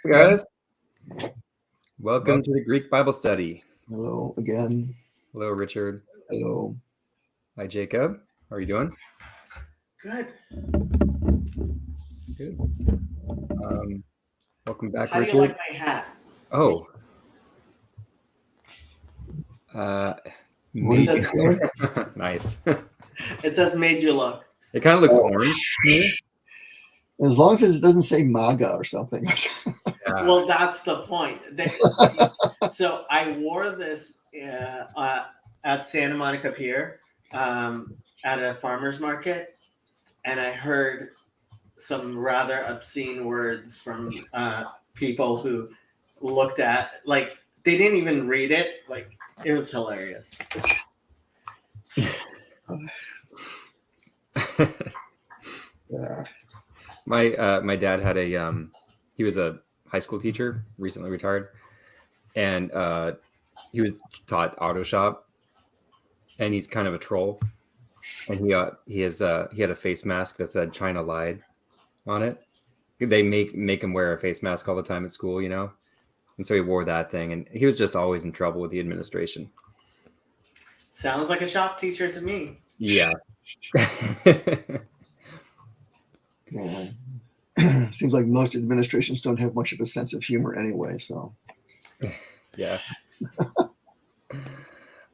Hey guys, welcome to the Greek Bible study. Hello again. Hello, Richard. Hello. Hi, Jacob. How are you doing? Good. Good. Welcome back, How Richard. do you like my hat? Oh. What does it say? Nice. It says made you look. It kind of looks orange to me. As long as it doesn't say MAGA or something. Well, that's the point. So I wore this at Santa Monica Pier at a farmer's market, and I heard some rather obscene words from people who looked at, like, they didn't even read it. Like, it was hilarious. Yeah. My dad had he was a high school teacher, recently retired, and he was taught auto shop, and he's kind of a troll, and he had a face mask that said China lied on it. They make him wear a face mask all the time at school, you know, and so he wore that thing, and he was just always in trouble with the administration. Sounds like a shop teacher to me. Yeah. Yeah. Seems like most administrations don't have much of a sense of humor anyway, so. Yeah.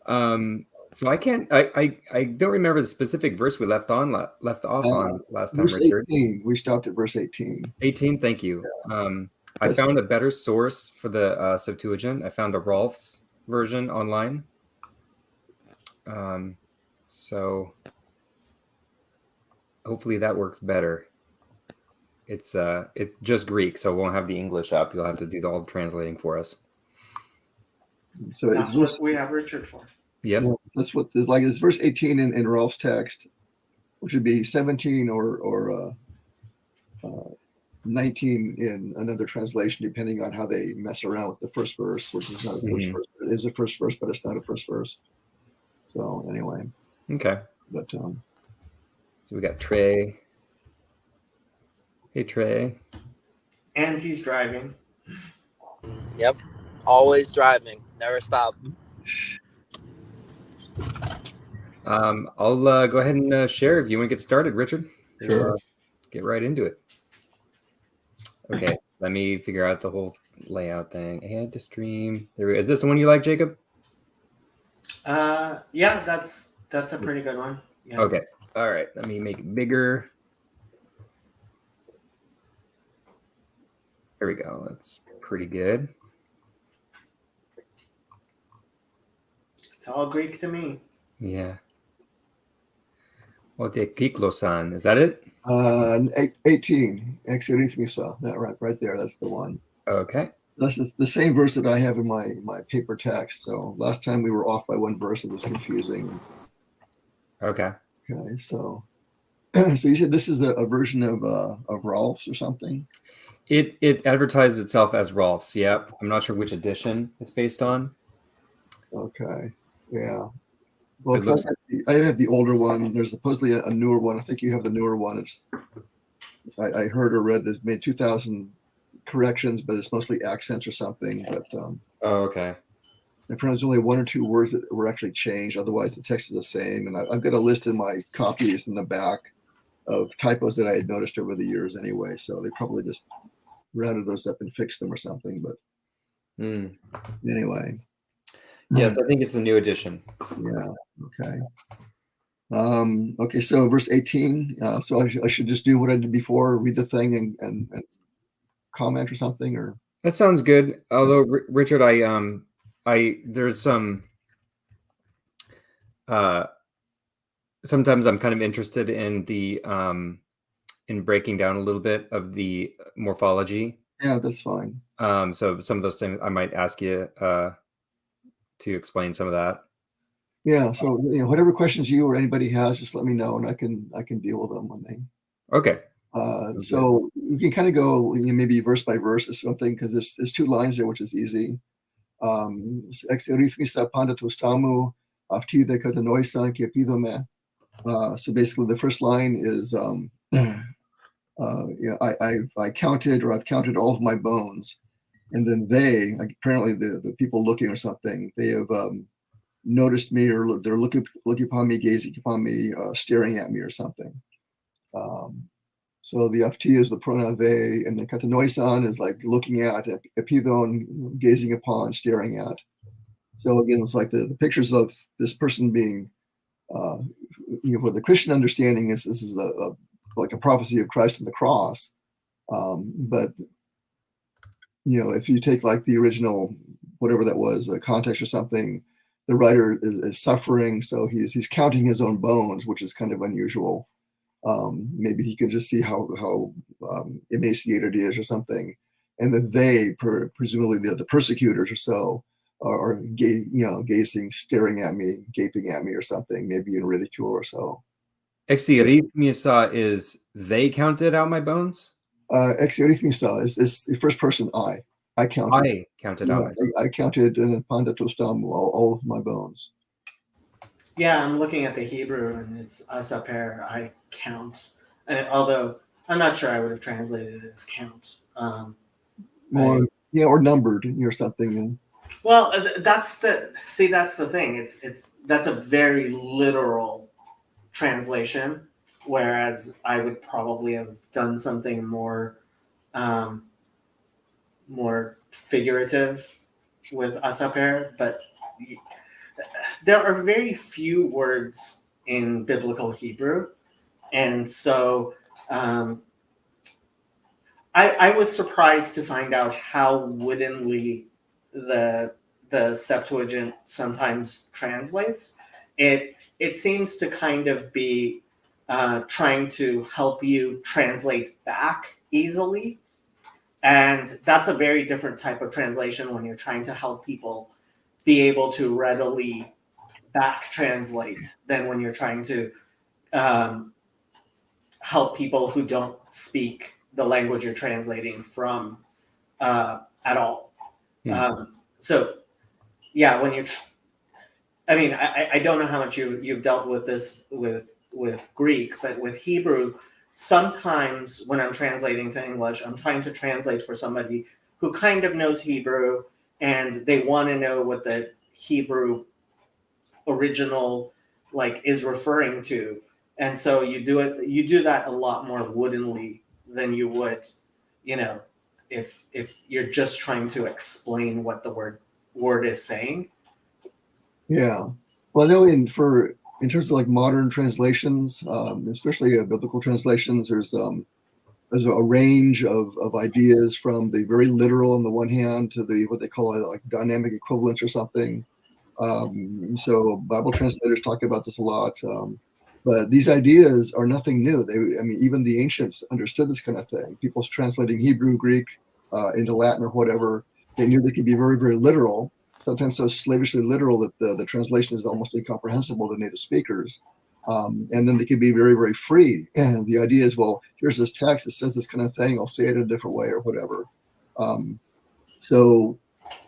So I don't remember the specific verse we left off on last time, Verse Richard. 18. We stopped at verse 18. 18, thank you. I found a better source for the Septuagint. I found a Rolf's version online. So hopefully that works better. It's just Greek, so we won't have the English up. You'll have to do all the translating for us. So That's what we have Richard for. Yep. Yeah, that's what it's like. It's verse 18 in Rolf's text, which would be 17 or 19 in another translation, depending on how they mess around with the first verse, which is not a first verse. It is a first verse, but it's not a first verse. So anyway. Okay. But so we got Trey. Hey, Trey. And he's driving. Yep. Always driving. Never stop. I'll go ahead and share if you want to get started, Richard. Sure. Get right into it. Okay. Let me figure out the whole layout thing. Add to stream. There we go. Is this the one you like, Jacob? Yeah, that's a pretty good one. Yeah. Okay. All right. Let me make it bigger. There we go. That's pretty good. It's all Greek to me. Yeah. Κατοικεῖς, is that it? 18. Ἐρρύσω. That right there. That's the one. Okay. This is the same verse that I have in my paper text. So last time we were off by one verse. It was confusing. Okay. Okay. So you said this is a version of Rolf's or something? It advertises itself as Rolf's. Yep. I'm not sure which edition it's based on. Okay. Yeah. Well, I have the older one. There's supposedly a newer one. I think you have the newer one. I heard or read there's made 2,000 corrections, but it's mostly accents or something. But okay. apparently there's only one or two words that were actually changed. Otherwise, the text is the same. And I've got a list in my copies in the back of typos that I had noticed over the years anyway. So they probably just rounded those up and fixed them or something. But anyway. Yes, I think it's the new edition. Yeah. Okay. Okay. So verse 18. So I should just do what I did before, read the thing and comment or something, or that sounds good. Although Richard, there's some. Sometimes I'm kind of interested in the in breaking down a little bit of the morphology. Yeah, that's fine. So some of those things I might ask you to explain some of that. Yeah. So whatever questions you or anybody has, just let me know, and I can deal with them when they. Okay. So you can kind of go maybe verse by verse or something, because there's two lines there, which is easy. So basically, the first line is I counted, or I've counted all of my bones. And then they, apparently the people looking or something, they have noticed me, or they're looking upon me, gazing upon me, staring at me or something. So the aŭτή is the pronoun they, and the κατοικεῖς is like looking at, ἐπείδων, gazing upon, staring at. So again, it's like the pictures of this person being, for the Christian understanding is this is like a prophecy of Christ on the cross. But if you take like the original, whatever that was, a context or something, the writer is suffering, so he's counting his own bones, which is kind of unusual. Maybe he can just see how emaciated he is or something, and that they, presumably the persecutors or so, are gazing, staring at me, gaping at me or something, maybe in ridicule or so. Exirithmisa is they counted out my bones? Exirithmisa is the first person I counted. I counted out my bones. I counted in pandatostam all of my bones. Yeah, I'm looking at the Hebrew, and it's asaper, I count. And although I'm not sure I would have translated it as count. Or numbered or something. Well, that's the thing. That's a very literal translation, whereas I would probably have done something more figurative with asaper, but there are very few words in biblical Hebrew, and so I was surprised to find out how woodenly the Septuagint sometimes translates. It seems to kind of be trying to help you translate back easily, and that's a very different type of translation when you're trying to help people be able to readily back translate than when you're trying to help people who don't speak the language you're translating from at all. So yeah, when you're I don't know how much you've dealt with this with Greek, but with Hebrew, sometimes when I'm translating to English, I'm trying to translate for somebody who kind of knows Hebrew, and they want to know what the Hebrew original is referring to. And so you do that a lot more woodenly than you would, if you're just trying to explain what the word is saying. Yeah. Well, I know in terms of modern translations, especially biblical translations, there's a range of ideas, from the very literal on the one hand to the what they call dynamic equivalence or something. So Bible translators talk about this a lot, but these ideas are nothing new. Even the ancients understood this kind of thing. People translating Hebrew, Greek into Latin or whatever, they knew they could be very, very literal, sometimes so slavishly literal that the translation is almost incomprehensible to native speakers. And then they can be very, very free. And the idea is, well, here's this text that says this kind of thing, I'll say it a different way or whatever. So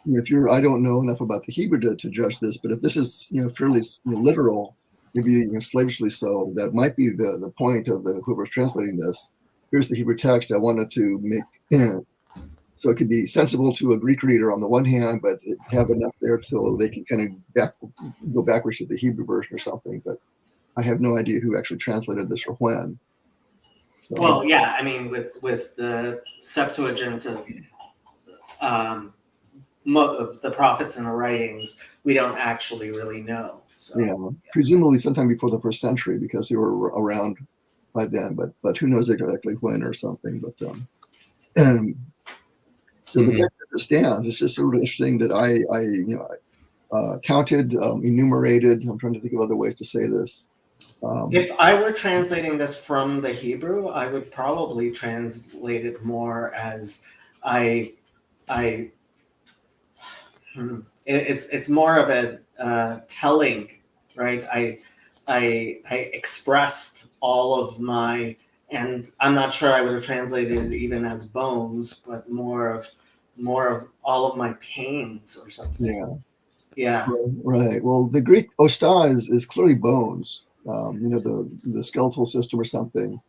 if I don't know enough about the Hebrew to judge this, but if this is fairly literal, maybe slavishly so, that might be the point of whoever's translating this. Here's the Hebrew text I wanted to make so it could be sensible to a Greek reader on the one hand, but have enough there so they can kind of go backwards to the Hebrew version or something. But I have no idea who actually translated this or when. So, well, yeah, with the Septuagint of the prophets and the writings, we don't actually really know. So, yeah, presumably sometime before the 1st century, because they were around by then. But who knows exactly when or something. But so the text stands. It's just sort of interesting that I counted, enumerated. I'm trying to think of other ways to say this. If I were translating this from the Hebrew, I would probably translate it more as it's more of a telling, right? I expressed all of my, and I'm not sure I would have translated it even as bones, but more of all of my pains or something. Yeah. Right. Well, the Greek osta is clearly bones. The skeletal system or something.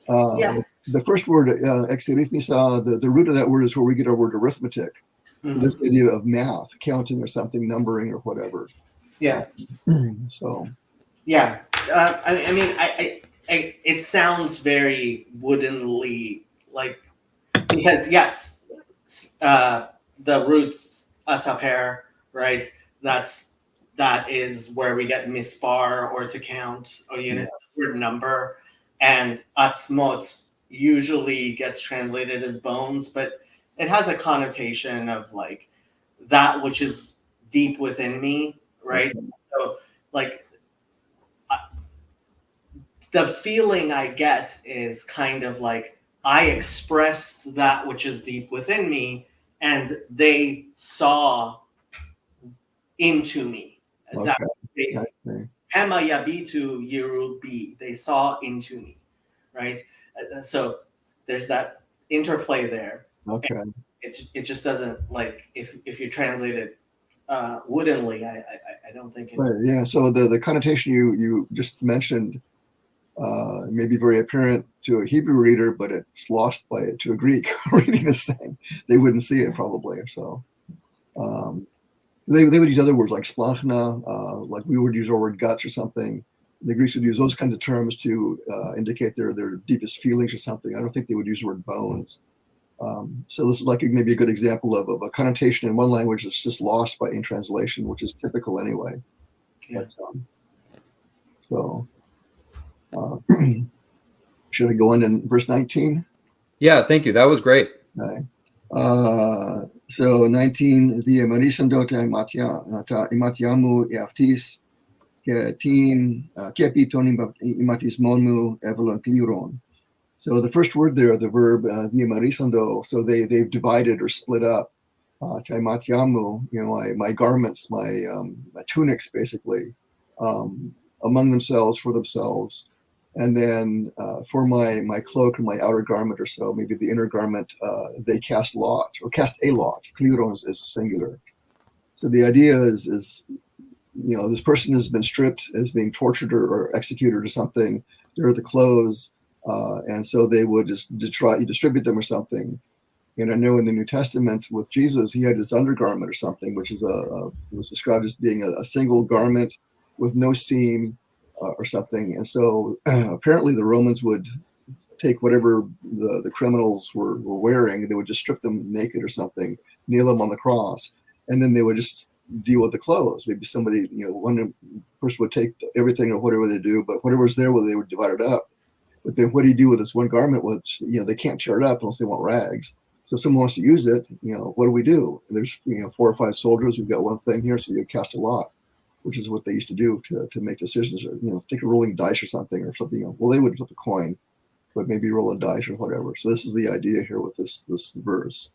Yeah. the first word, exerithmisa, the root of that word is where we get our word arithmetic. Mhm. There's the idea of math, counting or something, numbering or whatever. Yeah. So. Yeah. I mean, it sounds very woodenly, like, because yes, the roots asaper, right? That is where we get mispar, or to count, or unit, word number, and atzmot usually gets translated as bones, but it has a connotation of like that which is deep within me, right? Okay. So like the feeling I get is kind of like I expressed that which is deep within me, and they saw into me. Okay. That they, Okay. Hema yabitu yerubi, they saw into me, right? So there's that interplay there. Okay. It just doesn't, like, if you translate it woodenly, I don't think it. Right. Yeah. So the connotation you just mentioned may be very apparent to a Hebrew reader, but it's lost to a Greek reading this thing. They wouldn't see it probably. So they would use other words like splachna, like we would use our word guts or something. The Greeks would use those kinds of terms to indicate their deepest feelings or something. I don't think they would use the word bones. So this is like maybe a good example of a connotation in one language that's just lost in translation, which is typical anyway. Yeah. But, should I go in verse 19? Yeah, thank you. That was great. Okay. So 19, the marisando ta imatiamu aŭtīs kepi tonim imatismonmu evolontiron. So the first word there, the verb the marisando, so they've divided or split up. Taimatiamu, my garments, my tunics, basically, among themselves, for themselves. And then for my cloak and my outer garment or so, maybe the inner garment, they cast lot, or cast a lot. Kliron is singular. So the idea is this person has been stripped, is being tortured or executed or something. There are the clothes, and so they would just distribute them or something. And I know in the New Testament with Jesus, he had his undergarment or something, which is was described as being a single garment with no seam. Or something, and so apparently the Romans would take whatever the criminals were wearing, they would just strip them naked or something, nail them on the cross, and then they would just deal with the clothes. Maybe somebody, one person would take everything or whatever they do, but whatever's there, they would divide it up. But then what do you do with this one garment? Which they can't tear it up unless they want rags. So if someone wants to use it, what do? And there's 4 or 5 soldiers. We've got one thing here, so you cast a lot, which is what they used to do to make decisions, or take a rolling dice or something, or something. Well, they would flip a coin, but maybe roll a dice or whatever. So this is the idea here with this verse,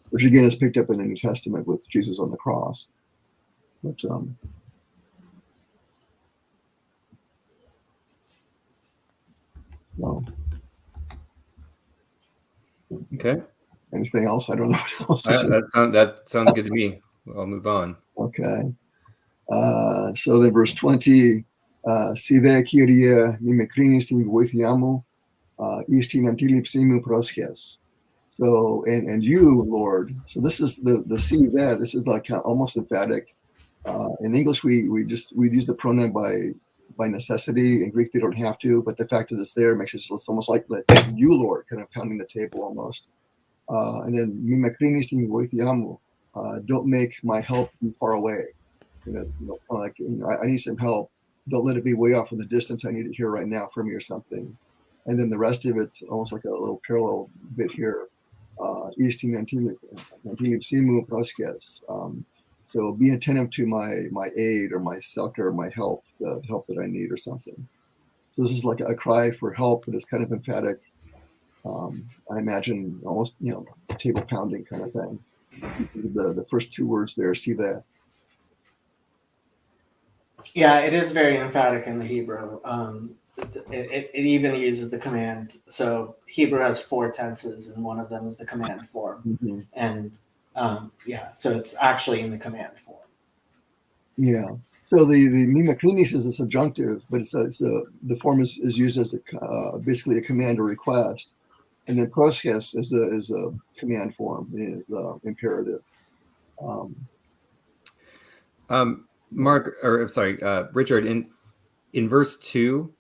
which again is picked up in the New Testament with Jesus on the cross. But no. Okay. Anything else? I don't know what else to say. That sounds good to me. I'll move on. Okay. So then verse 20, Side Kyrie mimekrinis tin voithiamu, istin antilipsimu prosches. So, and you, Lord. So this is the see that. This is like almost emphatic. In English, we use the pronoun by necessity. In Greek, they don't have to, but the fact that it's there makes it almost like you, Lord, kind of pounding the table almost. And then mimekrinis tin voithiamu, don't make my help be far away. I need some help. Don't let it be way off in the distance. I need it here right now from you or something. And then the rest of it, almost like a little parallel bit here. So be attentive to my aid or my succor or my help, the help that I need or something. So this is like a cry for help, but it's kind of emphatic. I imagine almost, table pounding kind of thing. The first 2 words there, see that. Yeah, it is very emphatic in the Hebrew. It even uses the command. So Hebrew has 4 tenses, and one of them is the command form. Mm-hmm. And so it's actually in the command form. Yeah. So the mimekrinis is a subjunctive, but the form is used as basically a command or request. And then πρόσχες is a command form, imperative. Mark, or I'm sorry, Richard, in verse 2,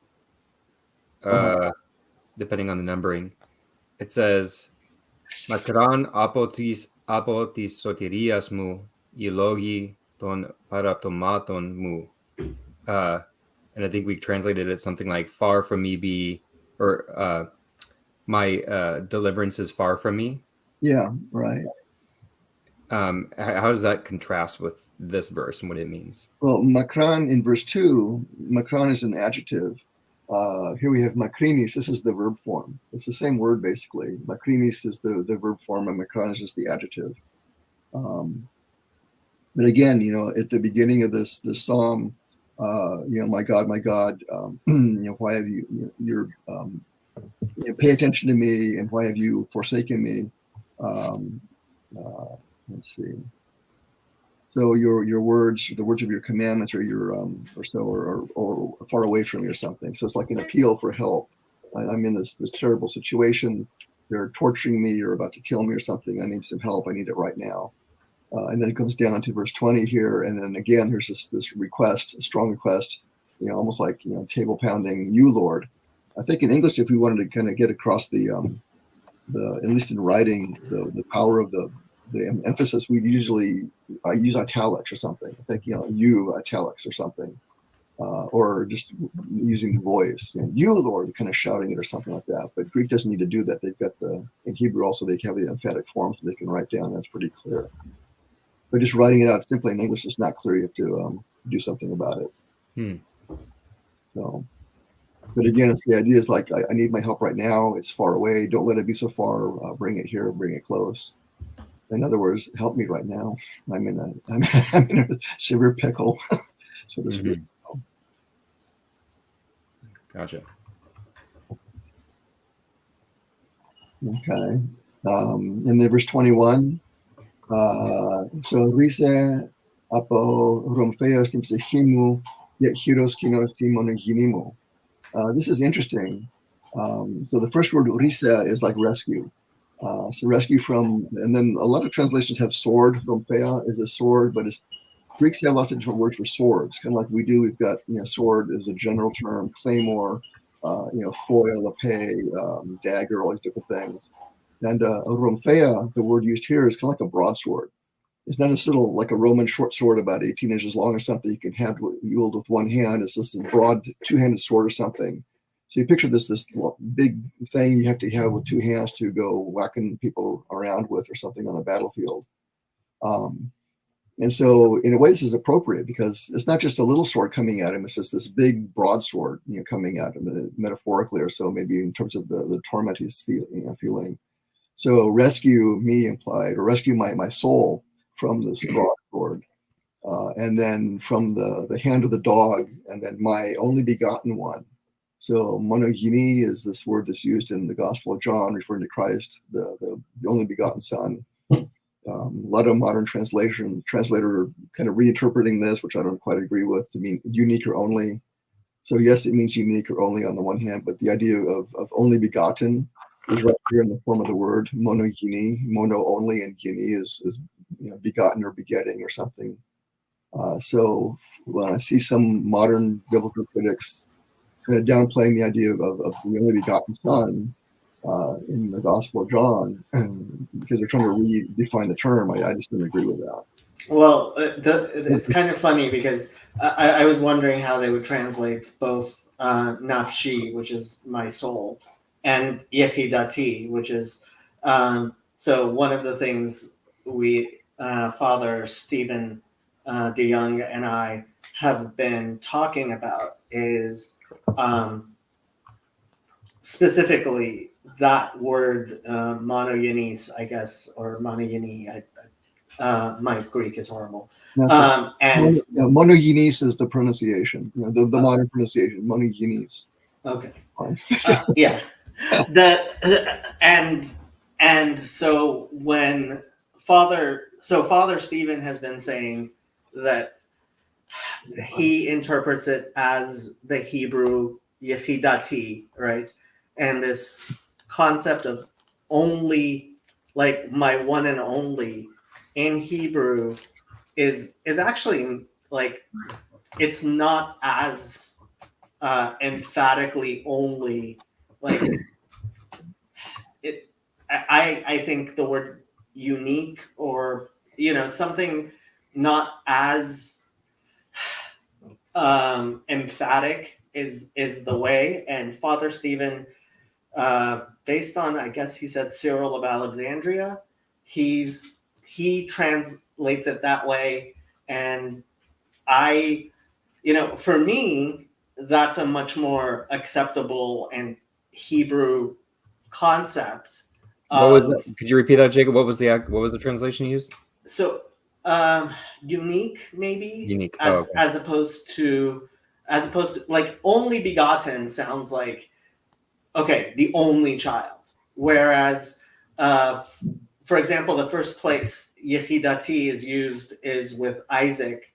depending on the numbering, it says, μακράν από τις σωτηρίας μου, οι λόγοι των παραπτωμάτων μου. And I think we translated it something like, far from me be, or my deliverance is far from me. Yeah, right. How does that contrast with this verse and what it means? Well, μακράν in verse 2, μακράν is an adjective. Here we have makrinis. This is the verb form. It's the same word, basically. Makrinis is the verb form, and makran is just the adjective. But again, at the beginning of this psalm, my God, why have you, pay attention to me, and why have you forsaken me? Let's see. So your words, the words of your commandments, are or far away from you or something. So it's like an appeal for help. I'm in this terrible situation. They're torturing me. You're about to kill me or something. I need some help. I need it right now. And then it comes down to verse 20 here, and then again there's this request, a strong request, almost like table pounding. You, Lord. I think in English, if we wanted to kind of get across the at least in writing, the power of the emphasis, I use italics or something. I think you italics or something, or just using the voice. And you, Lord, kind of shouting it or something like that. But Greek doesn't need to do that. They've got in Hebrew also they have the emphatic form, so they can write down. That's pretty clear. But just writing it out simply in English is not clear. You have to do something about it. So, but again, it's the idea is like I need my help right now. It's far away. Don't let it be so far. Bring it here. Bring it close. In other words, help me right now. I'm in a severe pickle, so to speak. Gotcha. Okay. And then verse 21. So ρίσε από ρομφέως την ψυχή μου, yet χειρός κοινός τη μονογυνή μου. This is interesting. So the first word ρίσε is like rescue. So rescue from, and then a lot of translations have sword. Romphea is a sword, but Greeks have lots of different words for swords, kind of like we do. We've got, sword is a general term, claymore, foil, épée, dagger, all these different things. And Romphea, the word used here, is kind of like a broadsword. It's not a little like a Roman short sword about 18 inches long or something you can wield with one hand. It's this broad two-handed sword or something. So you picture this big thing you have to have with two hands to go whacking people around with or something on the battlefield. And so in a way, this is appropriate because it's not just a little sword coming at him. It's just this big broadsword, coming at him metaphorically, or so maybe in terms of the torment he's feeling. So rescue me implied, or rescue my soul from this broadsword. And then from the hand of the dog, and then my only begotten one. So monogeny is this word that's used in the Gospel of John, referring to Christ, the only begotten Son. A lot of modern translator kind of reinterpreting this, which I don't quite agree with, to mean unique or only. So yes, it means unique or only on the one hand, but the idea of only begotten is right here in the form of the word monogeny. Mono only, and gyne is begotten or begetting or something. So when I see some modern biblical critics kind of downplaying the idea of the only begotten Son in the Gospel of John, because they're trying to redefine the term, I just don't agree with that. Well, it's kind of funny because I was wondering how they would translate both nafshi, which is my soul, and yechidati, which is so one of the things we Father Stephen DeYoung and I have been talking about is specifically that word monogenes, I guess, or monogeny. My Greek is horrible. And monogenes is the pronunciation, the modern pronunciation, monogenes. Okay. Yeah. And so when Father Stephen has been saying that he interprets it as the Hebrew yechidati, right? And this concept of only, like my one and only in Hebrew is actually like, it's not as emphatically only, like it. I think the word unique, or something not as emphatic is the way. And Father Stephen, based on, I guess he said Cyril of Alexandria, he translates it that way. And for me, that's a much more acceptable and Hebrew concept. Could you repeat that, Jacob? What was the translation you used? So unique, maybe. Unique. As opposed to like only begotten sounds like, okay, the only child. Whereas, for example, the first place Yechidati is used is with Isaac,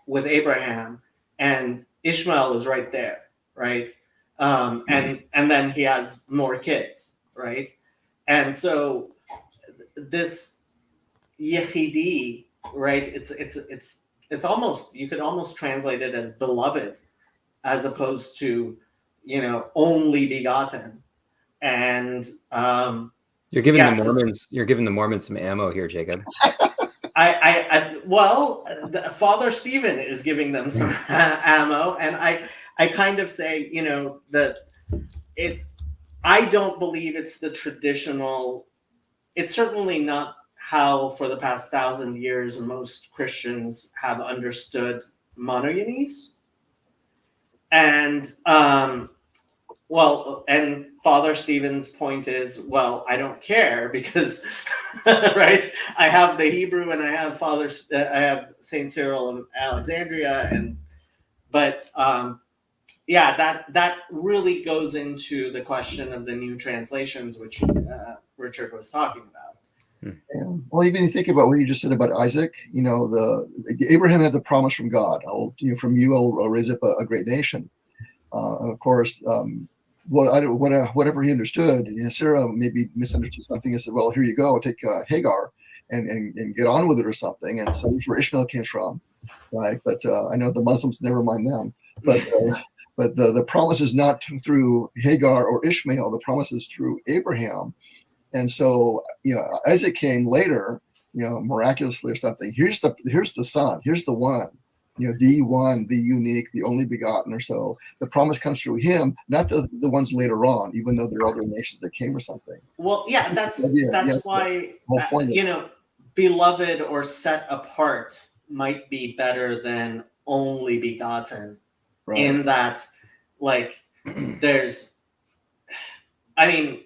with Abraham, and Ishmael is right there, right? And then he has more kids, right? And so this Yechidi, right? It's almost, you could almost translate it as beloved, as opposed to only begotten. And you're giving the Mormons some ammo here, Jacob. Father Stephen is giving them some ammo, and I kind of say, that I don't believe it's the traditional. It's certainly not how for the past 1,000 years most Christians have understood monogenes. And and Father Stephen's point is, well, I don't care because, right? I have the Hebrew and I have I have Saint Cyril of Alexandria, but that really goes into the question of the new translations, which Richard was talking about. Yeah. Well, even you think about what you just said about Isaac, Abraham had the promise from God. From you, I'll raise up a great nation. Of course, whatever he understood, Sarah maybe misunderstood something and said, well, here you go, take Hagar and get on with it or something. And so that's where Ishmael came from, right? But I know the Muslims, never mind them. But the promise is not through Hagar or Ishmael. The promise is through Abraham. And so, Isaac came later, miraculously or something. Here's the son. Here's the one. The one, the unique, the only begotten, or so. The promise comes through him, not the ones later on, even though there are other nations that came or something. Well, yeah, that's why, beloved or set apart might be better than only begotten. Right. In that, like, there's, again,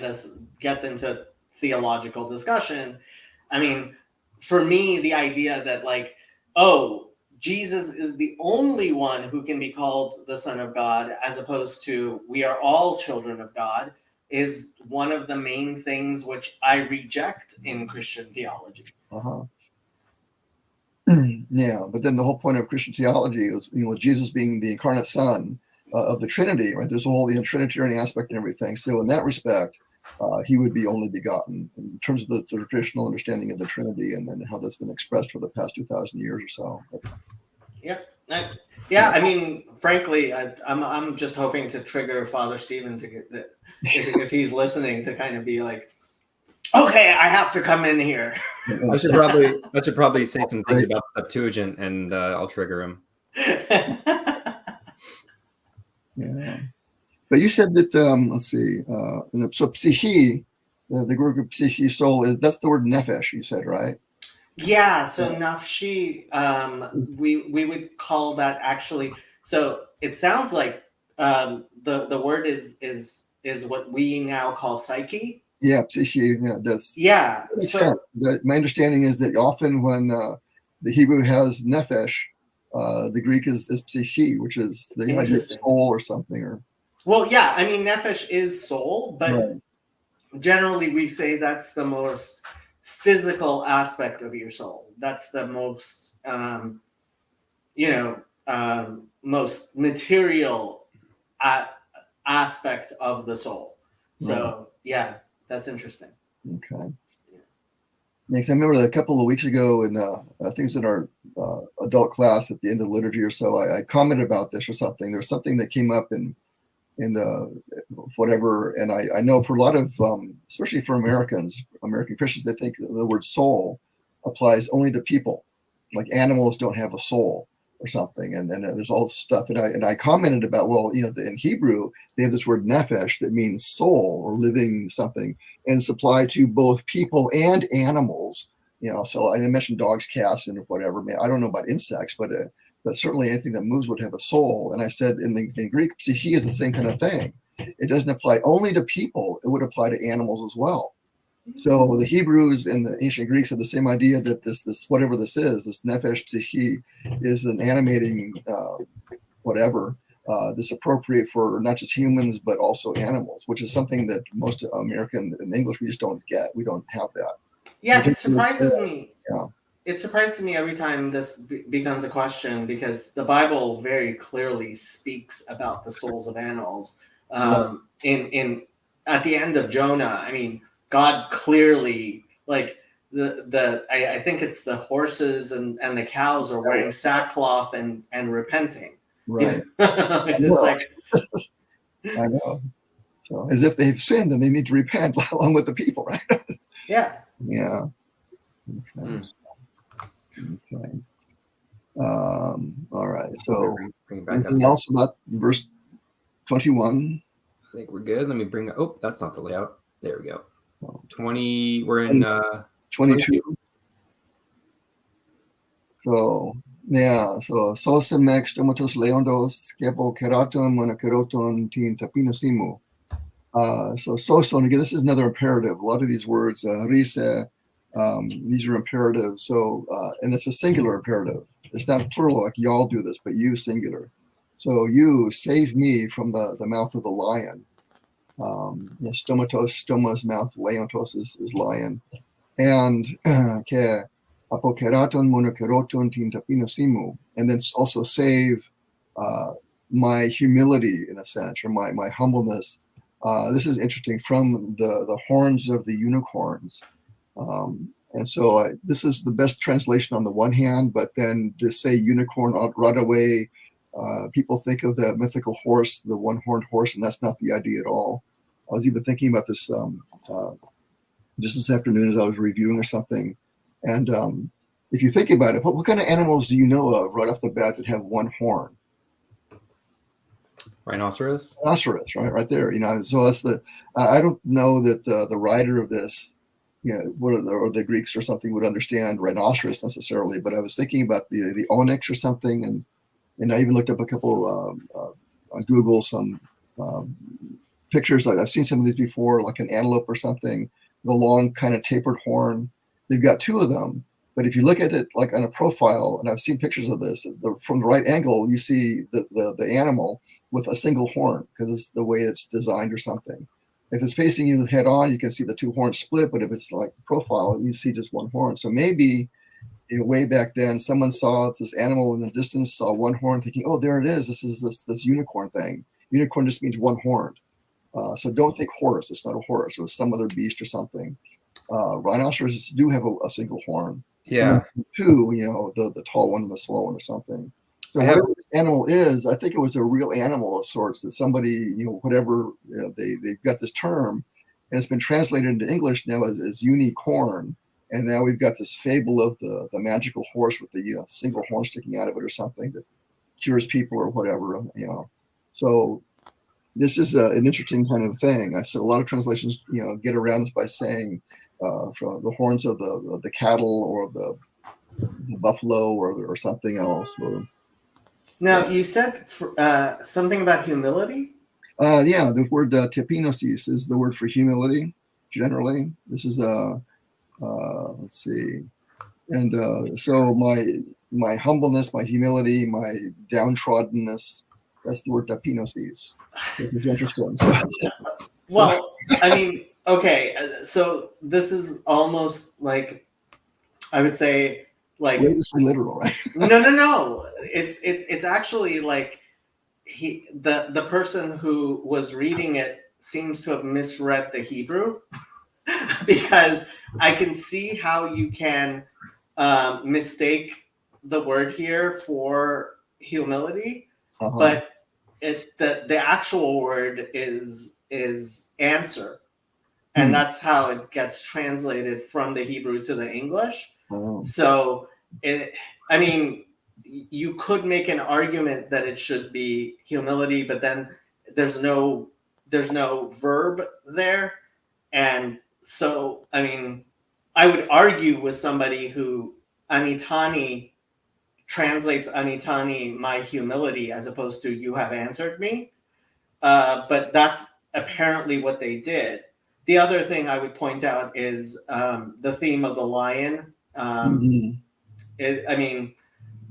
this gets into theological discussion. For me, the idea that, like, oh, Jesus is the only one who can be called the Son of God, as opposed to we are all children of God, is one of the main things which I reject in Christian theology. Yeah, but then the whole point of Christian theology is, with Jesus being the incarnate Son of the Trinity, right? There's a whole Trinitarian aspect and everything. So in that respect, he would be only begotten in terms of the traditional understanding of the Trinity, and then how that's been expressed for the past 2,000 years or so. Frankly, I'm just hoping to trigger Father Stephen to get that, if he's listening, to kind of be like, okay, I have to come in here. I should probably say some things about the Septuagint, and I'll trigger him. Yeah. But you said that, let's see, so psyche, the Greek psyche, soul, that's the word nephesh, you said, right? Yeah, so nafshi, we would call that actually, so it sounds like the word is what we now call psyche. Yeah, psyche, that's... Yeah. My understanding is that often when the Hebrew has nephesh, the Greek is psyche, which is the idea of soul or something, or... Well, yeah, nephesh is soul, but generally we say that's the most physical aspect of your soul. That's the most, most material aspect of the soul. So Yeah, that's interesting. Okay. Yeah, 'cause I remember a couple of weeks ago in I think it was in our adult class at the end of liturgy or so, I commented about this or something. There's something that came up in whatever, and I know for a lot of especially for American Christians, they think the word soul applies only to people, like animals don't have a soul or something, and then there's all this stuff, and I commented about, well, in Hebrew they have this word nephesh that means soul or living something, and it's applied to both people and animals. So I mentioned dogs, cats, and whatever. I don't know about insects, but certainly anything that moves would have a soul. And I said in Greek, psyche is the same kind of thing. It doesn't apply only to people; it would apply to animals as well. So the Hebrews and the ancient Greeks had the same idea that this whatever this is, this nephesh psyche, is an animating whatever. This appropriate for not just humans but also animals, which is something that most American and English we just don't get. We don't have that. Yeah, it surprises me. Yeah. It surprises me every time this becomes a question, because the Bible very clearly speaks about the souls of animals. In at the end of Jonah, I mean, God clearly, like I think it's the horses and the cows are wearing sackcloth and repenting. Right. It's like, I know. So as if they've sinned and they need to repent along with the people, right? Yeah. Yeah. Okay. Okay. All right. So bring it back anything else about verse 21? I think we're good. Let me bring. Oh, that's not the layout. There we go. So 20. We're in 22. So yeah. So sosemek stomatos leondos skepo keraton monokeraton tin tapinosimu. So soson, again, this is another imperative. A lot of these words, ṟήσε, these are imperatives. So, and it's a singular imperative. It's not plural like y'all do this, but you singular. So you save me from the mouth of the lion. Stomatos, stoma's mouth, leontos is lion. And ke apokeraton monokeroton tin tapinosimu. And then also save my humility, in a sense, or my humbleness. This is interesting, from the horns of the unicorns. And so this is the best translation on the one hand, but then to say unicorn right away, people think of the mythical horse, the one-horned horse, and that's not the idea at all. I was even thinking about this just this afternoon as I was reviewing or something. And if you think about it, what kind of animals do you know of right off the bat that have one horn? Rhinoceros. Rhinoceros, right there. So that's I don't know that the writer of this, or the Greeks or something would understand rhinoceros necessarily. But I was thinking about the onyx or something, and I even looked up a couple on Google, some pictures. I've seen some of these before, like an antelope or something, the long kind of tapered horn. They've got two of them. But if you look at it like on a profile, and I've seen pictures of this, from the right angle, you see the animal with a single horn, because it's the way it's designed or something. If it's facing you head on, you can see the two horns split, but if it's like profile, you see just one horn. So maybe way back then, someone saw this animal in the distance, saw one horn, thinking, oh, there it is. This is this unicorn thing. Unicorn just means one horn. So don't think horse. It's not a horse. It was some other beast or something. Rhinoceroses do have a single horn. Yeah. Two, the tall one and the small one or something. So whatever this animal is, I think it was a real animal of sorts that somebody, whatever, they've got this term, and it's been translated into English now as unicorn. And now we've got this fable of the magical horse with the single horn sticking out of it or something that cures people or whatever, So this is an interesting kind of thing. I said a lot of translations, get around this by saying from the horns of the cattle or the buffalo or something else. Now, you said something about humility? Yeah, the word tapinosis is the word for humility, generally. This is, let's see. And so my humbleness, my humility, my downtroddenness, that's the word tapinosis. It's interesting. Well, I mean, okay, so this is almost like, I would say, like slavishly literal, right? No. It's actually like the person who was reading it seems to have misread the Hebrew because I can see how you can mistake the word here for humility, but the actual word is answer, and that's how it gets translated from the Hebrew to the English. So I mean, you could make an argument that it should be humility, but then there's no verb there, and so I mean, I would argue with somebody who anitani translates anitani, my humility, as opposed to you have answered me. But that's apparently what they did. The other thing I would point out is the theme of the lion. I mean,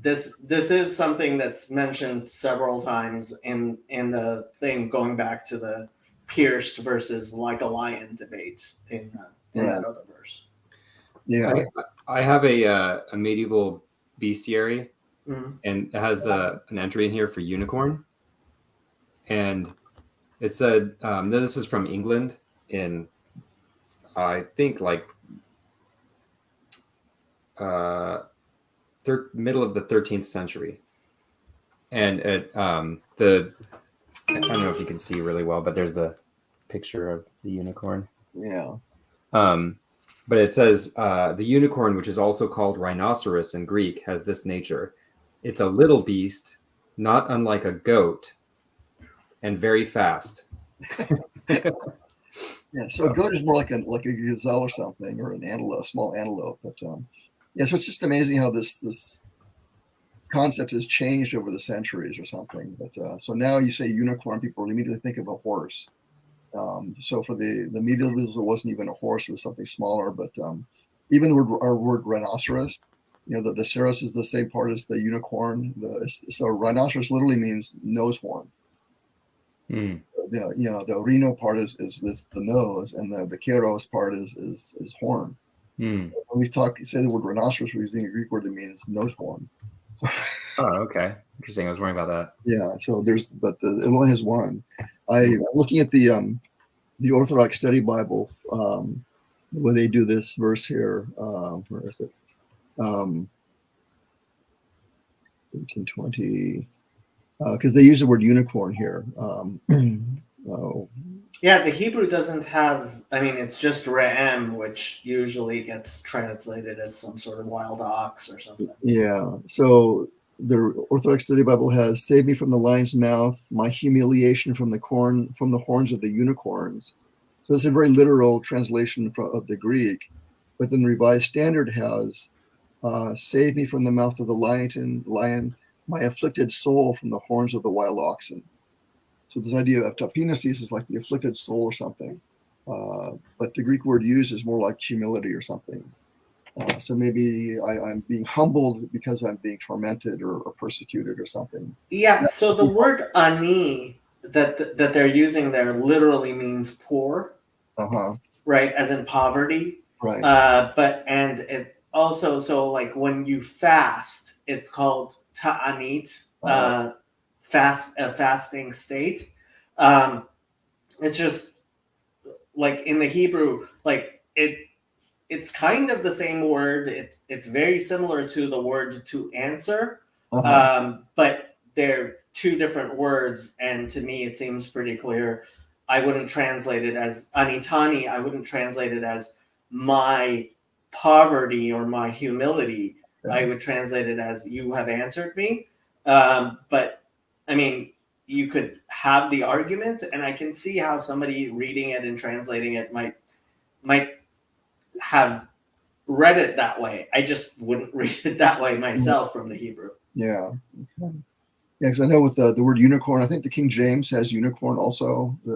this is something that's mentioned several times in the thing, going back to the pierced versus like a lion debate in that other verse. Yeah, I have a medieval bestiary, and it has an entry in here for unicorn, and it said this is from England in I think like middle of the 13th century, and it I don't know if you can see really well, but there's the picture of the unicorn. Yeah. But it says the unicorn, which is also called rhinoceros in Greek, has this nature. It's a little beast, not unlike a goat, and very fast. Yeah, so a goat is more like a gazelle or something, or an antelope, a small antelope. But yeah, so it's just amazing how this concept has changed over the centuries or something. But so now you say unicorn, people immediately think of a horse. So for the medievals, it wasn't even a horse; it was something smaller. But even our word rhinoceros, the ceros is the same part as the unicorn. So rhinoceros literally means nose horn. The rhino part is the nose, and the keros part is horn. When we say the word rhinoceros, we're using a Greek word that means nose horn. Oh, okay, interesting. I was wondering about that. Yeah, so it only has one. I'm looking at the Orthodox Study Bible, where they do this verse here. Where is it? 1820. Because they use the word unicorn here. Yeah, the Hebrew doesn't have, I mean, it's just re'em, which usually gets translated as some sort of wild ox or something. Yeah, so the Orthodox Study Bible has, "Save me from the lion's mouth, my humiliation from the horns of the unicorns." So it's a very literal translation of the Greek. But then the Revised Standard has, "Save me from the mouth of the lion, my afflicted soul from the horns of the wild oxen." So this idea of tapinasis is like the afflicted soul or something. But the Greek word used is more like humility or something. So maybe I'm being humbled because I'm being tormented or persecuted or something. Yeah, so the word ani that they're using there literally means poor, right, as in poverty. Right. And it also, so like when you fast, it's called ta'anit, a fasting state. It's just like in the Hebrew, like it's kind of the same word. It's very similar to the word to answer, but they're two different words. And to me, it seems pretty clear. I wouldn't translate it as anitani. I wouldn't translate it as my poverty or my humility. I would translate it as you have answered me. But I mean, you could have the argument, and I can see how somebody reading it and translating it might have read it that way. I just wouldn't read it that way myself from the Hebrew. Yeah. Okay. Yeah, because I know with the word unicorn, I think the King James has unicorn also, the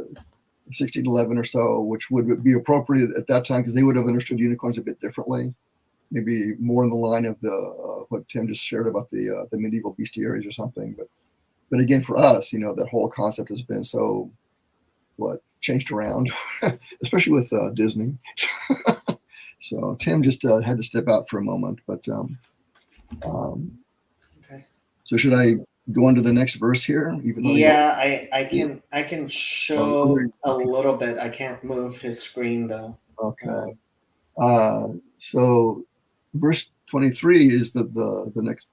1611 or so, which would be appropriate at that time because they would have understood unicorns a bit differently. Maybe more in the line of what Tim just shared about the medieval bestiaries or something. But again, for us, that whole concept has been so changed around, especially with Disney. So Tim just had to step out for a moment. But Okay. so should I go on to the next verse here? Even though Yeah, I can show a little bit. I can't move his screen though. Okay. So verse 23 is the next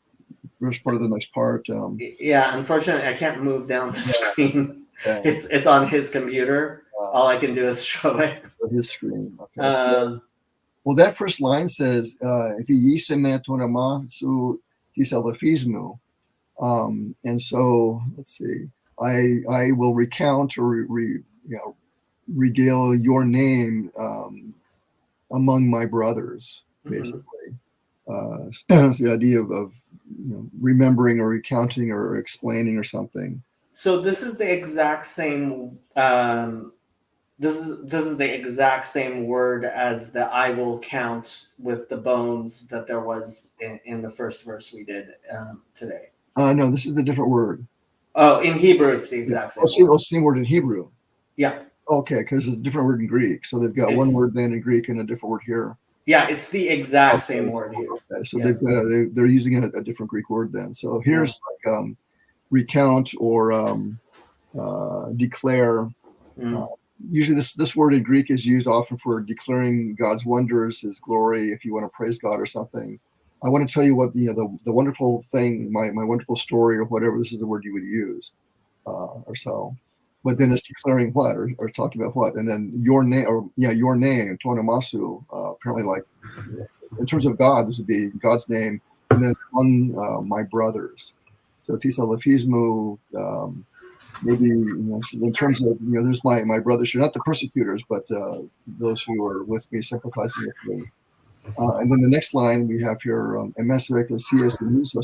first part of the next part. Yeah, unfortunately, I can't move down the screen. Okay. It's on his computer. All I can do is show it. His screen. Okay. So, well, that first line says, and so let's see. I will recount or regale your name among my brothers, basically. It's the idea of remembering or recounting or explaining or something. So this is the exact same. This is the exact same word as the "I will count" with the bones that there was in the first verse we did today. No, this is a different word. Oh, in Hebrew, it's the exact same. Oh, same word in Hebrew. Yeah. Okay, because it's a different word in Greek. So they've got one word then in Greek and a different word here. Yeah, it's the exact same word here. Okay, so they're using a different Greek word then. So here's like recount or declare. Usually this word in Greek is used often for declaring God's wonders, his glory, if you want to praise God or something. I want to tell you what the wonderful thing, my wonderful story or whatever, this is the word you would use or so. But then it's declaring what or talking about what. And then your name, your name, tonomasu, apparently like in terms of God, this would be God's name. And then among my brothers. So tisa lefismu, maybe, in terms of, there's my brothers, you're not the persecutors, but those who are with me, sympathizing with me. And then the next line we have here, emesu ecclesias ἐρρύσω.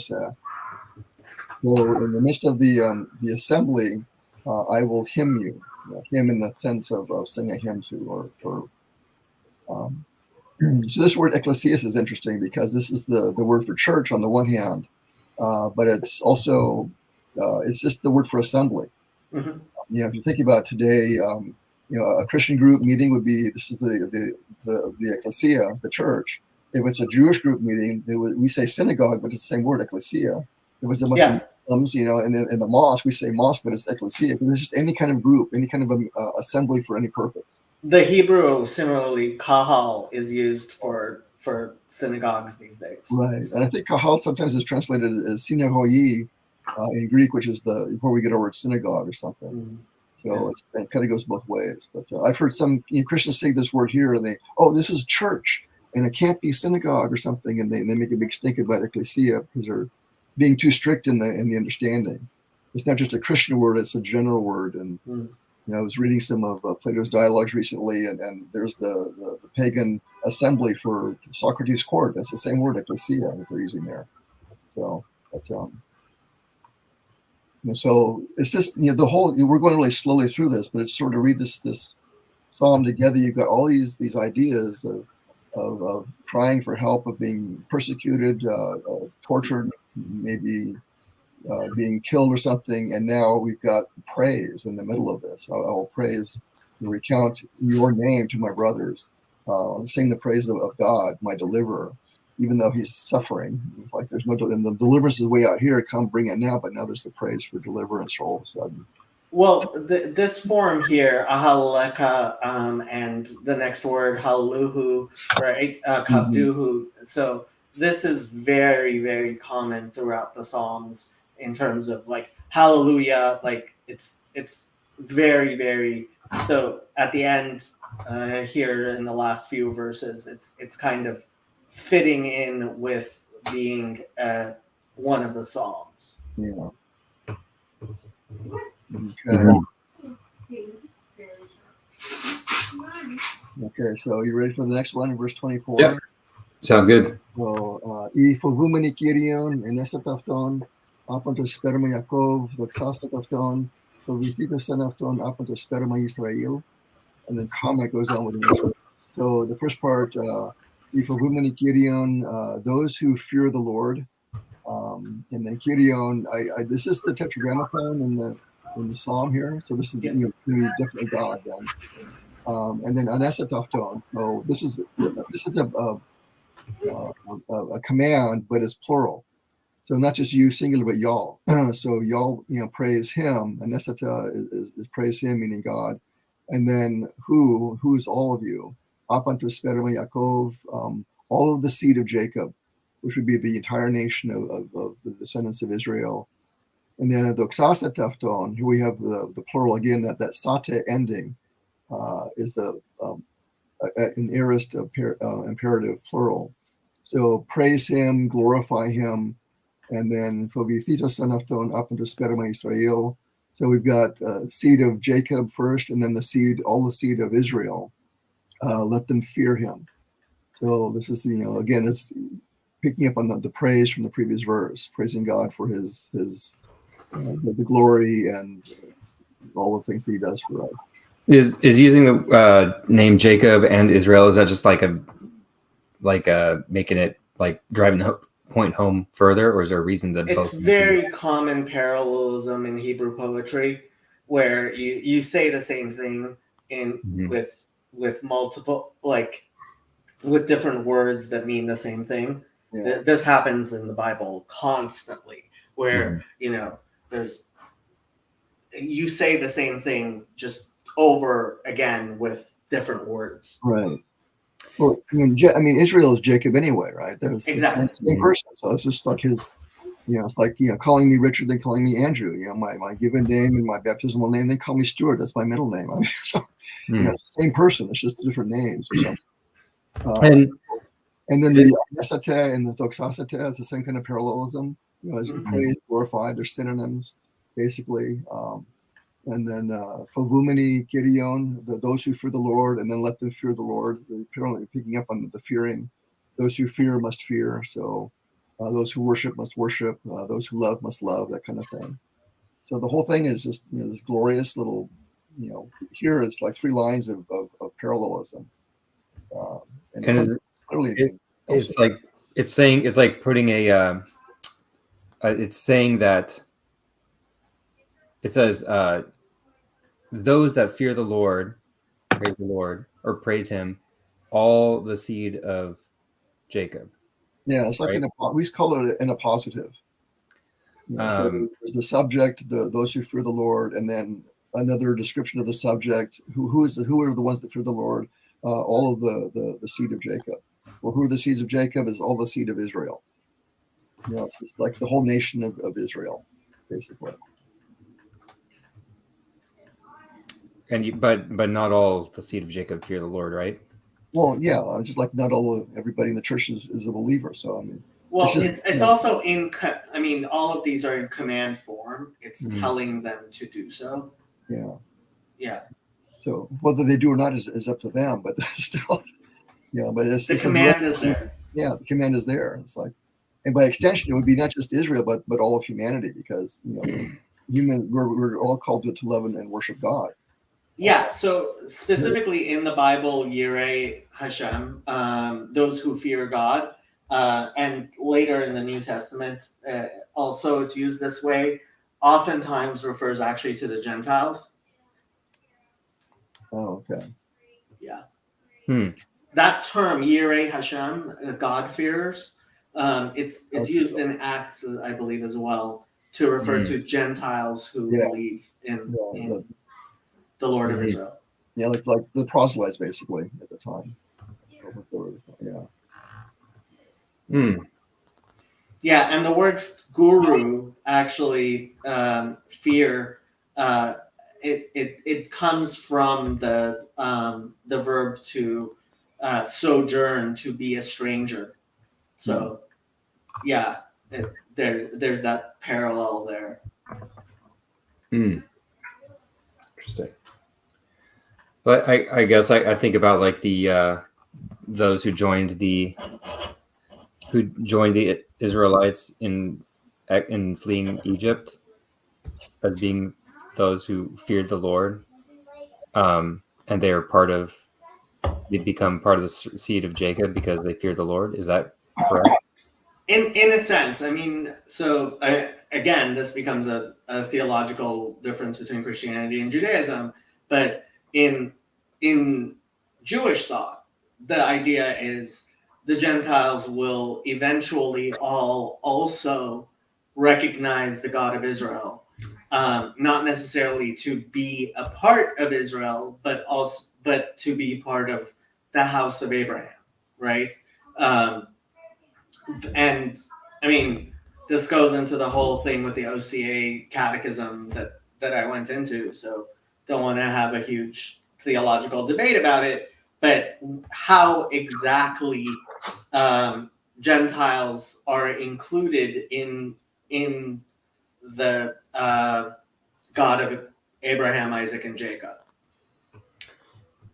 So in the midst of the assembly, I will hymn you. Hymn in the sense of sing a hymn to, so this word ecclesias is interesting because this is the word for church on the one hand, but it's also it's just the word for assembly. Mm-hmm. If you think about today, a Christian group meeting would be, this is the ecclesia, the church. If it's a Jewish group meeting, we say synagogue, but it's the same word, ecclesia. If it's a bunch of Muslims, in the mosque, we say mosque, but it's ecclesia. It's just any kind of group, any kind of assembly for any purpose. The Hebrew, similarly, kahal is used for synagogues these days. Right, and I think kahal sometimes is translated as synagogue in Greek, which is where we get our word synagogue or something. Mm-hmm. So it kind of goes both ways. But I've heard some Christians say this word here, and this is church, and it can't be synagogue or something, and they make a big stink about ecclesia because they're being too strict in the understanding. It's not just a Christian word; it's a general word. And I was reading some of Plato's dialogues recently, and there's the pagan assembly for Socrates' court. That's the same word, ecclesia, that they're using there. So, so it's just the whole. We're going really slowly through this, but it's sort of read this psalm together. You've got all these ideas of crying for help, of being persecuted, tortured, maybe being killed or something, and now we've got praise in the middle of this. I will praise and recount your name to my brothers, sing the praise of God, my deliverer, even though he's suffering. Like there's no, and the deliverance is way out here. Come bring it now, but now there's the praise for deliverance all of a sudden. Well, this form here, ahaleka, and the next word, haluhu, right, kabduhu. So this is very, very common throughout the Psalms in terms of like hallelujah. Like it's very, very. So at the end here in the last few verses, it's kind of fitting in with being one of the Psalms. Yeah. Okay. Okay, so you ready for the next one in verse 24? Yep. Sounds good. So, η φοβούμενη Κύριον ενέσατε αυτόν από το σπέρμα Ιακώβ, δοξάσατε αυτόν, το βυθίτωσαν αυτόν από το σπέρμα Ισραήλ. And then comma goes on with the next one. So the first part, η φοβούμενη Κύριον, those who fear the Lord. And then Kyrion, this is the tetragrammaton in the psalm here. So this is going to be definitely God then. And then anesatofton. So this is a command, but it's plural. So not just you singular, but y'all. So y'all, praise him. Anestheta is praise him, meaning God. And then who's all of you? Apanto sperma Yaakov, all of the seed of Jacob, which would be the entire nation of the descendants of Israel. And then doxasa tafton, here we have the plural again, that sate ending is the an aorist imperative plural. So praise him, glorify him, and then phobithito sanafton up into sperma Israel. So we've got seed of Jacob first, and then all the seed of Israel. Let them fear him. So this is again, it's picking up on the praise from the previous verse, praising God for his the glory and all the things that he does for us. Is using the name Jacob and Israel, is that just like making it like driving the point home further, or is there a reason that it's very common parallelism in Hebrew poetry where you say the same thing with multiple, like with different words that mean the same thing? Yeah. This happens in the Bible constantly where you say the same thing just over again with different words. Right. Well, I mean, Israel is Jacob anyway, right? That's exactly the same person. So it's just like his, it's like calling me Richard, then calling me Andrew. My given name and my baptismal name, then call me Stuart. That's my middle name. I mean, so it's the same person. It's just different names or something. And then the nesate and the doxasate is the same kind of parallelism. As you praise, glorify, they're synonyms, basically. And then Favumini, Kyrion, those who fear the Lord, and then let them fear the Lord. Apparently picking up on the fearing. Those who fear must fear. So those who worship must worship. Those who love must love, that kind of thing. So the whole thing is just this glorious little, here it's like 3 lines of parallelism. And it's like putting it's saying that it says those that fear the Lord, praise the Lord, or praise him, all the seed of Jacob. Yeah, it's like we call it in a positive. So there's the subject, those who fear the Lord, and then another description of the subject. Who are the ones that fear the Lord? All of the seed of Jacob. Well, who are the seeds of Jacob? Is all the seed of Israel. It's like the whole nation of Israel, basically. And but not all the seed of Jacob fear the Lord, right? Well, yeah, just like not everybody in the church is a believer. So I mean, well, it's also I mean, all of these are in command form. It's telling them to do so. Yeah. So whether they do or not is up to them, but still, but it's the command is there. Yeah, the command is there. It's like, and by extension, it would be not just Israel, but all of humanity, because we're all called to love and worship God. Yeah. So specifically in the Bible, Yireh Hashem, those who fear God, and later in the New Testament, also it's used this way. Oftentimes refers actually to the Gentiles. Oh, okay. Yeah. That term, Yireh Hashem, God-fearers, it's used in Acts, I believe, as well, to refer to Gentiles who believe in the Lord of Israel. Yeah, like the proselytes, basically, at the time. Yeah, and the word guru, actually, fear, it comes from the verb to sojourn, to be a stranger. So, there's that parallel there. Interesting. But I guess I think about like the those who joined the Israelites in fleeing Egypt as being those who feared the Lord, and they become part of the seed of Jacob because they fear the Lord. Is that correct? In a sense, I mean, so again, this becomes a theological difference between Christianity and Judaism, but in Jewish thought, the idea is the Gentiles will eventually all also recognize the God of Israel, not necessarily to be a part of Israel, but to be part of the house of Abraham, right? And I mean, this goes into the whole thing with the OCA catechism that I went into, so don't want to have a huge theological debate about it, but how exactly Gentiles are included in the God of Abraham, Isaac, and Jacob.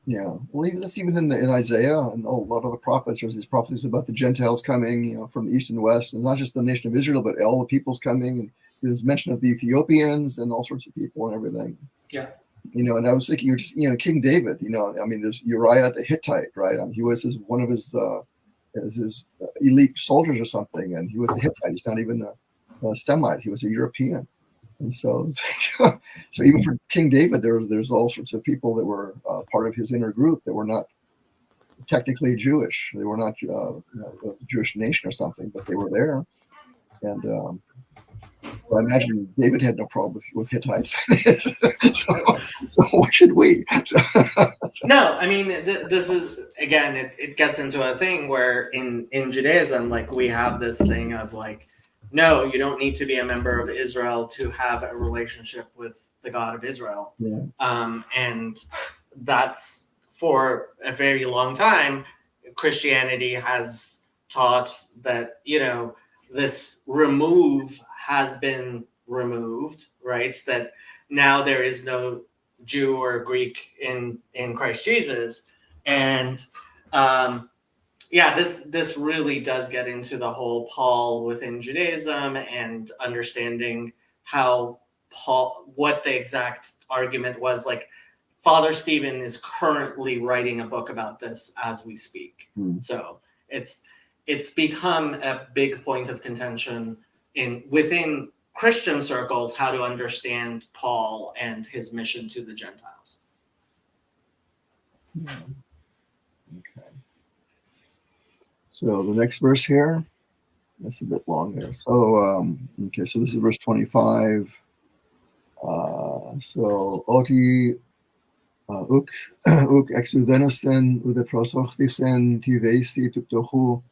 Yeah, well, that's even in Isaiah and a lot of the prophets. There's these prophecies about the Gentiles coming, from the east and west, and not just the nation of Israel, but all the peoples coming. And there's mention of the Ethiopians and all sorts of people and everything. Yeah. And I was thinking, you're just, King David. I mean, there's Uriah the Hittite, right? He was one of his elite soldiers or something, and he was a Hittite. He's not even a Semite. He was a European. And so even for King David, there's all sorts of people that were part of his inner group that were not technically Jewish. They were not a Jewish nation or something, but they were there. And I imagine David had no problem with Hittites. so what should we? No, I mean, this is, again, it gets into a thing where in Judaism, like, we have this thing of like, no, you don't need to be a member of Israel to have a relationship with the God of Israel. Yeah. And that's, for a very long time, Christianity has taught that, this remove has been removed, right? That now there is no Jew or Greek in Christ Jesus. And this really does get into the whole Paul within Judaism and understanding how what the exact argument was. Like, Father Stephen is currently writing a book about this as we speak. So it's become a big point of contention within Christian circles, how to understand Paul and his mission to the Gentiles. Okay. So the next verse here, that's a bit long there. So, so this is verse 25. So, oti uk exudenosen ude prosochtisen ti veisi tuptohu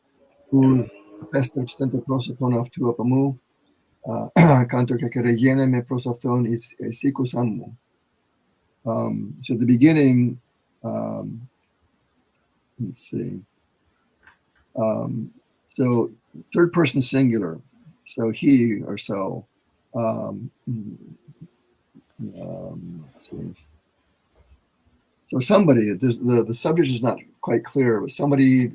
ud pestem prosopon aftu apamu kanto kekerejene me prosopton ėsacούσαι amu. So the beginning, let's see. So third person singular. So he or so. Let's see. So somebody, the subject is not quite clear, but somebody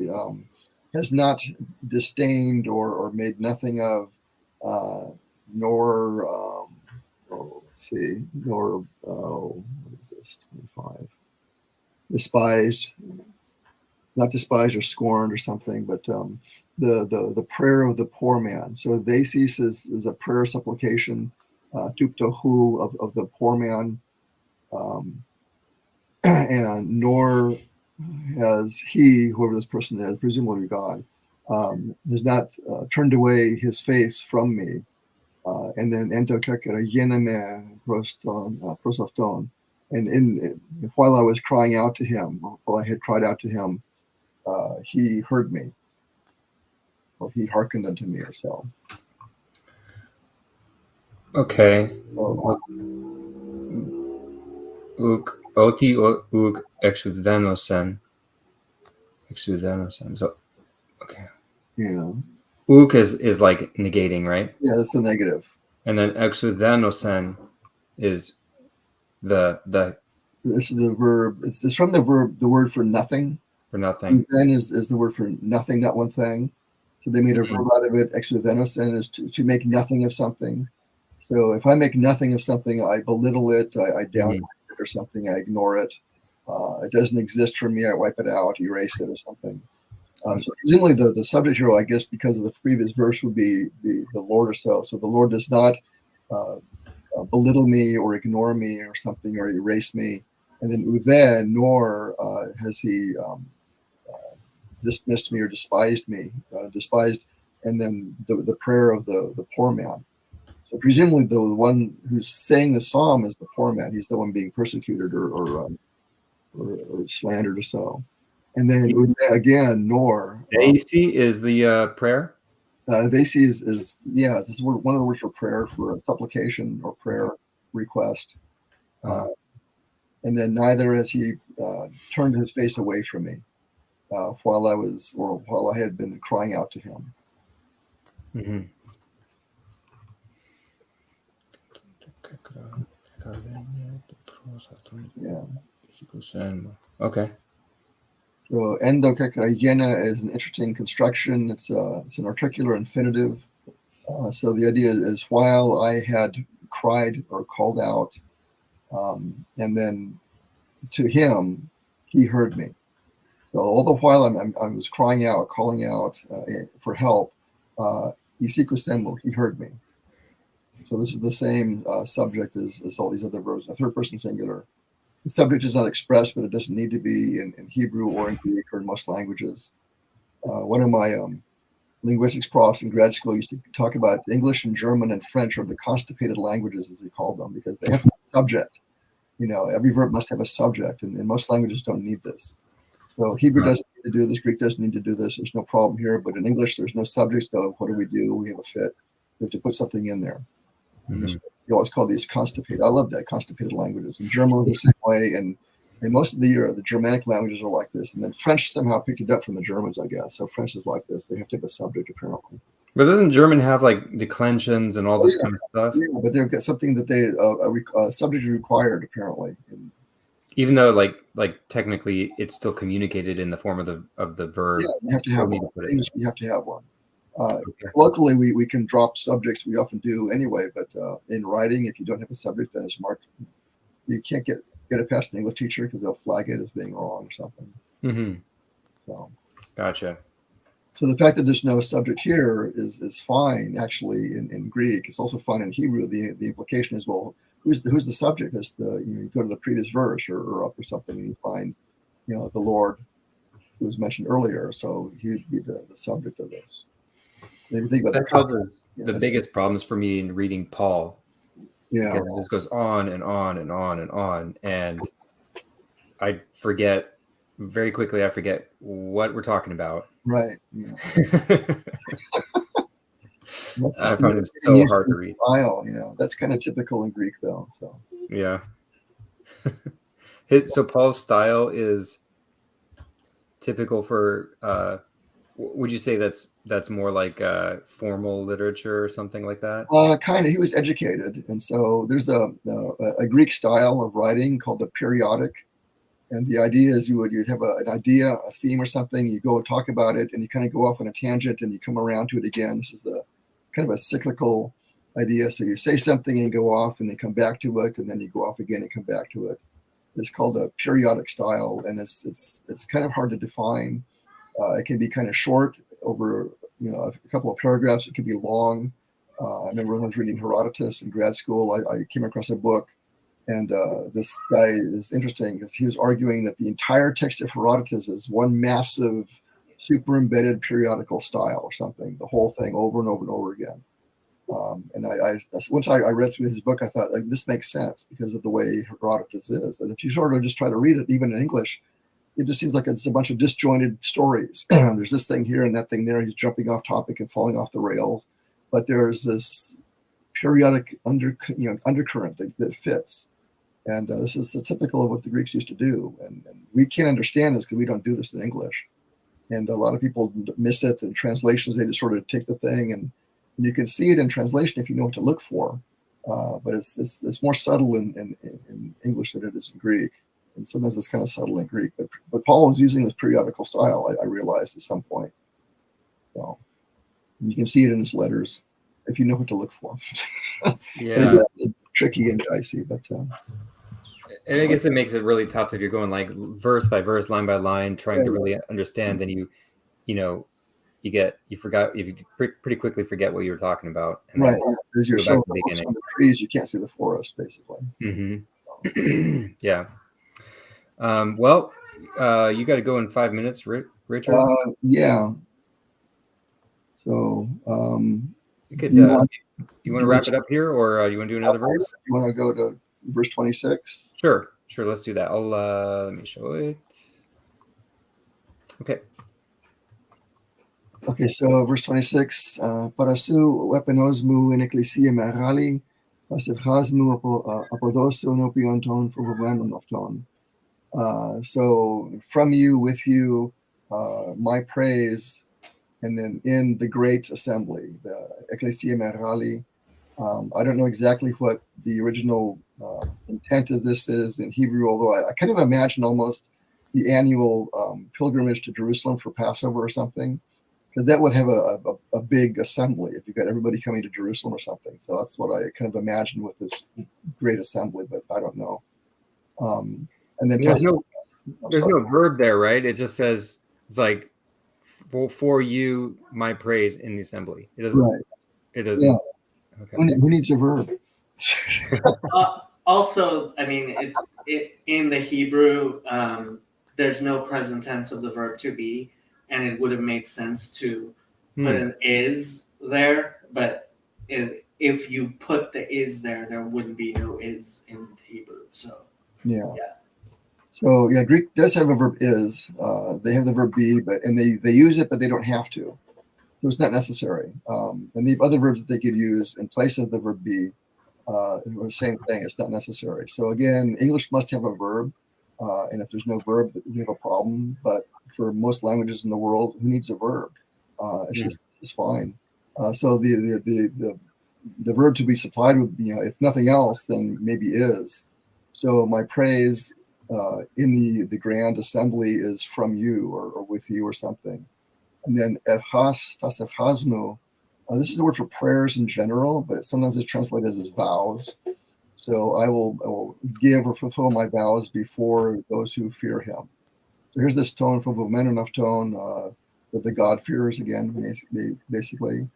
has not disdained or made nothing of, nor what is this, 25? Despised, not despised or scorned or something, but the prayer of the poor man. So thesis is a prayer supplication, tuptohu of the poor man, and nor has he, whoever this person is, presumably God, has not turned away his face from me. And then ento kekrājene me prosopton. And while I was crying out to him, while I had cried out to him, he heard me, or he hearkened unto me, or so. Okay. Oti uk exudenosen. So, okay. Yeah. Uk is like negating, right? Yeah, that's a negative. And then exudenosen is the This is the verb. It's from the word for nothing. for nothing. And then is the word for nothing, not one thing. So they made a verb out of it. Exudenosen is to make nothing of something. So if I make nothing of something, I belittle it, I downplay it or something, I ignore it. It doesn't exist for me, I wipe it out, erase it or something. So presumably the subject here, I guess, because of the previous verse, would be the Lord or so. So the Lord does not belittle me or ignore me or something, or erase me. And then ude, nor has he dismissed me or despised me, and then the prayer of the poor man. So presumably the one who's saying the psalm is the poor man. He's the one being persecuted or slandered or so. And then again, nor. Daisy is the prayer? Daisy is this is one of the words for prayer, for a supplication or prayer request. And then neither has he turned his face away from me while I had been crying out to him. Mm-hmm. Yeah. Okay. So endo is an interesting construction. It's an articular infinitive. So the idea is while I had cried or called out, and then to him, he heard me. So all the while I was crying out, calling out for help, ἰσακούσαι, he heard me. So this is the same subject as all these other verbs, a third person singular. The subject is not expressed, but it doesn't need to be in Hebrew or in Greek or in most languages. One of my linguistics profs in grad school used to talk about English and German and French are the constipated languages, as he called them, because they have a subject. Every verb must have a subject, and most languages don't need this. So Hebrew doesn't need to do this, Greek doesn't need to do this. There's no problem here. But in English, there's no subject. So what do? We have a fit. We have to put something in there. Mm-hmm. You always call these constipated. I love that, constipated languages. And German was the same way. And most of the Germanic languages are like this. And then French somehow picked it up from the Germans, I guess. So French is like this. They have to have a subject, apparently. But doesn't German have like declensions and all this kind of stuff? Yeah, but they've got something that a subject is required, apparently. Even though like technically it's still communicated in the form of the verb. Yeah, you have to have one. English, you have to have one. Locally, we can drop subjects. We often do anyway. But in writing, if you don't have a subject that is marked, you can't get it past an English teacher because they'll flag it as being wrong or something. Mm-hmm. So, gotcha. So the fact that there's no subject here is fine, actually, in Greek. It's also fine in Hebrew. The implication is, well, who's the subject? Is you go to the previous verse or up or something, and you find, the Lord who was mentioned earlier. So he'd be the subject of this. And if you think about that causes the biggest problems for me in reading Paul. Yeah, because it just goes on and on and on and on, and I forget very quickly. I forget what we're talking about. Right. Yeah. I find it so hard to read. Style, that's kind of typical in Greek, though. So yeah. So Paul's style is typical for. Would you say that's more like formal literature or something like that? Kind of. He was educated, and so there's a Greek style of writing called the periodic. And the idea is you'd have an idea, a theme or something, you go and talk about it, and you kind of go off on a tangent and you come around to it again. This is the kind of a cyclical idea. So you say something and go off and then come back to it, and then you go off again and come back to it. It's called a periodic style, and it's kind of hard to define. It can be kind of short over a couple of paragraphs. It can be long. I remember when I was reading Herodotus in grad school, I came across a book. And this guy is interesting because he was arguing that the entire text of Herodotus is one massive super embedded periodical style or something, the whole thing over and over and over again. And once I read through his book, I thought, like, this makes sense because of the way Herodotus is. And if you sort of just try to read it, even in English, it just seems like it's a bunch of disjointed stories. There's this thing here and that thing there. He's jumping off topic and falling off the rails. But there's this periodic undercurrent that fits. And this is typical of what the Greeks used to do. And we can't understand this because we don't do this in English. And a lot of people miss it. In translations, they just sort of take the thing. And you can see it in translation if you know what to look for. But it's more subtle in English than it is in Greek. And sometimes it's kind of subtle in Greek. But Paul was using this periodical style, I realized at some point. So you can see it in his letters if you know what to look for. Yeah. It's tricky and dicey, but... And I guess it makes it really tough if you're going like verse by verse, line by line, trying to really understand. Then you pretty quickly forget what you were talking about. And right, because you're so focused on the trees, you can't see the forest, basically. Mm-hmm. Yeah. Well, you got to go in 5 minutes, Richard. Yeah. So you could. You want to wrap it up here, or you want to do another verse? You want to go to verse 26? Sure. Let's do that. I'll let me show it. Okay. Okay, so verse 26. Parasou ἐπαινος μου εν εκκλησία μεγάλη, ασευχάς μου αποδώσω ενώπιον των φοβωμένων αὐτών. So from you, with you, my praise, and then in the great assembly, the ecclesia μεγάλη. I don't know exactly what the original intent of this is in Hebrew, although I kind of imagine almost the annual pilgrimage to Jerusalem for Passover or something. Because that would have a big assembly if you got everybody coming to Jerusalem or something. So that's what I kind of imagine with this great assembly, but I don't know. And then there's no verb there, right? It just says it's like for you my praise in the assembly. It doesn't. Right. It doesn't. Yeah. Okay. Who needs a verb? Also, I mean, it in the Hebrew, there's no present tense of the verb to be, and it would have made sense to put an is there. But if you put the is there wouldn't be no is in Hebrew. So yeah. So yeah, Greek does have a verb is. They have the verb be, and they use it, but they don't have to. So it's not necessary. And the other verbs that they could use in place of the verb be, the same thing. It's not necessary. So again, English must have a verb, and if there's no verb, we have a problem. But for most languages in the world, who needs a verb? It's fine. So the verb to be supplied with, if nothing else, then maybe is. So my praise in the grand assembly is from you or with you or something. And then ἐφχάς, τας ἐφχάσμου. This is the word for prayers in general, but sometimes it's translated as vows. So I will give or fulfill my vows before those who fear him. So here's this tone for fοβωμένων αὐτών, with the God-fearers again, basically.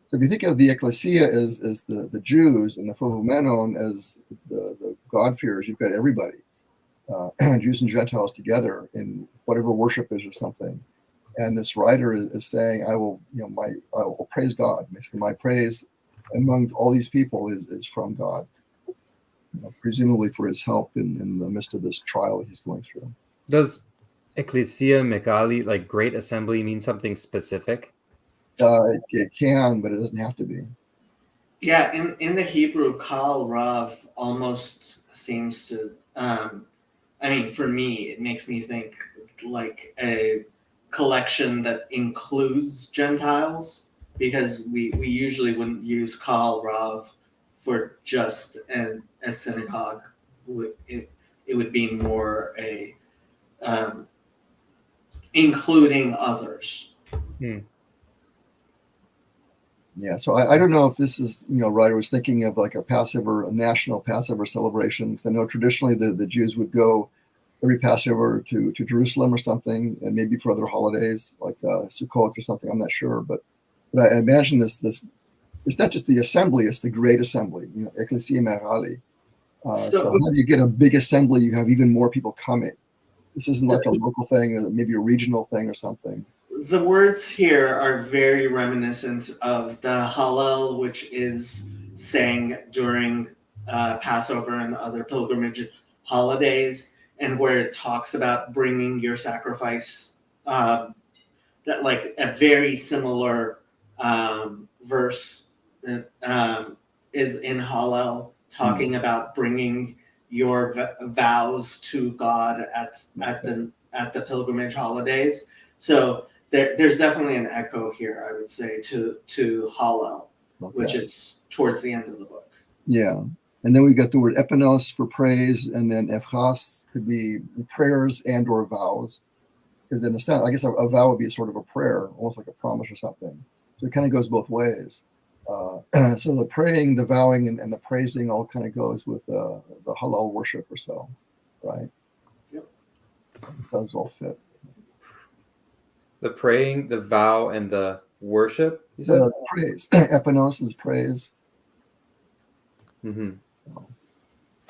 So if you think of the ecclesia as the Jews and the fοβωμένων as the God-fearers, you've got everybody, Jews and Gentiles together in whatever worship is or something. And this writer is saying, I will praise God. Basically, my praise among all these people is from God, presumably for his help in the midst of this trial that he's going through. Does ecclesia megali, like great assembly, mean something specific? It can, but it doesn't have to be. Yeah, in the Hebrew, kal rav almost seems to. I mean, for me, it makes me think like a collection that includes Gentiles, because we usually wouldn't use kal rav for just a synagogue. It would be more a including others. Yeah, so I don't know if this is, writer was thinking of like a national Passover celebration. I know traditionally the Jews would go every Passover to Jerusalem or something, and maybe for other holidays like Sukkot or something. I'm not sure, but I imagine this it's not just the assembly; it's the great assembly. Ecclesia megali. So how do you get a big assembly? You have even more people coming. This isn't like a local thing, maybe a regional thing or something. The words here are very reminiscent of the Hallel, which is sang during Passover and other pilgrimage holidays, and where it talks about bringing your sacrifice. That like a very similar verse that is in Hallel, talking about bringing your vows to God at the pilgrimage holidays. So there's definitely an echo here, I would say, to Hallel, which is towards the end of the book. Yeah. And then we got the word ἐπαινος for praise, and then ἐφχάς could be prayers and or vows. Because in a sense, I guess a vow would be a sort of a prayer, almost like a promise or something. So it kind of goes both ways. So the praying, the vowing, and the praising all kind of goes with the Hallel worship or so, right? Yep. So it does all fit. The praying, the vow, and the worship, you said? Praise. ἐπαινος is praise. Mm-hmm.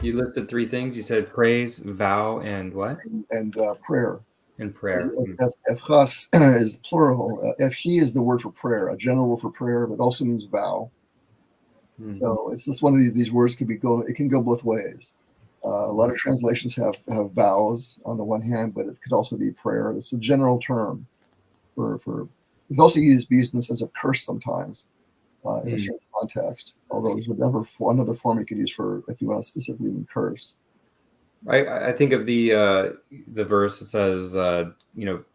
You listed three things. You said praise, vow, and what? And prayer. And prayer. ἐφχάς is plural. Ἐφχή is the word for prayer, a general word for prayer, but also means vow. So it's just one of these words can go both ways. A lot of translations have vows on the one hand, but it could also be prayer. It's a general term for it can also be used in the sense of curse sometimes in a certain context. Although there's another form you could use for if you want to specifically mean curse. I think of the verse that says,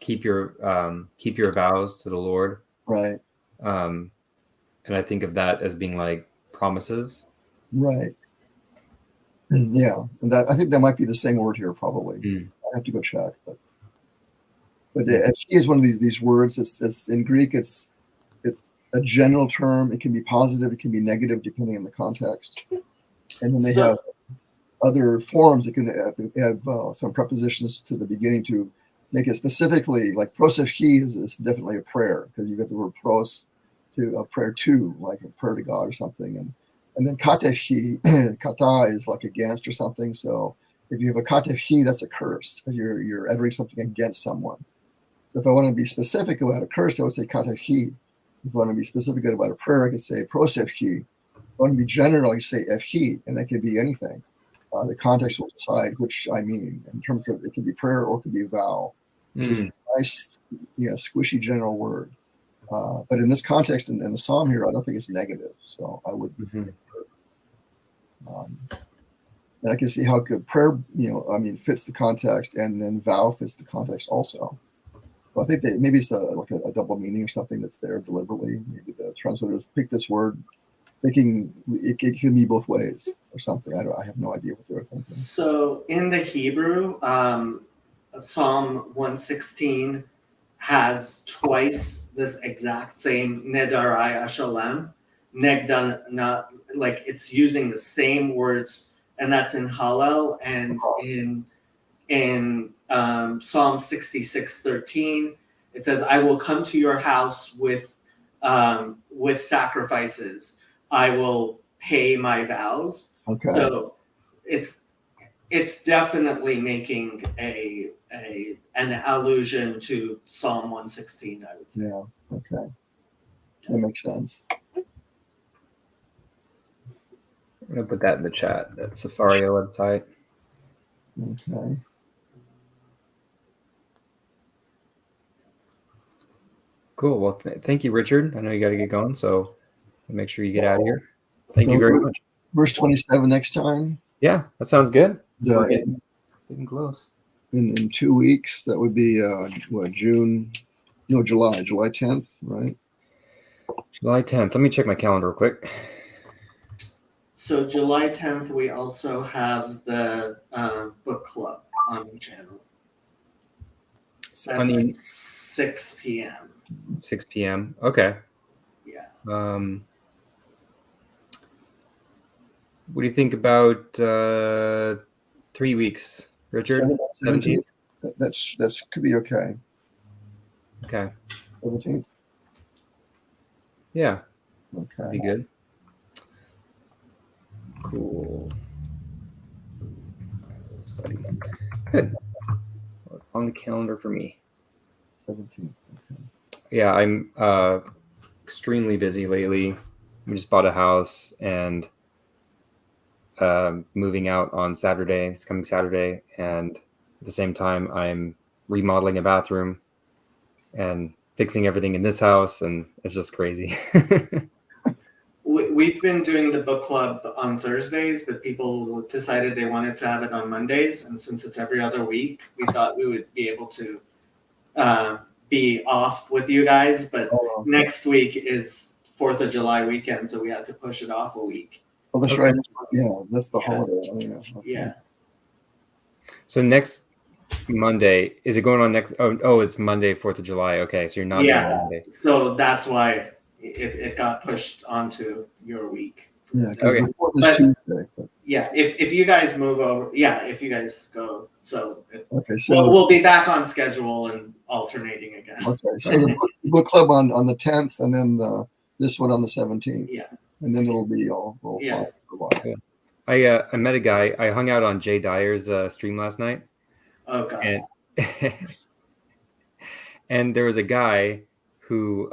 keep your vows to the Lord. Right. And I think of that as being like promises. Right. Yeah, and I think that might be the same word here, probably. I have to go check, but ft is one of these words. It's in Greek. It's a general term. It can be positive. It can be negative depending on the context. And then they have other forms. It can have some prepositions to the beginning to make it specifically like prosevchi is definitely a prayer because you get the word pros to a prayer to, like a prayer to God or something, and then katevchi, kata is like against or something. So if you have a katevchi, that's a curse because you're uttering something against someone. So if I want to be specific about a curse, I would say katevchi. If I want to be specific about a prayer, I could say prosevchi. If I want to be general, you say efchi, and that could be anything. The context will decide which I mean in terms of it can be prayer or it could be a vow. So it's a nice, squishy general word. But in this context, in the psalm here, I don't think it's negative. So I would. And I can see how good prayer, fits the context, and then vow fits the context also. So I think that maybe it's like a double meaning or something that's there deliberately. Maybe the translators picked this word thinking it can be both ways or something. I have no idea what they were thinking. So in the Hebrew, Psalm 116 has twice this exact same nedarai ashalem, negdan, like it's using the same words, and that's in Hallel and in Psalm 66:13. It says, "I will come to your house with sacrifices. I will pay my vows." Okay. So it's definitely making an allusion to Psalm 116, I would say. Yeah. Okay. That makes sense. I'm gonna put that in the chat. That Safaria website. Okay. Cool. Well, thank you, Richard. I know you got to get going, so make sure you get out of here. Thank you very much. Verse 27 next time. Yeah, that sounds good. We're getting close. In 2 weeks, that would be July 10th, right? July 10th. Let me check my calendar real quick. So July 10th, we also have the book club on the channel. At 6 p.m. 6 p.m. Okay. Yeah. What do you think about 3 weeks, Richard? 17th? That's could be okay. Okay. 17th. Yeah. Okay. Be good. Cool. Good. On the calendar for me. 17th. Okay. Yeah, I'm extremely busy lately. We just bought a house and moving out on Saturday. It's coming Saturday, and at the same time, I'm remodeling a bathroom and fixing everything in this house, and it's just crazy. We've been doing the book club on Thursdays, but people decided they wanted to have it on Mondays. And since it's every other week, we thought we would be able to be off with you guys. But next week is 4th of July weekend, so we had to push it off a week. Oh, that's right. Yeah, that's the holiday. Oh, yeah. Okay. Yeah. So next Monday, is it going on next? Oh, it's Monday, 4th of July. Okay, so you're not doing Monday. So that's why it got pushed onto your week. Yeah, because the 4th is Tuesday. But... Yeah, if you guys move over, if you guys go, so we'll be back on schedule and alternating again. Okay, so the book club on the 10th, and then this one on the 17th. Yeah, and then it'll be all fine for a while. Yeah. I met a guy. I hung out on Jay Dyer's stream last night. Oh God. And there was a guy who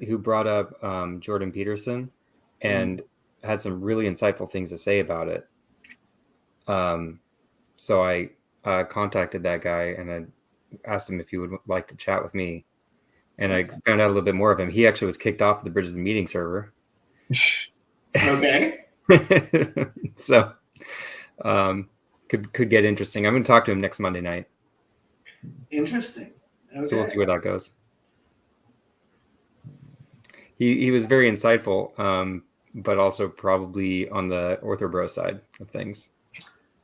who brought up Jordan Peterson and had some really insightful things to say about it. So I contacted that guy and I asked him if he would like to chat with me. And I found out a little bit more of him. He actually was kicked off the Bridges of the Meeting server. Okay. So could get interesting. I'm going to talk to him next Monday night. Interesting. Okay. So we'll see where that goes. He was very insightful, but also probably on the orthobro side of things.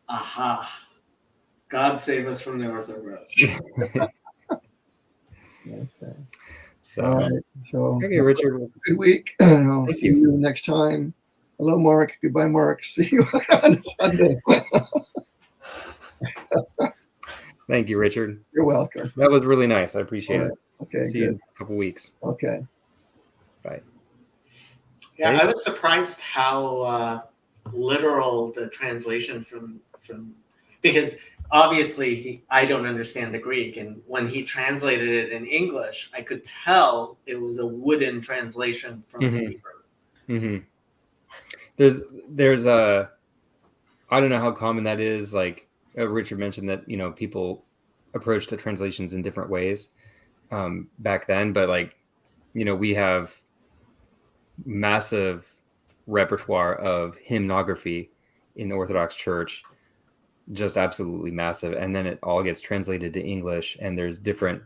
Aha. God save us from the orthobros. Okay. So, All right. So, okay, Richard. good week. I'll Thank see you. you next time. Hello, Mark. Goodbye, Mark. See you on Sunday. Thank you, Richard. You're welcome. That was really nice. I appreciate it. Okay, See you in good. a couple weeks. Okay. Bye. Yeah, I was surprised how literal the translation from because obviously I don't understand the Greek, and when he translated it in English, I could tell it was a wooden translation from the Hebrew. Mm-hmm. There's a, I don't know how common that is. Like Richard mentioned that, you know, people approach the translations in different ways back then, but like, you know, we have massive repertoire of hymnography in the Orthodox Church, just absolutely massive. And then it all gets translated to English, and there's different,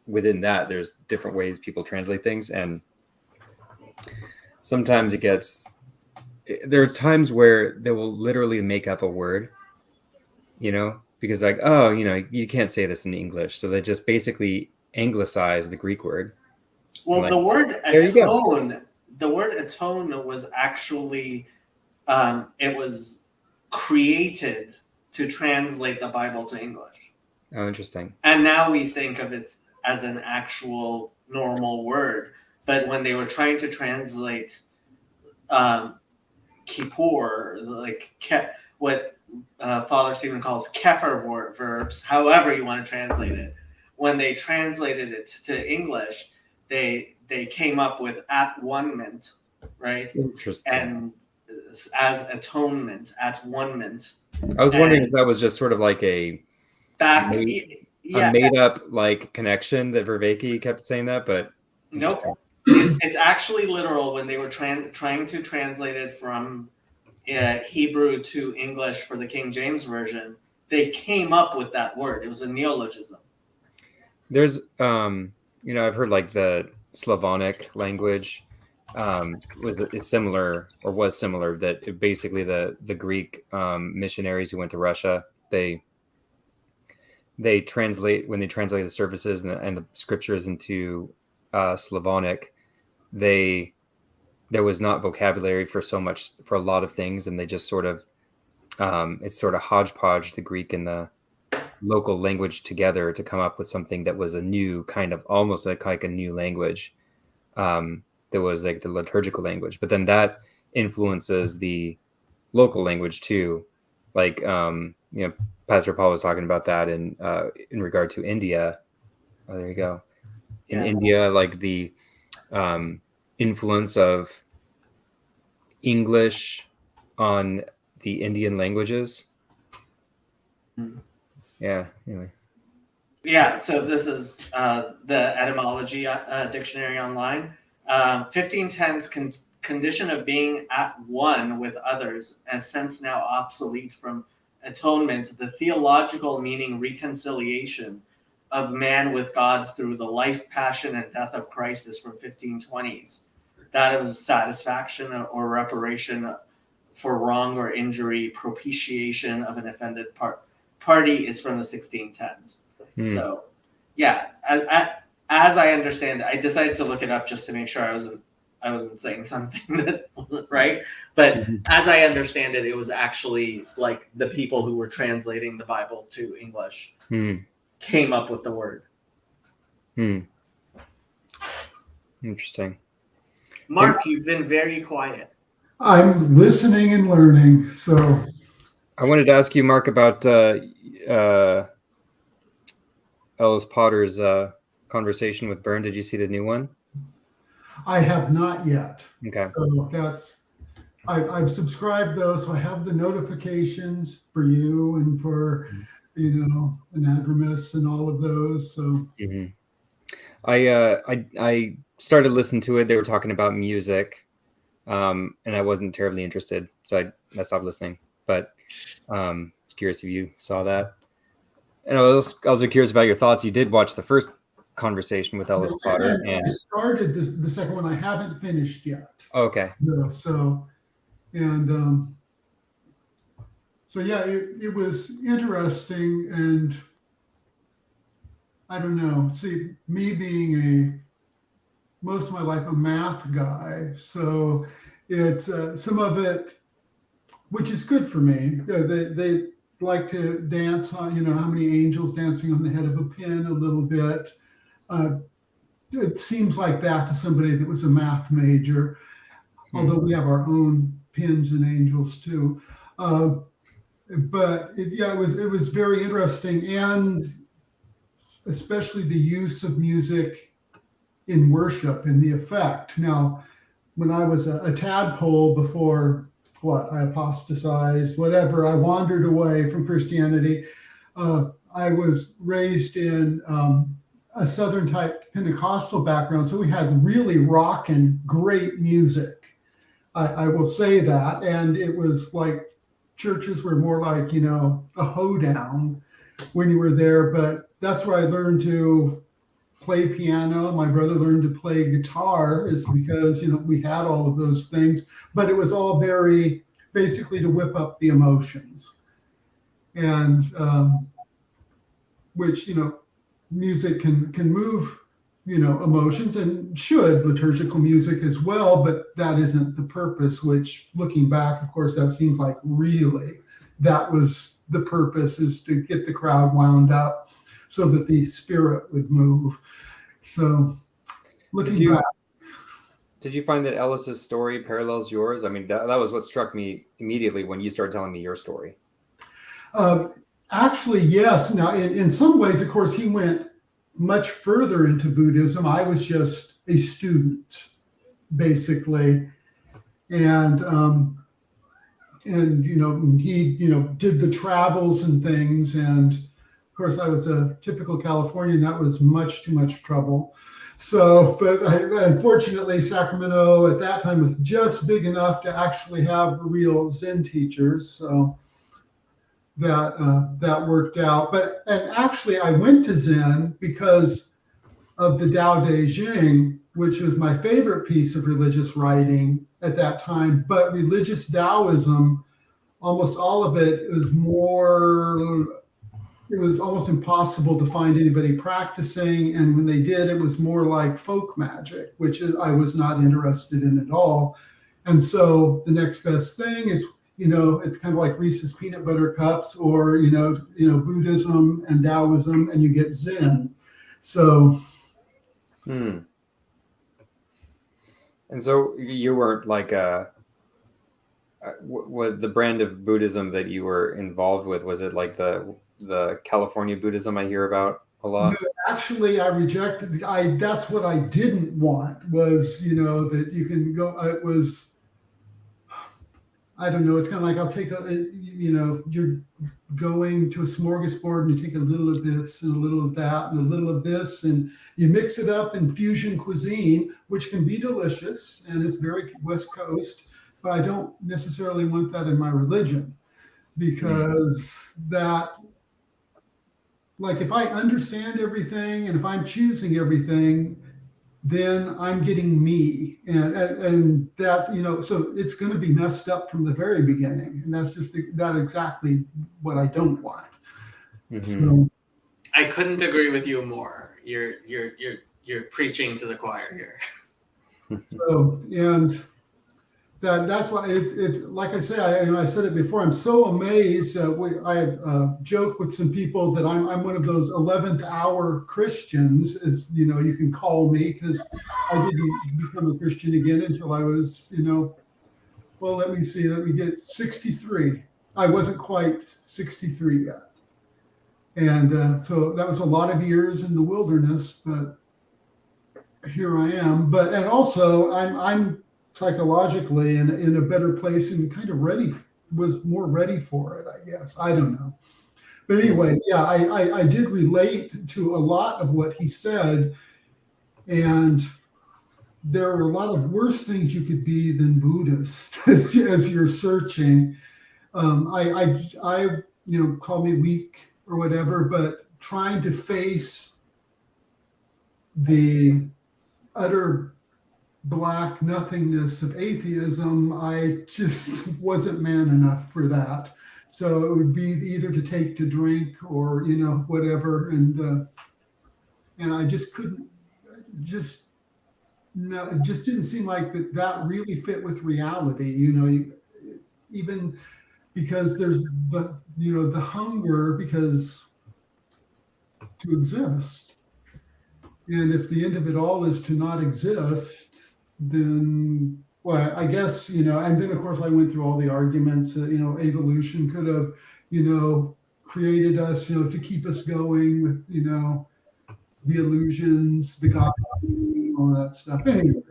within that, there's different ways people translate things. And sometimes it gets, there are times where they will literally make up a word, you know, because like, oh, you know, you can't say this in English. So they just basically anglicize the Greek word. Well, like, the word there you go. atone, the word atone was actually, it was created to translate the Bible to English. Oh, interesting. And now we think of it as an actual normal word. But when they were trying to translate kippur, like what Father Stephen calls kefir verbs, however you want to translate it, when they translated it to English, they came up with at-one-ment, right? Interesting. And as atonement, at-one-ment. I was wondering if that was just sort of like a made up like connection that Vervaeke kept saying that, but nope. It's actually literal. When they were trying to translate it from Hebrew to English for the King James Version, they came up with that word. It was a neologism. There's, you know, I've heard like the Slavonic language was similar, or was similar, that basically the Greek missionaries who went to Russia, they translate, when they translate the services and the scriptures into Slavonic, there was not vocabulary for a lot of things, and they just sort of it's sort of hodgepodge the Greek and the local language together to come up with something that was a new kind of, almost like a new language. That was like the liturgical language, but then that influences the local language too. Like, you know, Pastor Paul was talking about that in regard to India. Oh, there you go. In India, like the influence of English on the Indian languages. Yeah. Anyway. Yeah. So this is the etymology dictionary online. 1510's condition of being at one with others, as since now obsolete from atonement, the theological meaning reconciliation of man with God through the life, passion, and death of Christ is from 1520s. That of satisfaction or reparation for wrong or injury, propitiation of an offended party is from the 1610s. So, yeah, as I understand it, I decided to look it up just to make sure I wasn't saying something that wasn't right. But as I understand it, it was actually like the people who were translating the Bible to English came up with the word. Interesting. Mark, you've been very quiet. I'm listening and learning. So I wanted to ask you, Mark, about Ellis Potter's conversation with Byrne. Did you see the new one? I have not yet. Okay. So I've subscribed those, so I have the notifications for you and for, Anadromous and all of those. So I started listening to it. They were talking about music, and I wasn't terribly interested, so I stopped listening. But I was curious if you saw that. And I was also curious about your thoughts. You did watch the first conversation with Ellis Potter, and I started the second one. I haven't finished yet. Okay. So yeah, it was interesting, and I don't know. See, me being most of my life a math guy, so it's some of it, which is good for me. They like to dance on, how many angels dancing on the head of a pin a little bit. It seems like that to somebody that was a math major, although we have our own pins and angels too. But it was very interesting, and especially the use of music in worship and the effect. Now, when I was a tadpole before I apostatized, whatever, I wandered away from Christianity. I was raised in a Southern type Pentecostal background, so we had really rockin' great music. I will say that, and it was like churches were more like, a hoedown when you were there, but that's where I learned to play piano. My brother learned to play guitar, is because, we had all of those things, but it was all very basically to whip up the emotions. And which, music can move, emotions, and should, liturgical music as well, but that isn't the purpose, which looking back, of course, that seems like really that was the purpose, is to get the crowd wound up so that the spirit would move. So looking back. Did you find that Ellis's story parallels yours? I mean, that was what struck me immediately when you started telling me your story. Actually, yes. Now, in some ways, of course, he went much further into Buddhism. I was just a student, basically. And he, did the travels and things. And of course, I was a typical Californian. That was much too much trouble. So, but unfortunately, Sacramento at that time was just big enough to actually have real Zen teachers. So that worked out. And actually, I went to Zen because of the Tao Te Ching, which was my favorite piece of religious writing at that time. But religious Taoism, almost all of it was it was almost impossible to find anybody practicing. And when they did, it was more like folk magic, which I was not interested in at all. And so the next best thing is, it's kind of like Reese's peanut butter cups, or, Buddhism and Taoism, and you get Zen. So. And so you weren't like what the brand of Buddhism that you were involved with, was it like the California Buddhism I hear about a lot? No, actually, I rejected. That's what I didn't want, was, that you can go. It was, I don't know. It's kind of like, I'll take you're going to a smorgasbord and you take a little of this and a little of that and a little of this, and you mix it up in fusion cuisine, which can be delicious and it's very West Coast. But I don't necessarily want that in my religion, because that, like, if I understand everything and if I'm choosing everything, then I'm getting me, and that, so it's going to be messed up from the very beginning, and that's just exactly what I don't want. So, I couldn't agree with you more. You're preaching to the choir here. So, and that's why it's like I say, I said it before, I'm so amazed. I joke with some people that I'm one of those 11th hour Christians, as you can call me, because I didn't become a Christian again until I was, well, let me get 63. I wasn't quite 63 yet. And so that was a lot of years in the wilderness, but here I am. But and also I'm psychologically in a better place and kind of was more ready for it, I guess. I don't know. But anyway, yeah, I did relate to a lot of what he said, and there are a lot of worse things you could be than Buddhist as you're searching. I call me weak or whatever, but trying to face the utter black nothingness of atheism, I just wasn't man enough for that. So it would be either to take to drink or whatever, and I just couldn't. It just didn't seem like that really fit with reality. Even because there's the hunger because to exist, and if the end of it all is to not exist, then well, I guess and then of course I went through all the arguments that evolution could have created us to keep us going with the illusions, the God, all that stuff. Anyway,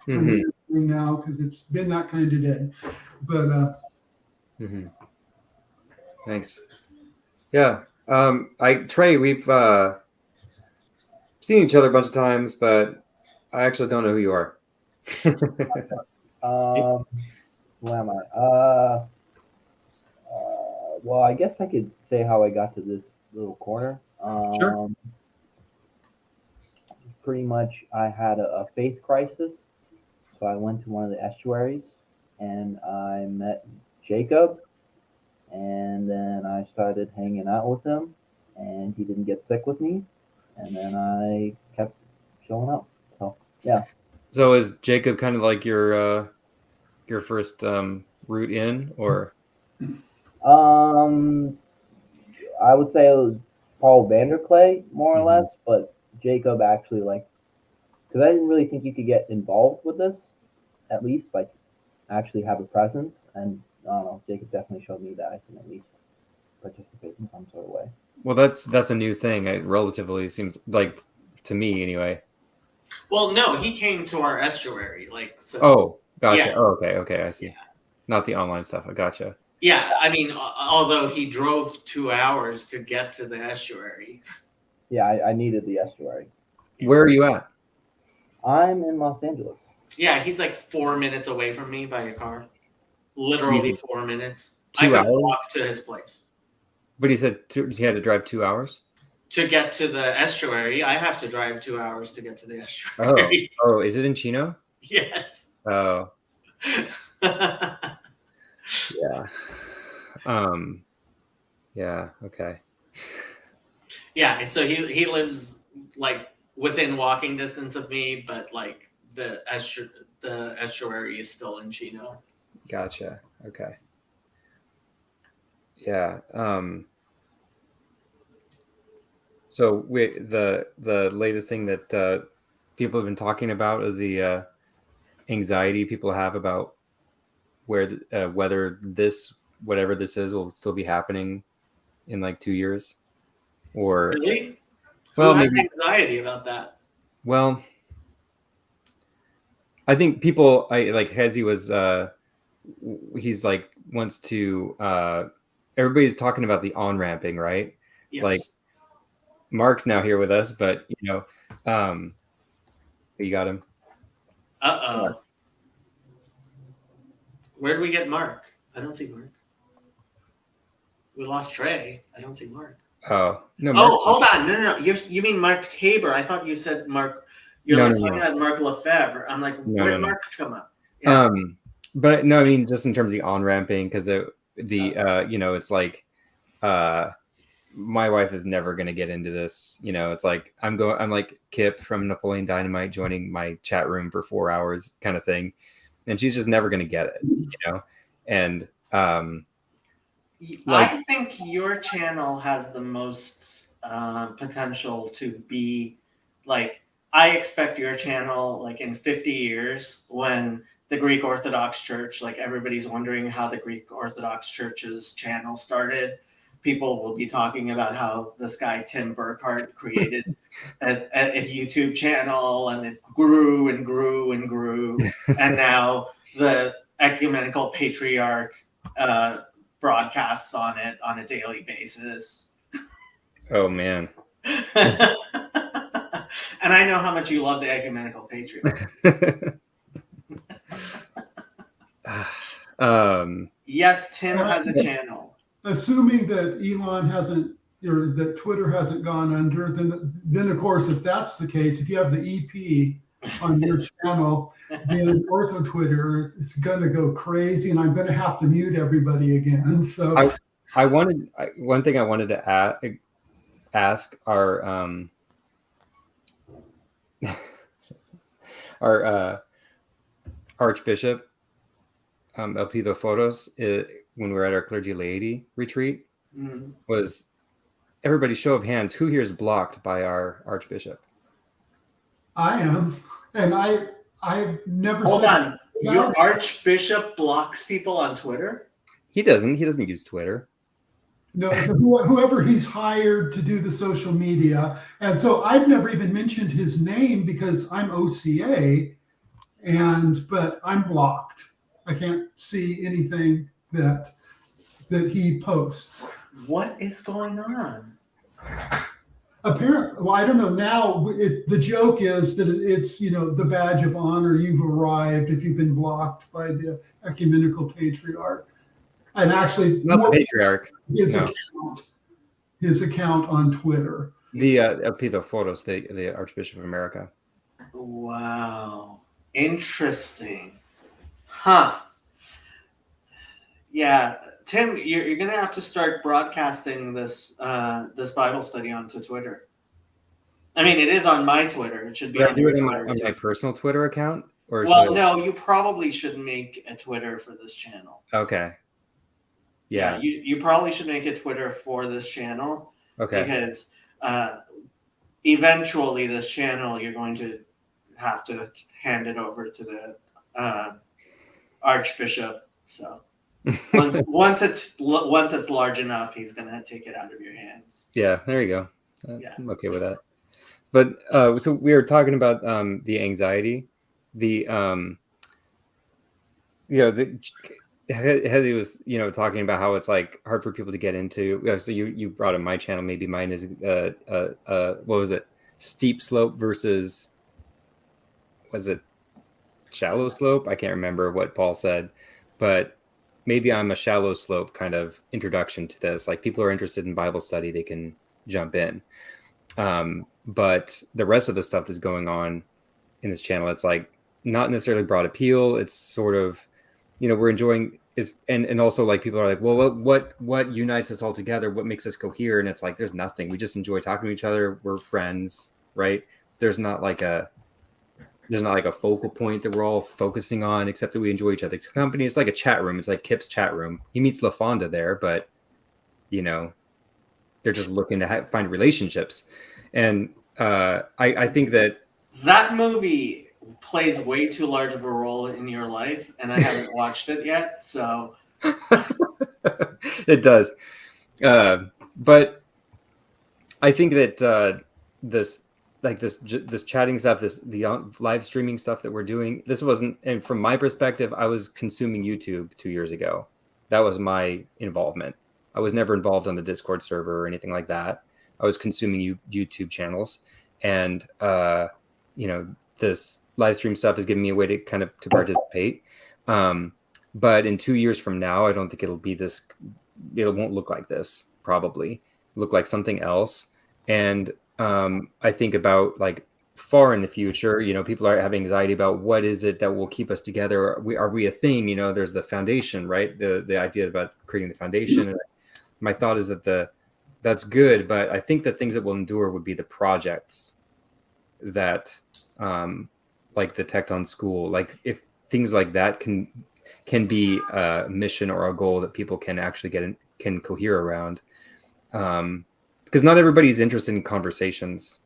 I'm now because it's been that kind of day. But thanks. Yeah, Trey, we've seen each other a bunch of times, but I actually don't know who you are. Who am I? Well, I guess I could say how I got to this little corner. Sure. Pretty much, I had a faith crisis, so I went to one of the estuaries, and I met Jacob, and then I started hanging out with him, and he didn't get sick with me, and then I kept showing up. So yeah. So is Jacob kind of like your first route in, or? I would say it was Paul Vanderklay, more or less, but Jacob actually because I didn't really think you could get involved with this, at least actually have a presence, and I don't know, Jacob definitely showed me that I can at least participate in some sort of way. Well, that's a new thing. It relatively seems like, to me anyway. Well, no, he came to our estuary, so. Oh, gotcha. Yeah. Oh, okay, I see. Yeah. Not the online stuff. I gotcha. Yeah, I mean, although he drove 2 hours to get to the estuary. Yeah, I needed the estuary. Where are you at? I'm in Los Angeles. Yeah, he's 4 minutes away from me by a car. Literally 4 minutes. 2 I hours? could walk to his place. But he said he had to drive 2 hours? To get to the estuary, I have to drive 2 hours to get to the estuary. Oh, is it in Chino? Yes. Oh. Yeah. Yeah, okay. Yeah, so he lives within walking distance of me, but the estuary is still in Chino. Gotcha. Okay. Yeah. So the latest thing that people have been talking about is the anxiety people have about whether whatever this is will still be happening in 2 years, or Really? Well, Who has maybe anxiety about that? Well, I think people Hezi was he's wants to everybody's talking about the on-ramping, right? Yes. Mark's now here with us, but you got him. Uh-oh. Where do we get Mark? I don't see Mark. We lost Trey. I don't see Mark. Oh, no. Mark. Oh, hold on. No. You mean Mark Tabor. I thought you said Mark. You're talking about Mark Lefebvre. I'm like, where did Mark come up? Yeah. But no, I mean, just in terms of the on-ramping, because it's my wife is never going to get into this. It's I'm like Kip from Napoleon Dynamite joining my chat room for 4 hours kind of thing. And she's just never going to get it, and I think your channel has the most potential to be I expect your channel in 50 years when the Greek Orthodox Church, everybody's wondering how the Greek Orthodox Church's channel started. people will be talking about how this guy Tim Burkhardt created a YouTube channel, and it grew and grew and grew, and now the ecumenical patriarch broadcasts on it on a daily basis. Oh man. And I know how much you love the ecumenical patriarch. Yes, Tim has a channel. Assuming that Elon hasn't, or that Twitter hasn't gone under, then of course, if that's the case, if you have the EP on your channel, then Ortho Twitter is going to go crazy, and I'm going to have to mute everybody again. So one thing I wanted to ask our Archbishop Elpido Photos, when we were at our clergy laity retreat, was everybody show of hands, who here is blocked by our Archbishop? I am, and I've never. Hold on, your Archbishop blocks people on Twitter? He doesn't use Twitter. No, whoever he's hired to do the social media. And so I've never even mentioned his name because I'm OCA, but I'm blocked. I can't see anything that he posts. What is going on? Apparently, well, I don't know. Now the joke is that it's, the badge of honor. You've arrived if you've been blocked by the ecumenical patriarch. And actually, not the patriarch. His account on Twitter. The Elpido Photos, the Archbishop of America. Wow, interesting, huh? Yeah, Tim, you're gonna have to start broadcasting this this Bible study onto Twitter. I mean, it is on my Twitter. It should be on your Twitter. On my personal Twitter account, or no, you probably should make a Twitter for this channel. Okay. Yeah, you probably should make a Twitter for this channel. Okay. Because eventually this channel, you're going to have to hand it over to the Archbishop. So once it's large enough, he's gonna take it out of your hands. Yeah, there you go. I'm okay with that. But so we were talking about the anxiety, Hezi was, talking about how it's like hard for people to get into. So you brought up my channel. Maybe mine is what was it? Steep slope versus, was it shallow slope? I can't remember what Paul said, but maybe I'm a shallow slope kind of introduction to this. Like, people are interested in Bible study, they can jump in. But the rest of the stuff that's going on in this channel, it's like not necessarily broad appeal. It's sort of, we're enjoying and also like people are like, well, what unites us all together? What makes us cohere? And it's like, there's nothing. We just enjoy talking to each other. We're friends, right? There's not like a focal point that we're all focusing on, except that we enjoy each other's company. It's like a chat room. It's like Kip's chat room. He meets LaFonda there, but they're just looking to find relationships. And I think that movie plays way too large of a role in your life, and I haven't watched it yet, so it does. But I think that this chatting stuff, the live streaming stuff that we're doing, this wasn't, and from my perspective, I was consuming YouTube 2 years ago. That was my involvement. I was never involved on the Discord server or anything like that. I was consuming YouTube channels, and this live stream stuff is giving me a way to kind of to participate. But in 2 years from now, I don't think it'll be this. It won't look like this. Probably look like something else. And I think about like far in the future, people are having anxiety about what is it that will keep us together. Are we a thing? There's the foundation, right? The idea about creating the foundation. And my thought is that that's good, but I think the things that will endure would be the projects that, like the Tecton School, like if things like that can be a mission or a goal that people can actually can cohere around. Because not everybody's interested in conversations,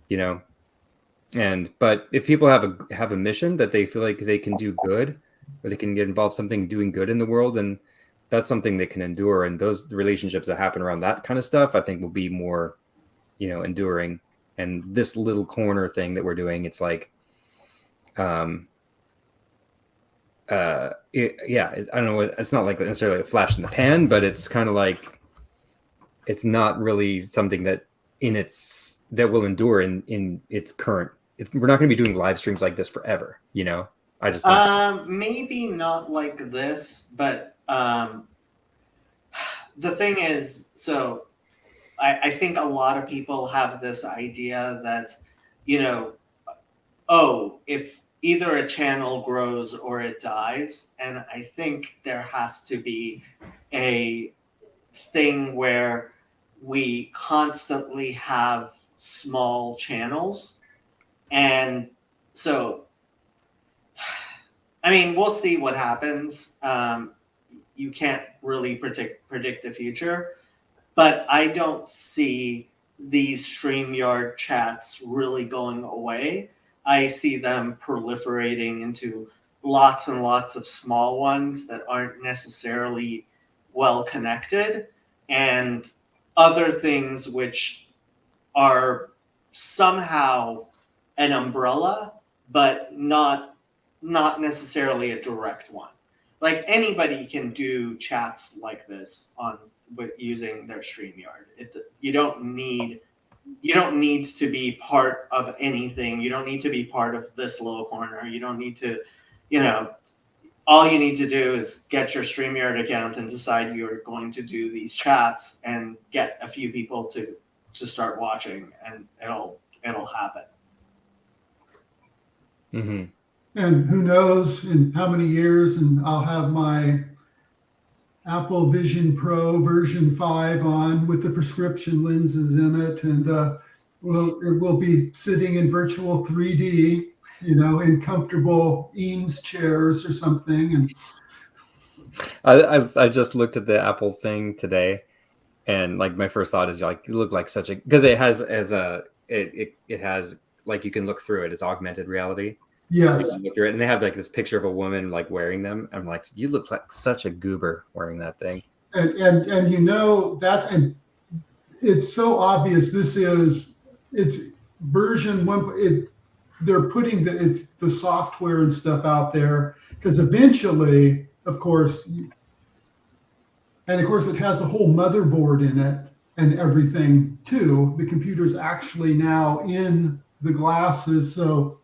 but if people have a mission that they feel like they can do good, or they can get involved something doing good in the world, and that's something that can endure, and those relationships that happen around that kind of stuff, I think, will be more, enduring. And this little corner thing that we're doing, it's like, I don't know, it's not like necessarily a flash in the pan, but it's kind of like, it's not really something that will endure in its current. We're not going to be doing live streams like this forever, I just maybe not like this, but the thing is, so I think a lot of people have this idea that, if either a channel grows or it dies. And I think there has to be a thing where we constantly have small channels. And so, I mean, we'll see what happens. You can't really predict the future, but I don't see these StreamYard chats really going away. I see them proliferating into lots and lots of small ones that aren't necessarily well connected, and other things which are somehow an umbrella, but not necessarily a direct one. Like, anybody can do chats like this using their StreamYard. You don't need to be part of anything. You don't need to be part of this little corner. You don't need to, all you need to do is get your StreamYard account and decide you're going to do these chats and get a few people to start watching, and it'll happen. Mm-hmm. And who knows in how many years, and I'll have my Apple Vision Pro version 5 on with the prescription lenses in it, and it will be sitting in virtual 3D, in comfortable Eames chairs or something. And I just looked at the Apple thing today, and like my first thought is like, you look like such a, because it has it has like, you can look through it. It's augmented reality. yes, So you can look through it, and they have like this picture of a woman like wearing them. I'm like, you look like such a goober wearing that thing. and that, and it's so obvious. It's version 1. They're putting the software and stuff out there, because eventually, of course, it has a whole motherboard in it and everything too. The computer's actually now in the glasses, so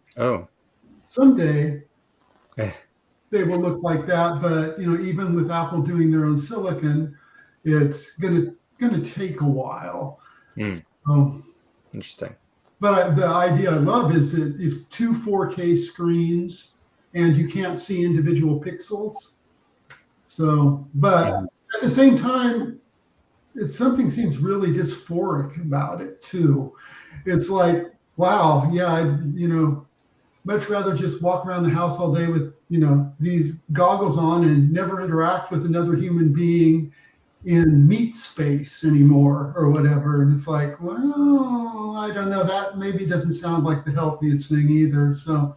someday they will look like that. But even with Apple doing their own silicon, it's gonna take a while. So Interesting. But the idea I love is that it's 2 4K screens, and you can't see individual pixels. So, but at the same time, something seems really dysphoric about it too. It's like, wow, yeah, I'd much rather just walk around the house all day with these goggles on and never interact with another human being in meat space anymore or whatever. And it's like, well, I don't know, that maybe doesn't sound like the healthiest thing either. So,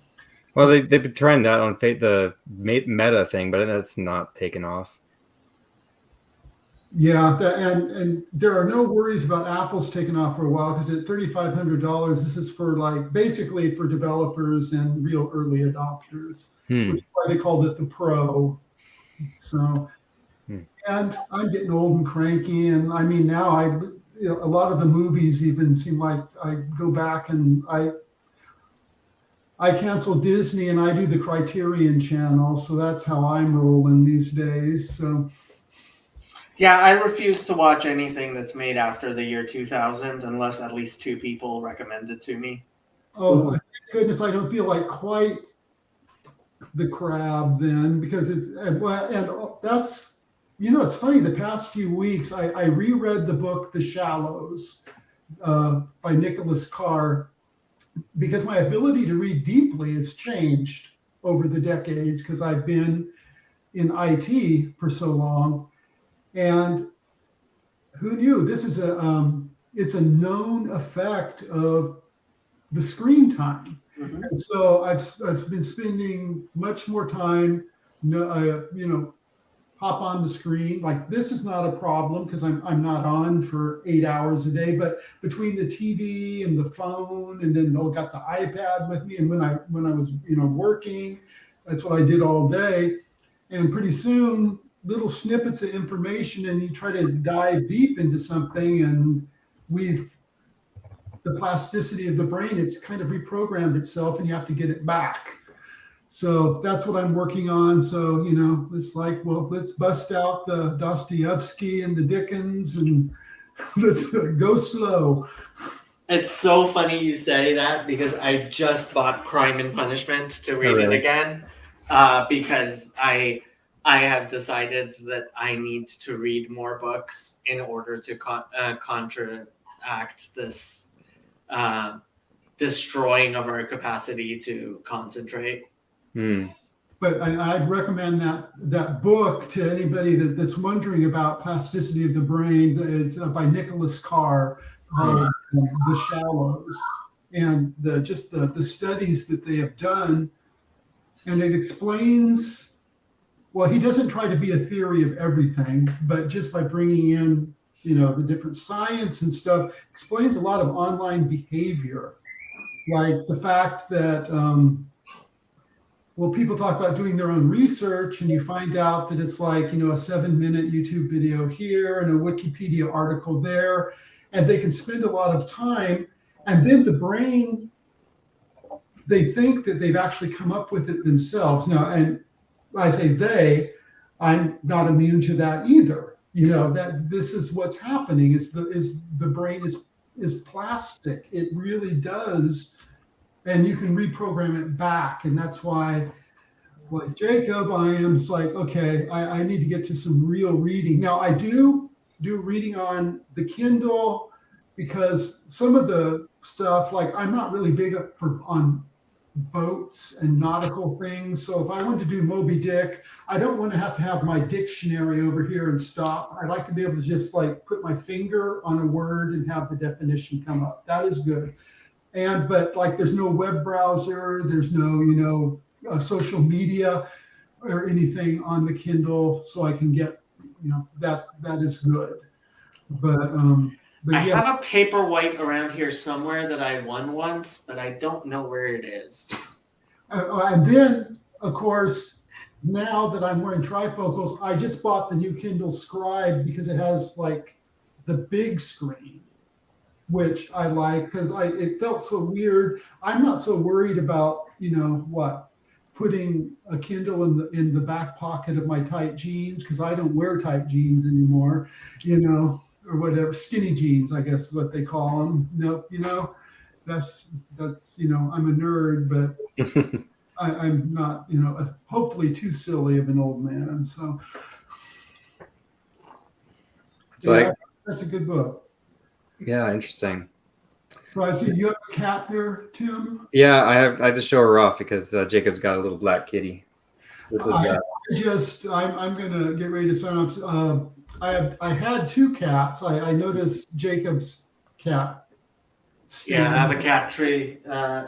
well, they've been trying that on the Meta thing, but that's not taken off. Yeah, and there are no worries about Apple's taking off for a while, because at $3,500, this is for basically for developers and real early adopters, which is why they called it the Pro. So, and I'm getting old and cranky, and I mean, now a lot of the movies even seem like I go back and I cancel Disney and I do the Criterion channel, so that's how I'm rolling these days. So. Yeah, I refuse to watch anything that's made after the year 2000 unless at least 2 people recommend it to me. Oh, my goodness, I don't feel like quite the crab then, because and that's, it's funny, the past few weeks, I reread the book, The Shallows, by Nicholas Carr, because my ability to read deeply has changed over the decades, because I've been in IT for so long. And who knew? This is it's a known effect of the screen time. Mm-hmm. And so I've been spending much more time, hopping hop on the screen. Like this is not a problem because I'm not on for 8 hours a day, but between the TV and the phone, and then got the iPad with me, and when I was working, that's what I did all day. And pretty soon, little snippets of information, and you try to dive deep into something, and the plasticity of the brain, it's kind of reprogrammed itself, and you have to get it back. So that's what I'm working on. So, it's like, well, let's bust out the Dostoevsky and the Dickens, and let's go slow. It's so funny you say that, because I just bought Crime and Punishment to read it again, because I have decided that I need to read more books in order to counteract this destroying of our capacity to concentrate. But I'd recommend that book to anybody that's wondering about plasticity of the brain. It's by Nicholas Carr, called The Shallows, and the studies that they have done, and it explains. Well, he doesn't try to be a theory of everything, but just by bringing in the different science and stuff, explains a lot of online behavior, like the fact that. Well, people talk about doing their own research, and you find out that it's like, a 7-minute YouTube video here and a Wikipedia article there, and they can spend a lot of time, and then the brain, they think that they've actually come up with it themselves. Now, and I say I'm not immune to that either. That this is what's happening, is the brain is plastic. It really does. And you can reprogram it back. And that's why, like Jacob, I am like, okay, I need to get to some real reading. Now, I do reading on the Kindle, because some of the stuff, like I'm not really big on boats and nautical things. So if I want to do Moby Dick, I don't want to have my dictionary over here and stop. I like to be able to just like put my finger on a word and have the definition come up. That is good. But like, there's no web browser, there's no, social media or anything on the Kindle, so I can get, that is good. But I have a paperweight around here somewhere that I won once, but I don't know where it is. And then, of course, now that I'm wearing trifocals, I just bought the new Kindle Scribe because it has like the big screen, which I like, because it felt so weird. I'm not so worried about, putting a Kindle in the back pocket of my tight jeans, because I don't wear tight jeans anymore, or whatever, skinny jeans, I guess is what they call them. That's I'm a nerd, but I'm not, hopefully too silly of an old man. So that's a good book. Yeah, interesting. So I see you have a cat there, Tim. Yeah, I have to show her off because Jacob's got a little black kitty. I'm gonna get ready to sign off. I had 2 cats. I noticed Jacob's cat. Yeah, I have a cat tree.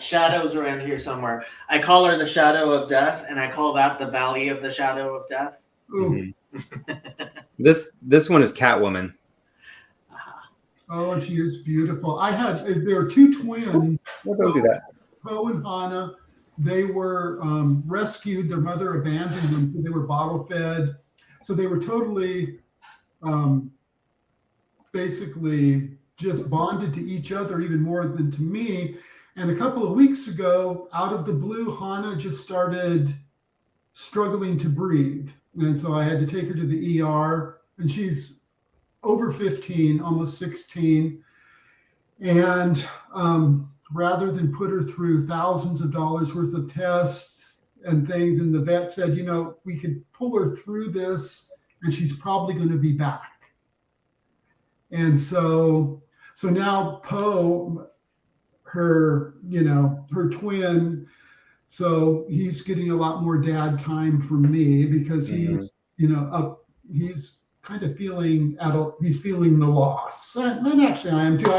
Shadows around here somewhere. I call her the shadow of death, and I call that the valley of the shadow of death. Ooh. This one is Catwoman. Oh, she is beautiful. There are 2 twins. Don't do that. Poe and Hannah. They were rescued. Their mother abandoned them, so they were bottle fed. So they were totally, basically just bonded to each other even more than to me. And a couple of weeks ago, out of the blue, Hannah just started struggling to breathe. And so I had to take her to the ER, and she's over 15, almost 16. And rather than put her through thousands of dollars worth of tests and things, and the vet said, we could pull her through this and she's probably going to be back. And so now Poe, her twin, so he's getting a lot more dad time from me, because he's kind of feeling he's feeling the loss. And actually I am too.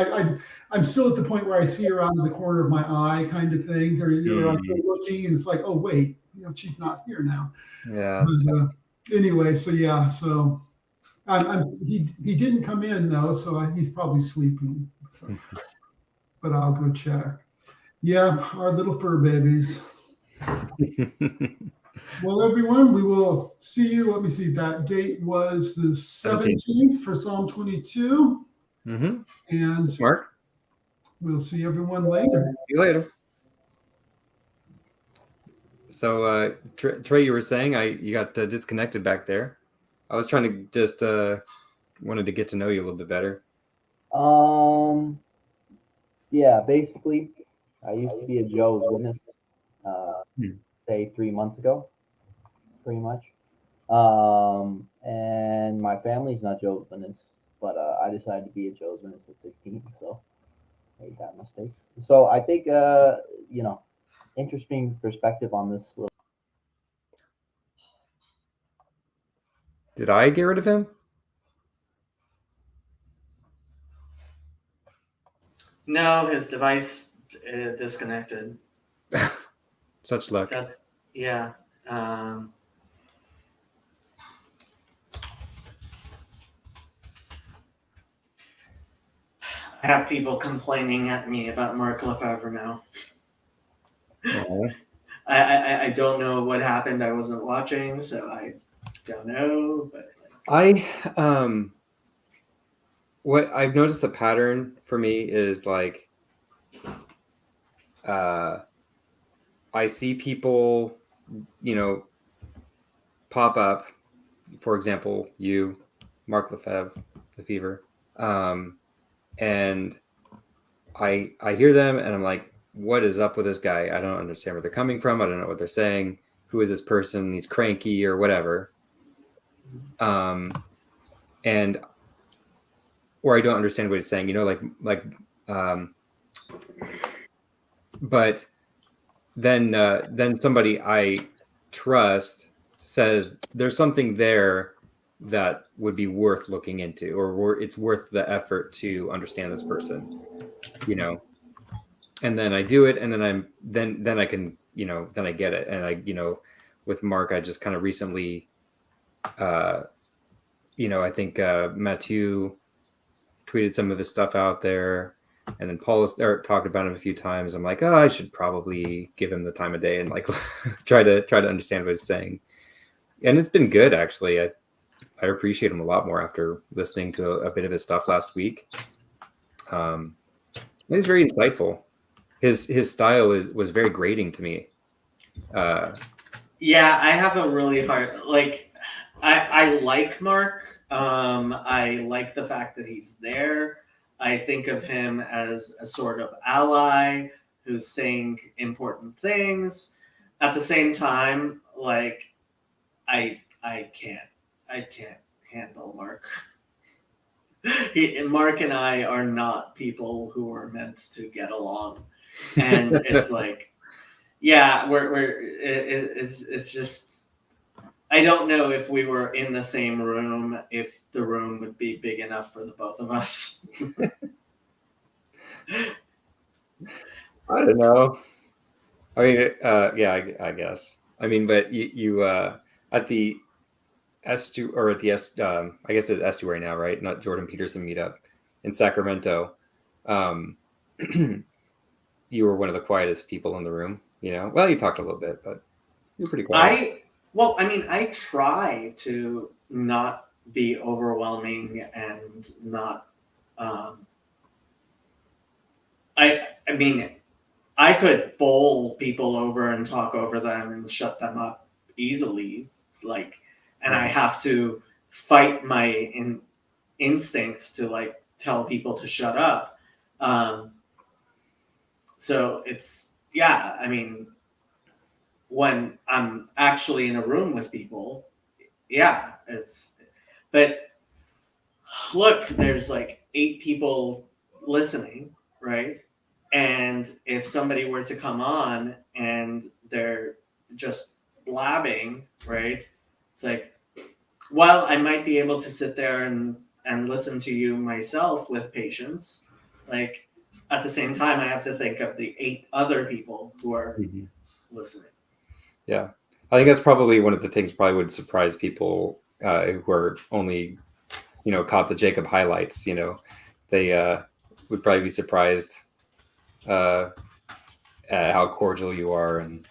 I'm still at the point where I see her out of the corner of my eye, kind of thing, or I'm looking and it's like, oh wait, she's not here now. Yeah. anyway, so yeah, so he didn't come in though, so he's probably sleeping. So. But I'll go check. Yeah, our little fur babies. Well, everyone, we will see you. Let me see. That date was the 17th for Psalm 22. Mm-hmm. And Mark, we'll see everyone later. see you later. So, Trey, you were saying you got disconnected back there. I was trying to just wanted to get to know you a little bit better. Yeah, basically, I used to be a Jehovah's Witness, say 3 months ago, pretty much. And my family's not Jehovah's Witness, but I decided to be a Jehovah's Witness at 16, so made that mistake. So I think, you know, interesting perspective on this. Did I get rid of him? No, his device disconnected. Such luck. That's yeah. I have people complaining at me about Mark Lefebvre now. Oh. I don't know what happened. I wasn't watching, so I don't know. But what I've noticed the pattern for me is like, I see people, you know, pop up. For example, you, Mark Lefebvre, and I hear them and I'm like, what is up with this guy? I don't understand where they're coming from. I don't know what they're saying. Who is this person? He's cranky or whatever. And or I don't understand what he's saying, you know, but then somebody I trust says there's something there that would be worth looking into, or it's worth the effort to understand this person, you know. And then I do it, and then I can, you know, then I get it. And I, you know, with Mark, I just kind of recently, you know, I think Matthew tweeted some of his stuff out there, and then Paul talked about him a few times. I'm like, oh, I should probably give him the time of day and like try to understand what he's saying. And it's been good, actually. I appreciate him a lot more after listening to a bit of his stuff last week. He's very insightful. His style was very grating to me. Yeah, I have a really hard, like, I like Mark. I like the fact that he's there. I think of him as a sort of ally who's saying important things. At the same time, like, I can't handle Mark. Mark and I are not people who are meant to get along, and it's like, yeah, it's just, I don't know if we were in the same room, if the room would be big enough for the both of us. I don't know. I mean, yeah, I guess. I mean, but you at the S2 or at the I guess it's estuary now, right? Not Jordan Peterson meetup in Sacramento. You were one of the quietest people in the room, you know. Well, you talked a little bit, but you're pretty quiet. I try to not be overwhelming and not. I mean, I could bowl people over and talk over them and shut them up easily, like, and I have to fight my instincts to like tell people to shut up. So it's, yeah, I mean, when I'm actually in a room with people, yeah, but look, there's like 8 people listening, right? And if somebody were to come on and they're just blabbing, right? It's like, well, I might be able to sit there and listen to you myself with patience. Like, at the same time, I have to think of the 8 other people who are listening. Yeah. I think that's probably one of the things probably would surprise people who are only, caught the Jacob highlights. They would probably be surprised at how cordial you are and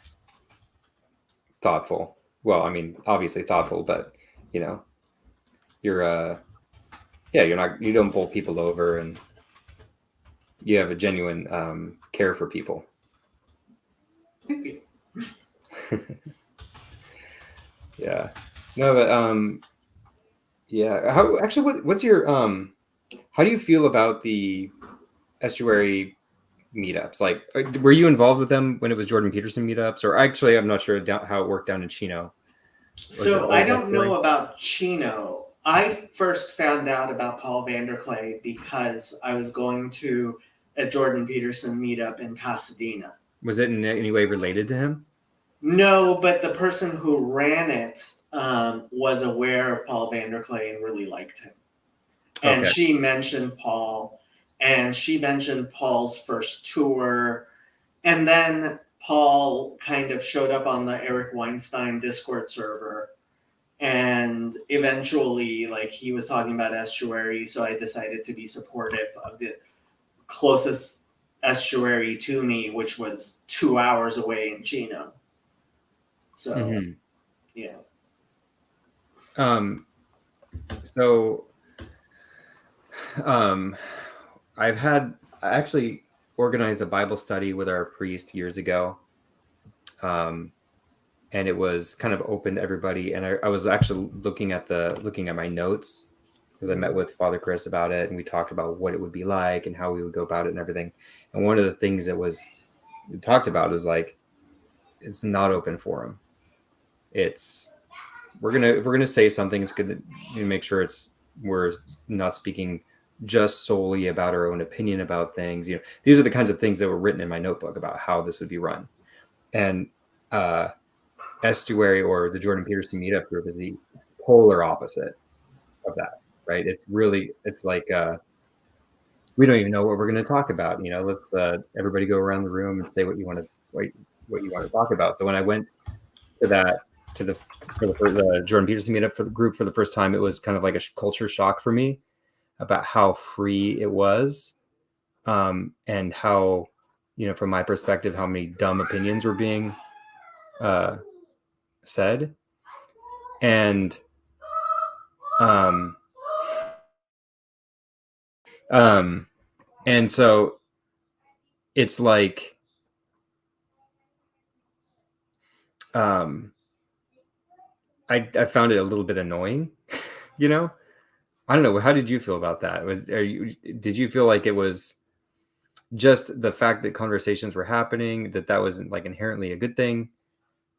thoughtful. Well, I mean, obviously thoughtful, but you're you don't bowl people over, and you have a genuine care for people. Thank you. Yeah. No, but what's your how do you feel about the estuary meetups? Like, were you involved with them when it was Jordan Peterson meetups? Or actually, I'm not sure how it worked down in Chino. So I don't know about Chino. I first found out about Paul Vanderklay because I was going to a Jordan Peterson meetup in Pasadena. Was it in any way related to him? No, but the person who ran it was aware of Paul Vanderklay and really liked him. And Okay. she mentioned Paul, and she mentioned Paul's first tour. And then Paul kind of showed up on the Eric Weinstein Discord server. And eventually, like, he was talking about estuary, so I decided to be supportive of the closest estuary to me, which was 2 hours away in Chino. So, yeah. I actually organized a Bible study with our priest years ago. And it was kind of open to everybody. And I was actually looking at my notes, because I met with Father Chris about it, and we talked about what it would be like and how we would go about it and everything. And one of the things that we talked about is, like, it's not open forum. If we're gonna say something, it's good to make sure we're not speaking just solely about our own opinion about things. These are the kinds of things that were written in my notebook about how this would be run. And estuary, or the Jordan Peterson meetup group, is the polar opposite of that, right? It's like we don't even know what we're going to talk about. Let's everybody go around the room and say what you want to talk about. So when I went to the Jordan Peterson meetup for the group for the first time, it was kind of like a culture shock for me about how free it was, and how, from my perspective, how many dumb opinions were being said. And and so it's like I found it a little bit annoying. I don't know, how did you feel about that? Did you feel like it was just the fact that conversations were happening, that wasn't, like, inherently a good thing,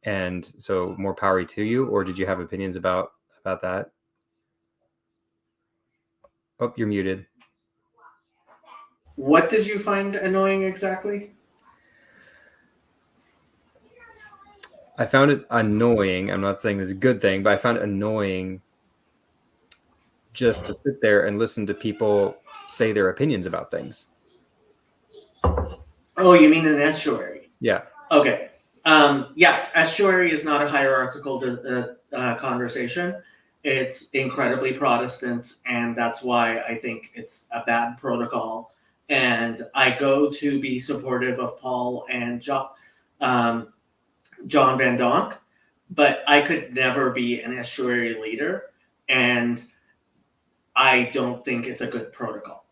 and so more power to you? Or did you have opinions about that? Oh, you're muted. What did you find annoying exactly? I found it annoying. I'm not saying this is a good thing, but I found it annoying just to sit there and listen to people say their opinions about things. Oh, you mean an estuary? Yeah. Okay. Yes, estuary is not a hierarchical conversation. It's incredibly Protestant, and that's why I think it's a bad protocol. And I go to be supportive of Paul and John Van Donk, but I could never be an estuary leader, and I don't think it's a good protocol.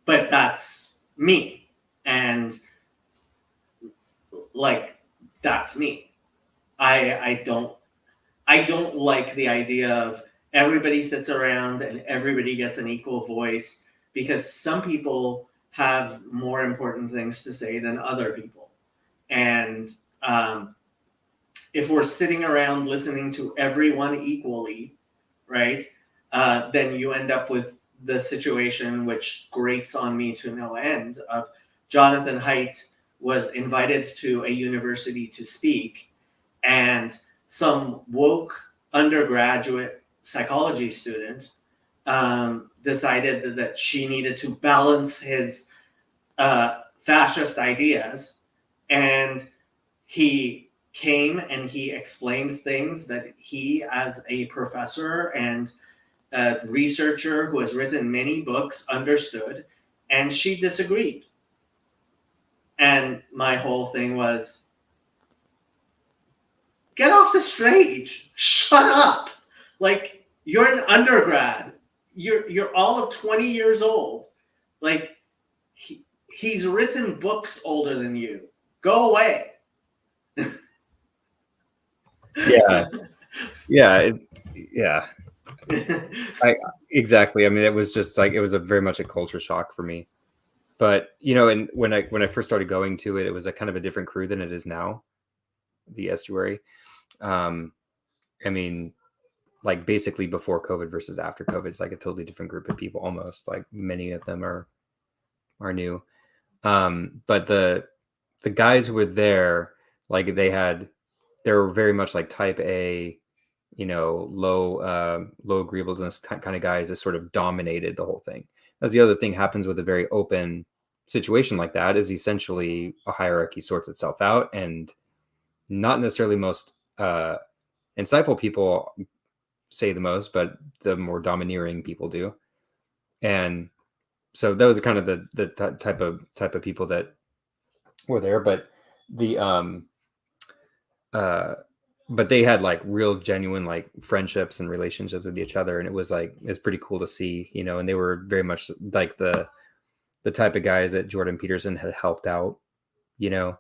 But that's me, and, like, that's me. I don't like the idea of everybody sits around and everybody gets an equal voice, because some people have more important things to say than other people. And if we're sitting around listening to everyone equally, right, then you end up with the situation, which grates on me to no end, of Jonathan Haidt was invited to a university to speak, and some woke undergraduate psychology student decided that she needed to balance his fascist ideas, and he came and he explained things that he, as a professor and a researcher who has written many books, understood, and she disagreed. And my whole thing was, get off the stage, shut up. Like, you're an undergrad, you're all of 20 years old. Like, he's written books older than you. Go away. Yeah. Yeah. Exactly. I mean, it was just like, it was a very much a culture shock for me. But, you know, and when I first started going to it, it was a kind of a different crew than it is now, the estuary. I mean, like basically before COVID versus after COVID, it's like a totally different group of people almost. Like many of them are new. But the guys who were there, like they were very much like type A, you know, low agreeableness kind of guys that sort of dominated the whole thing. That's the other thing happens with a very open situation like that, is essentially a hierarchy sorts itself out, and not necessarily most insightful people say the most, but the more domineering people do. And so that was kind of the type of people that were there. But but they had like real genuine like friendships and relationships with each other, and it's pretty cool to see, you know. And they were very much like the type of guys that Jordan Peterson had helped out, you know.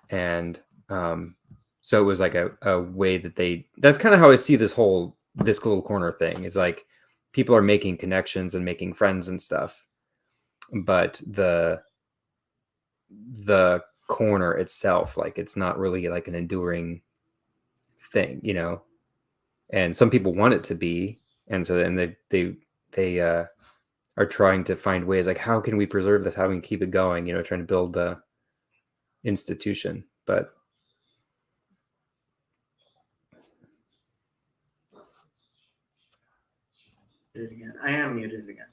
And so it was like a way that that's kind of how I see this little corner thing, is like people are making connections and making friends and stuff, but the corner itself, like it's not really like an enduring thing, you know. And some people want it to be, and so then they are trying to find ways like, how can we preserve this, how can we keep it going, you know, trying to build the institution. But again, I am muted again.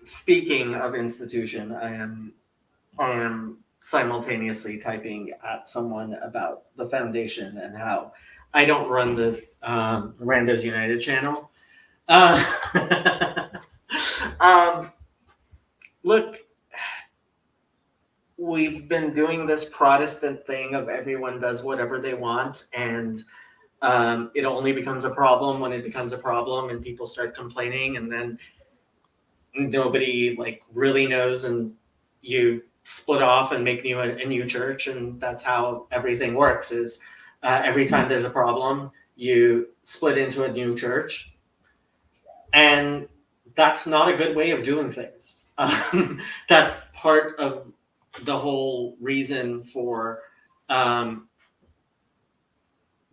Speaking of institution, I am simultaneously typing at someone about the foundation and how I don't run the Randos United channel. Look, we've been doing this Protestant thing of everyone does whatever they want, and it only becomes a problem when it becomes a problem and people start complaining, and then nobody like really knows, and you split off and make a new church. And that's how everything works, is every time there's a problem, you split into a new church. And that's not a good way of doing things. That's part of the whole reason for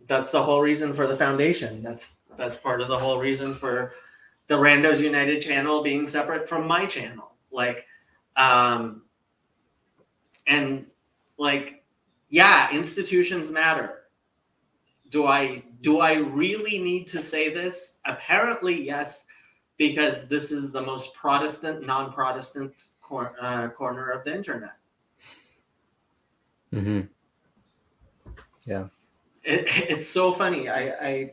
that's the whole reason for the foundation. That's part of the whole reason for the Randos United channel being separate from my channel. Like, and like, yeah, institutions matter. Do I really need to say this? Apparently, yes, because this is the most Protestant, non-Protestant corner of the internet. Mm-hmm. Yeah. It's so funny. I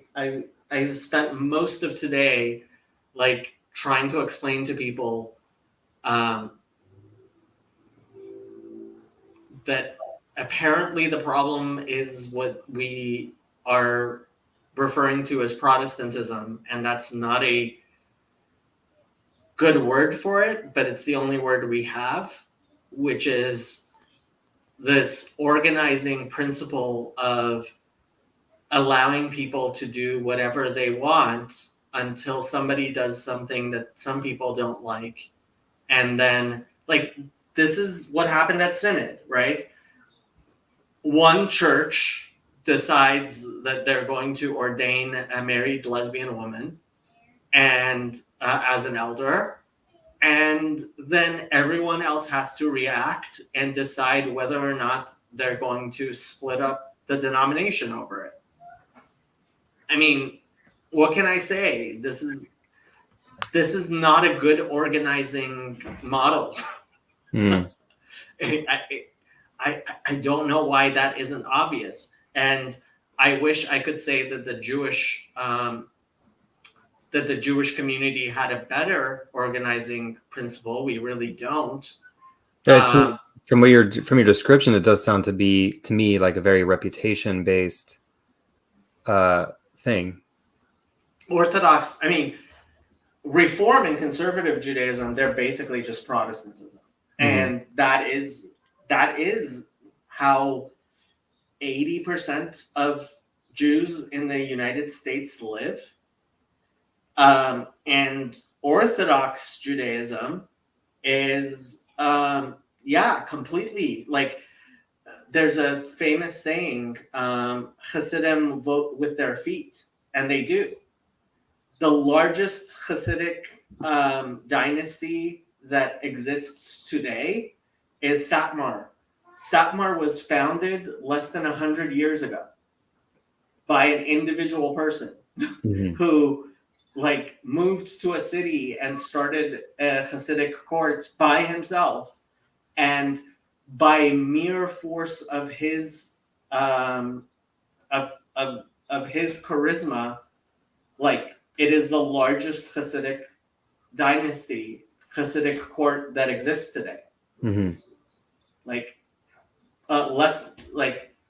spent most of today like trying to explain to people that apparently the problem is what we are referring to as Protestantism, and that's not a good word for it, but it's the only word we have, which is this organizing principle of allowing people to do whatever they want until somebody does something that some people don't like. And then, like, this is what happened at Synod, right? One church decides that they're going to ordain a married lesbian woman and as an elder, and then everyone else has to react and decide whether or not they're going to split up the denomination over it. I mean, what can I say? This is not a good organizing model. Mm. I don't know why that isn't obvious. And I wish I could say that the Jewish community had a better organizing principle. We really don't. Yeah, from your description, it does sound to me like a very reputation based thing. Orthodox, I mean, Reform and conservative Judaism, they're basically just Protestantism. And that is how 80% of Jews in the United States live. And Orthodox Judaism is, completely, like, there's a famous saying, Hasidim vote with their feet, and they do. The largest Hasidic dynasty that exists today is Satmar. Satmar was founded less than 100 years ago by an individual person who, like, moved to a city and started a Hasidic court by himself, and by mere force of his of his charisma, like, it is the largest Hasidic dynasty, Hasidic court that exists today. Like,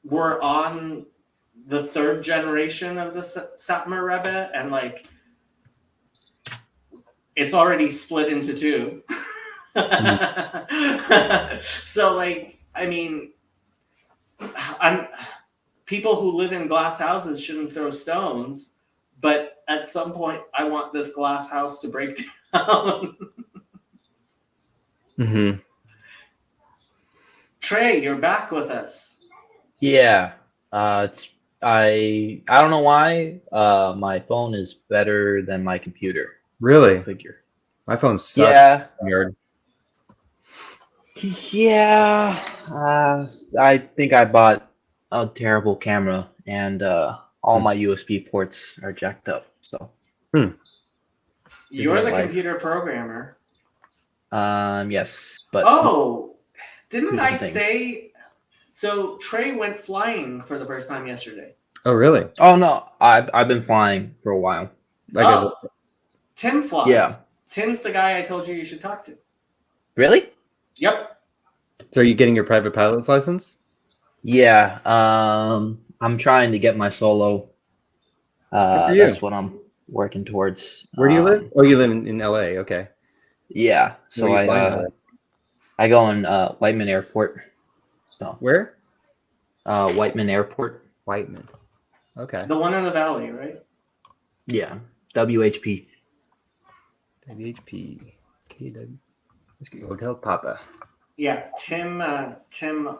we're on the third generation of the Satmar Rebbe, and, like, it's already split into two. So, like, I mean, people who live in glass houses shouldn't throw stones, but at some point, I want this glass house to break down. Trey, you're back with us. Yeah. I don't know why. My phone is better than my computer. Really? Figure. My phone sucks. Yeah. Weird. Yeah. I think I bought a terrible camera, and all my USB ports are jacked up. So. You're the computer programmer. Yes, but. Oh, didn't I say? So Trey went flying for the first time yesterday. Oh, really? Oh no, I've been flying for a while. Tim flies. Yeah. Tim's the guy I told you should talk to. Really? Yep. So are you getting your private pilot's license? Yeah. I'm trying to get my solo. That's what I'm working towards. Where do you live? Oh, you live in LA. Okay. Yeah. So I go in Whiteman Airport. So where? Whiteman Airport. Whiteman. Okay. The one in the valley, right? Yeah. WHP. WHP. KW. Hotel Papa. Yeah. Tim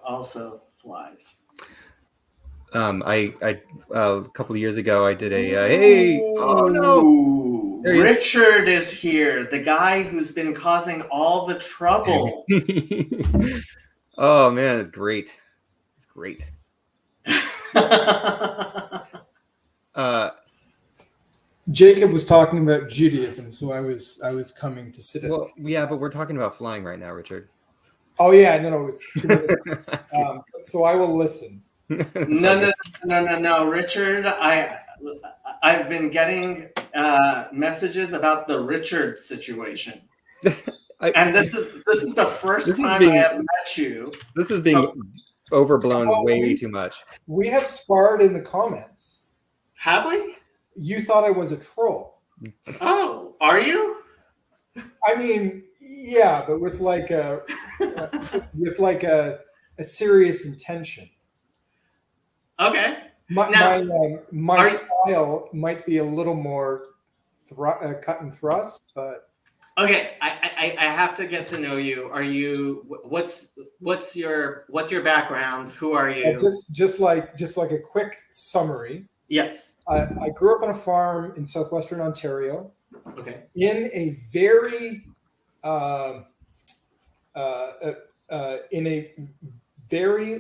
also flies. I a couple of years ago I did a hey. Oh no. Richard is here, the guy who's been causing all the trouble. Oh man, it's great. It's great. Jacob was talking about Judaism, so I was coming to sit. Well, yeah, but we're talking about flying right now, Richard. Oh yeah, no, it was 2 minutes. So I will listen. No, Richard. I've been getting messages about the Richard situation, and this is the first time I have met you. This is being overblown way too much. We have sparred in the comments. Have we? You thought I was a troll. Oh, are you? I mean, yeah, but with like a serious intention. Okay. My style might be a little more cut and thrust, but okay. I have to get to know you. Are you? What's your background? Who are you? Just like a quick summary. Yes. I grew up on a farm in southwestern Ontario. Okay. In a very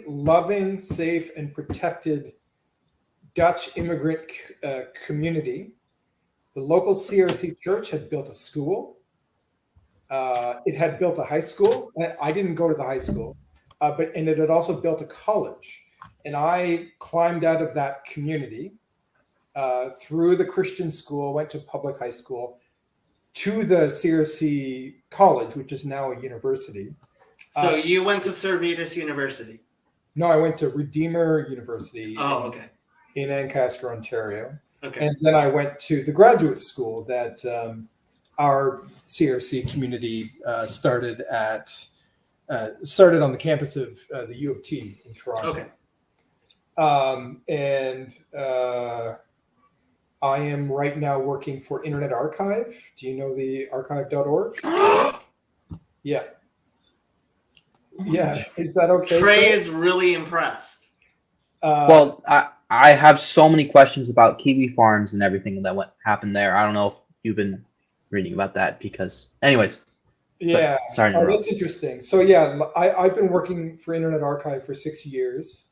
loving, safe, and protected Dutch immigrant community. The local CRC church had built a school. It had built a high school. I didn't go to the high school. and it had also built a college. And I climbed out of that community through the Christian school, went to public high school, to the CRC college, which is now a university. So you went to Cervitas University? No, I went to Redeemer University in Ancaster, Ontario. Okay. And then I went to the graduate school that our CRC community started on the campus of the U of T in Toronto. Okay. I am right now working for Internet Archive. Do you know the archive.org? Yeah. Yeah. Is that okay? Trey is really impressed. Well, I have so many questions about kiwi farms and everything that happened there. I don't know if you've been reading about that because, anyways. Yeah. Sorry. Oh, that's interesting. So yeah, I've been working for Internet Archive for 6 years.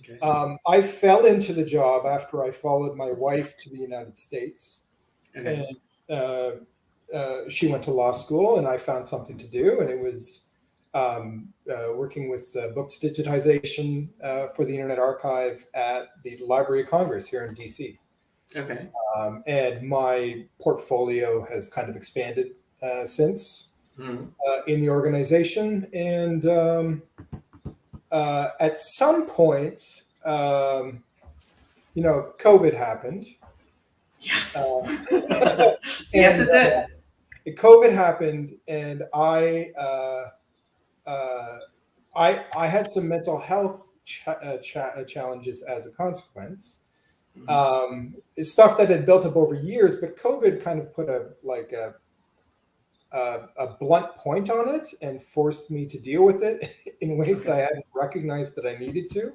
Okay. I fell into the job after I followed my wife to the United States. Okay. And she went to law school, and I found something to do, and it was working with books digitization for the Internet Archive at the Library of Congress here in DC. Okay. And my portfolio has kind of expanded since in the organization. And at some point, COVID happened. Yes. Yes, it did. COVID happened, and I had some mental health challenges as a consequence. Stuff that had built up over years, but COVID kind of put a blunt point on it and forced me to deal with it in ways that I hadn't recognized that I needed to.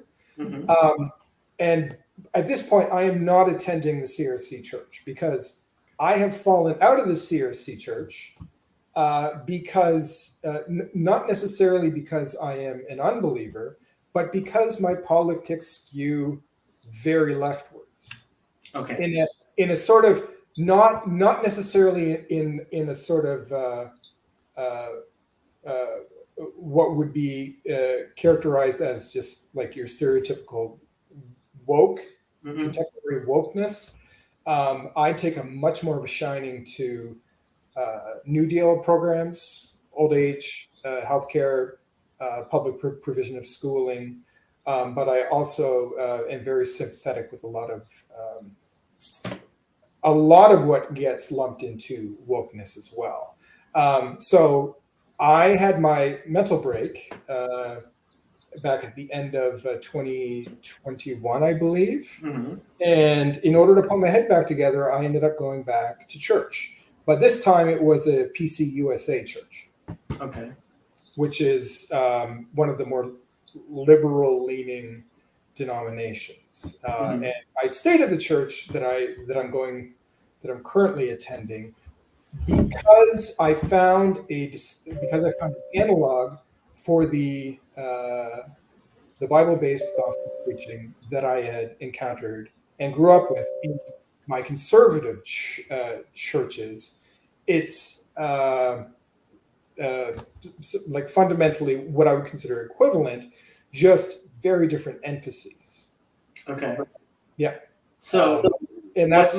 And at this point, I am not attending the CRC church because I have fallen out of the CRC church because not necessarily because I am an unbeliever, but because my politics skew very leftwards. Okay. In a sort of not necessarily in a sort of what would be characterized as just like your stereotypical woke, contemporary wokeness. I take a much more of a shining to New Deal programs, old age, healthcare, public provision of schooling. But I also am very sympathetic with a lot of what gets lumped into wokeness as well. So I had my mental break back at the end of 2021, I believe. And in order to put my head back together, I ended up going back to church. But this time it was a PCUSA church. Okay. Which is one of the more liberal-leaning denominations. And I stayed at the church that I'm currently attending because I found an analog for the Bible-based gospel preaching that I had encountered and grew up with in my conservative churches. It's like fundamentally what I would consider equivalent, just very different emphases. Okay. Yeah. So, and that's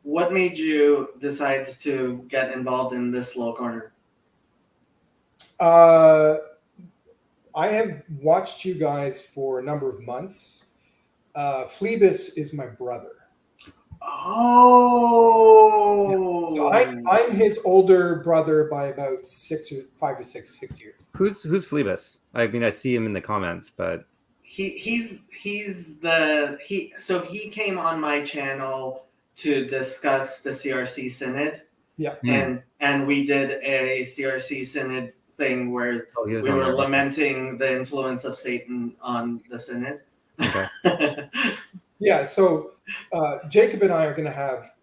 what made you decide to get involved in this little corner? I have watched you guys for a number of months. Thlīψis is my brother. Oh. So I'm his older brother by about 6 years. Who's Thlīψis? I mean, I see him in the comments, but he came on my channel to discuss the CRC Synod. Yeah. And we did a CRC Synod thing where we on were there. lamenting the influence of Satan on the Synod. Okay. Yeah, so Jacob and I are going to have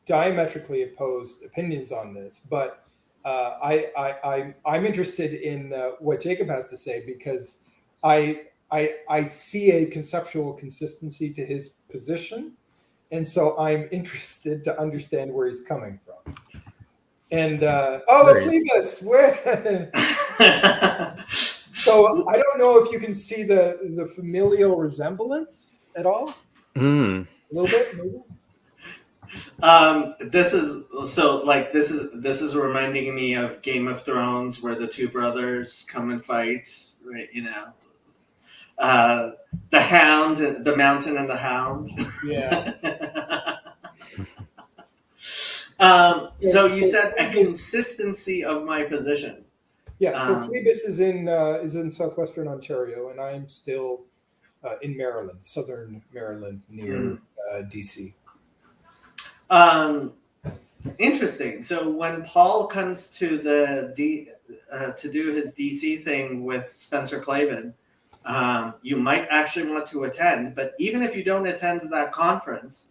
diametrically opposed opinions on this, but I'm interested in what Jacob has to say because I see a conceptual consistency to his position, and so I'm interested to understand where he's coming from. And the Thlīψis, where? So I don't know if you can see the familial resemblance at all. Mm. A little bit, maybe. This is reminding me of Game of Thrones, where the two brothers come and fight, right? You know, the hound, the mountain, and the hound. Yeah. So you said a consistency of my position. Yeah. So Phlebas is in southwestern Ontario, and I'm still in Maryland, southern Maryland, near DC. Interesting. So when Paul comes to to do his DC thing with Spencer Clavin, you might actually want to attend. But even if you don't attend that conference,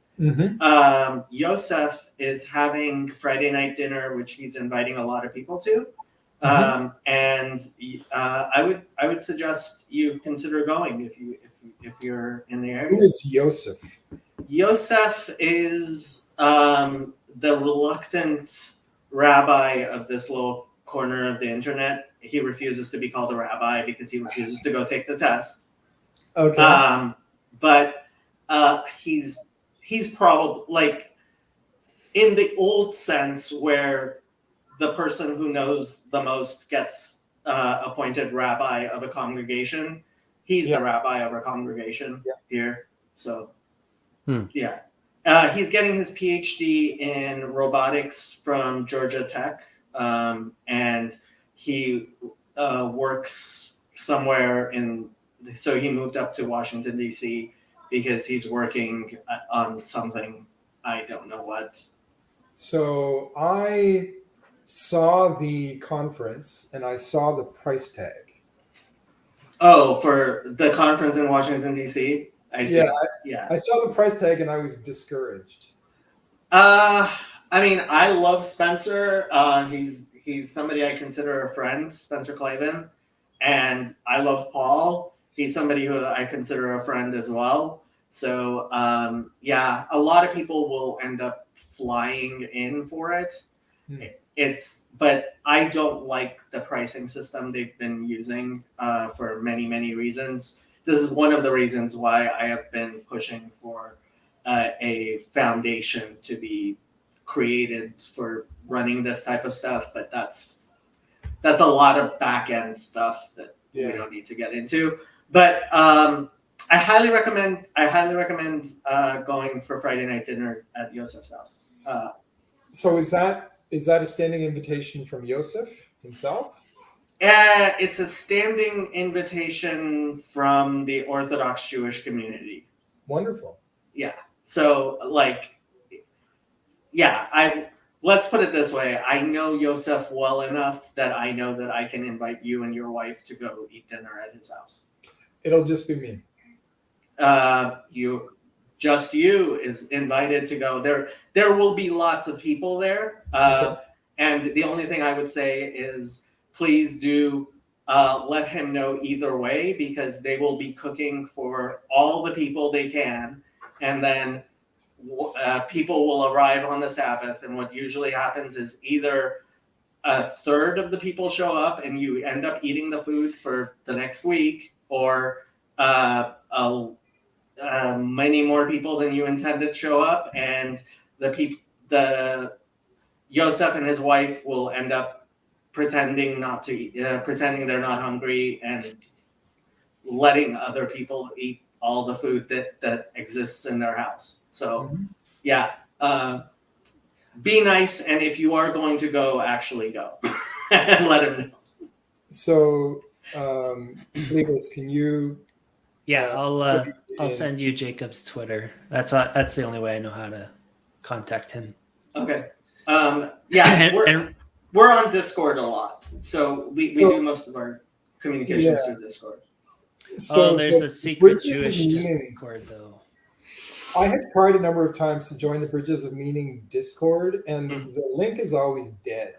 Yosef is having Friday night dinner, which he's inviting a lot of people to. And I would suggest you consider going if you're in the area. Who is Yosef? Yosef is the reluctant rabbi of this little corner of the internet. He refuses to be called a rabbi because he refuses to go take the test. Okay. But he's probably, like, in the old sense where the person who knows the most gets appointed rabbi of a congregation. He's the rabbi of a congregation here. So, yeah. He's getting his PhD in robotics from Georgia Tech. And he works somewhere so he moved up to Washington, D.C. because he's working on something, I don't know what. So I saw the conference and I saw the price tag. Oh, for the conference in Washington, D.C.? I see. Yeah. I saw the price tag and I was discouraged. I mean, I love Spencer. He's somebody I consider a friend, Spencer Clavin. And I love Paul. He's somebody who I consider a friend as well. So, yeah, a lot of people will end up flying in for it. But I don't like the pricing system they've been using for many, many reasons. This is one of the reasons why I have been pushing for a foundation to be created for running this type of stuff. But that's a lot of back end stuff that we don't need to get into. But I highly recommend going for Friday night dinner at Yosef's house. So is that a standing invitation from Yosef himself? It's a standing invitation from the Orthodox Jewish community. Wonderful. Yeah. So, let's put it this way. I know Yosef well enough that I know that I can invite you and your wife to go eat dinner at his house. It'll just be me. You is invited to go. There will be lots of people there. And the only thing I would say is, please do let him know either way, because they will be cooking for all the people they can. And then people will arrive on the Sabbath. And what usually happens is either a third of the people show up and you end up eating the food for the next week, or many more people than you intended show up. And the Yosef and his wife will end up pretending not to eat, pretending they're not hungry, and letting other people eat all the food that exists in their house. So, be nice, and if you are going to go, actually go and let him know. So, Phlebas, can you? Yeah, I'll send you Jacob's Twitter. That's the only way I know how to contact him. Okay. We're on Discord a lot, so we do most of our communications through Discord. So there's a secret Jewish Discord, though. I have tried a number of times to join the Bridges of Meaning Discord, and the link is always dead.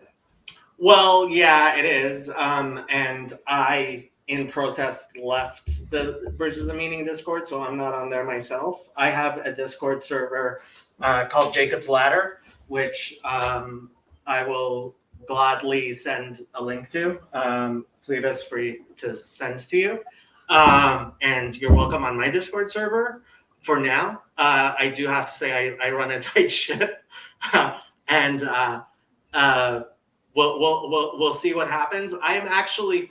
Well, yeah, it is. And I, in protest, left the Bridges of Meaning Discord, so I'm not on there myself. I have a Discord server called Jacob's Ladder, which I will gladly send a link to. Thlīψis free to send to you. And you're welcome on my Discord server for now. I do have to say I run a tight ship. And we'll see what happens. I am actually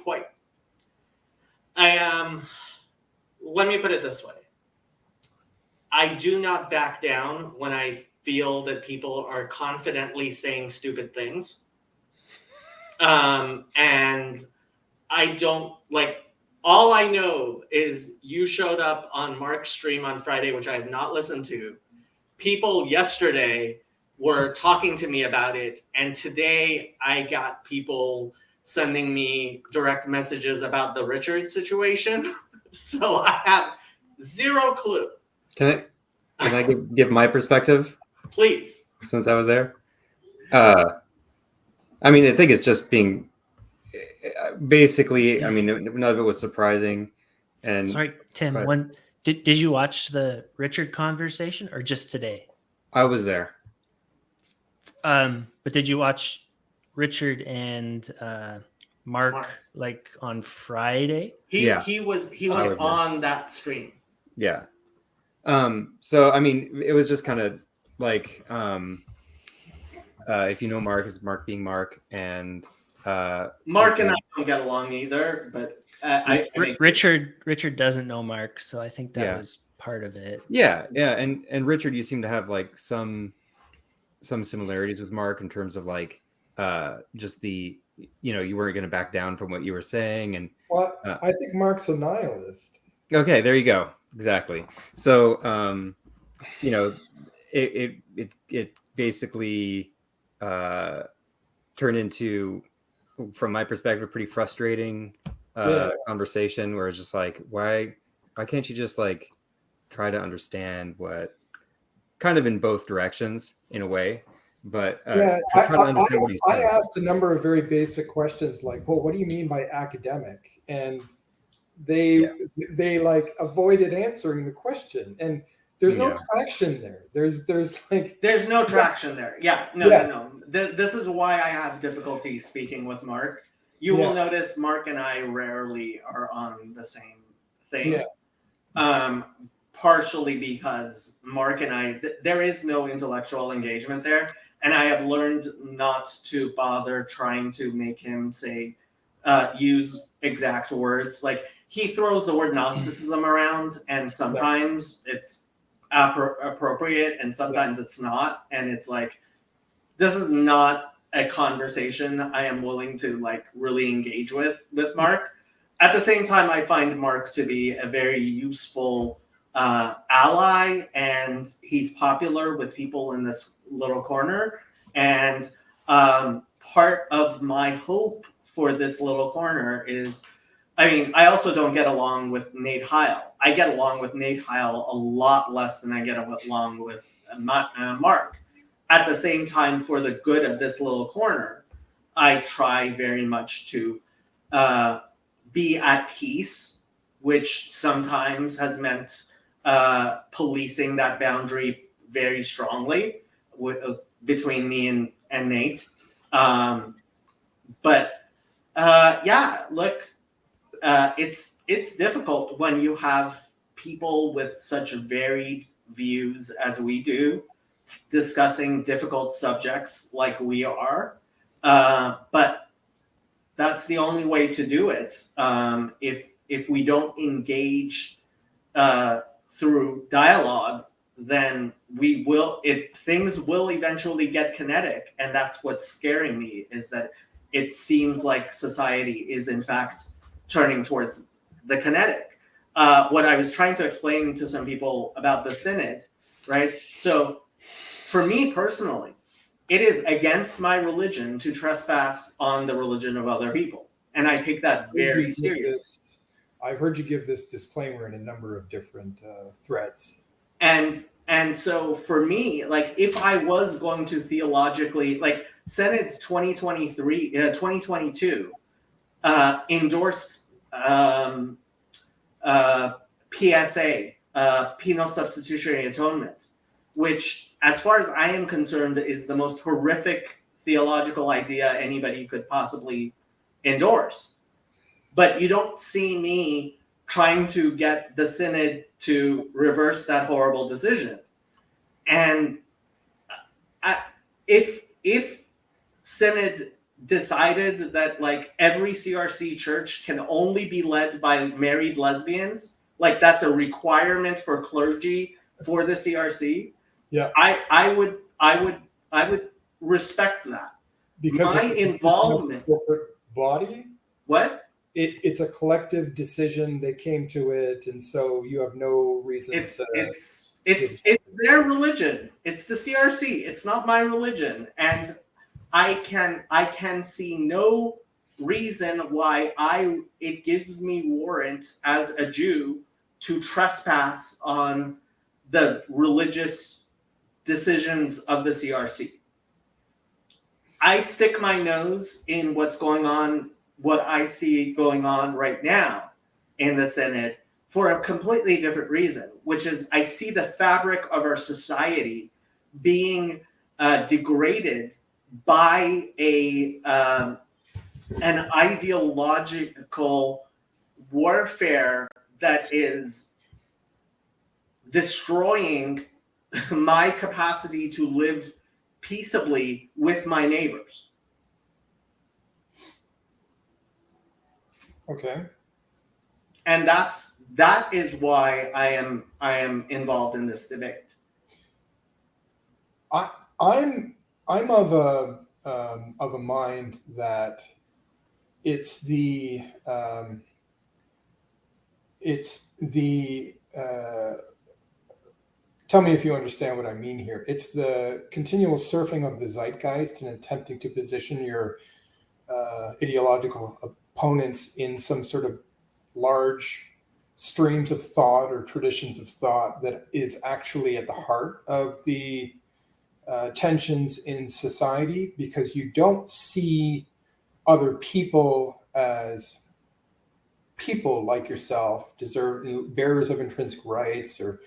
let me put it this way. I do not back down when I feel that people are confidently saying stupid things. And I don't all I know is you showed up on Mark's stream on Friday, which I have not listened to. People yesterday were talking to me about it. And today I got people sending me direct messages about the Richard situation. So I have zero clue. Can I give my perspective? Please. Since I was there. I mean, I think it's just being basically, I mean, none of it was surprising. And sorry, Tim, did you watch the Richard conversation or just today? I was there. But did you watch Richard and Mark like on Friday? He was on that stream. Yeah. So I mean, it was just kind of like if you know Mark, is Mark being Mark, and Mark and I don't get along either, but Richard doesn't know Mark, so I think that was part of it. Yeah, and Richard, you seem to have like some similarities with Mark in terms of like just the, you know, you weren't going to back down from what you were saying, and well, I think Mark's a nihilist. Okay, there you go. Exactly. So you know, it basically turned into, from my perspective, a pretty frustrating conversation where it's just like, why can't you just like try to understand what, kind of in both directions in a way, but I I asked a number of very basic questions like, well, what do you mean by academic? And they like avoided answering the question, and there's no traction there. There's no traction there. No. This is why I have difficulty speaking with Mark. You will notice Mark and I rarely are on the same thing. Partially because Mark and I, there is no intellectual engagement there. And I have learned not to bother trying to make him say, use exact words. Like, he throws the word Gnosticism around, and sometimes it's appropriate and sometimes it's not. And it's like, this is not a conversation I am willing to like really engage with Mark. At the same time, I find Mark to be a very useful ally, and he's popular with people in this little corner. And part of my hope for this little corner is, I mean, I also don't get along with Nate Heil. I get along with Nate Heil a lot less than I get along with Mark. At the same time, for the good of this little corner, I try very much to be at peace, which sometimes has meant policing that boundary very strongly between me and Nate. Look, it's difficult when you have people with such varied views as we do, discussing difficult subjects like we are. But that's the only way to do it. If we don't engage through dialogue, then things will eventually get kinetic. And that's what's scaring me, is that it seems like society is in fact turning towards the kinetic. What I was trying to explain to some people about the synod, right? So for me personally, it is against my religion to trespass on the religion of other people. And I take that very seriously. I've heard you give this disclaimer in a number of different threads. And so for me, like, if I was going to theologically, like, Synod 2022 endorsed PSA, penal substitutionary atonement, which, as far as I am concerned, is the most horrific theological idea anybody could possibly endorse. But you don't see me trying to get the synod to reverse that horrible decision. And if synod decided that like every CRC church can only be led by married lesbians, like that's a requirement for clergy for the CRC, yeah, I would respect that. because my it's involvement, corporate body. what? It's a collective decision. They came to it, and so you have no reason It's their religion. It's the CRC. It's not my religion, and I can see no reason why it gives me warrant as a Jew to trespass on the religious decisions of the CRC. I stick my nose in what's going on, what I see going on right now in the Synod for a completely different reason, which is I see the fabric of our society being degraded by an ideological warfare that is destroying my capacity to live peaceably with my neighbors. Okay. And that is why I am involved in this debate. I'm of a mind that it's the tell me if you understand what I mean here. It's the continual surfing of the zeitgeist and attempting to position your ideological opponents in some sort of large streams of thought or traditions of thought that is actually at the heart of the tensions in society, because you don't see other people as people like yourself, bearers of intrinsic rights or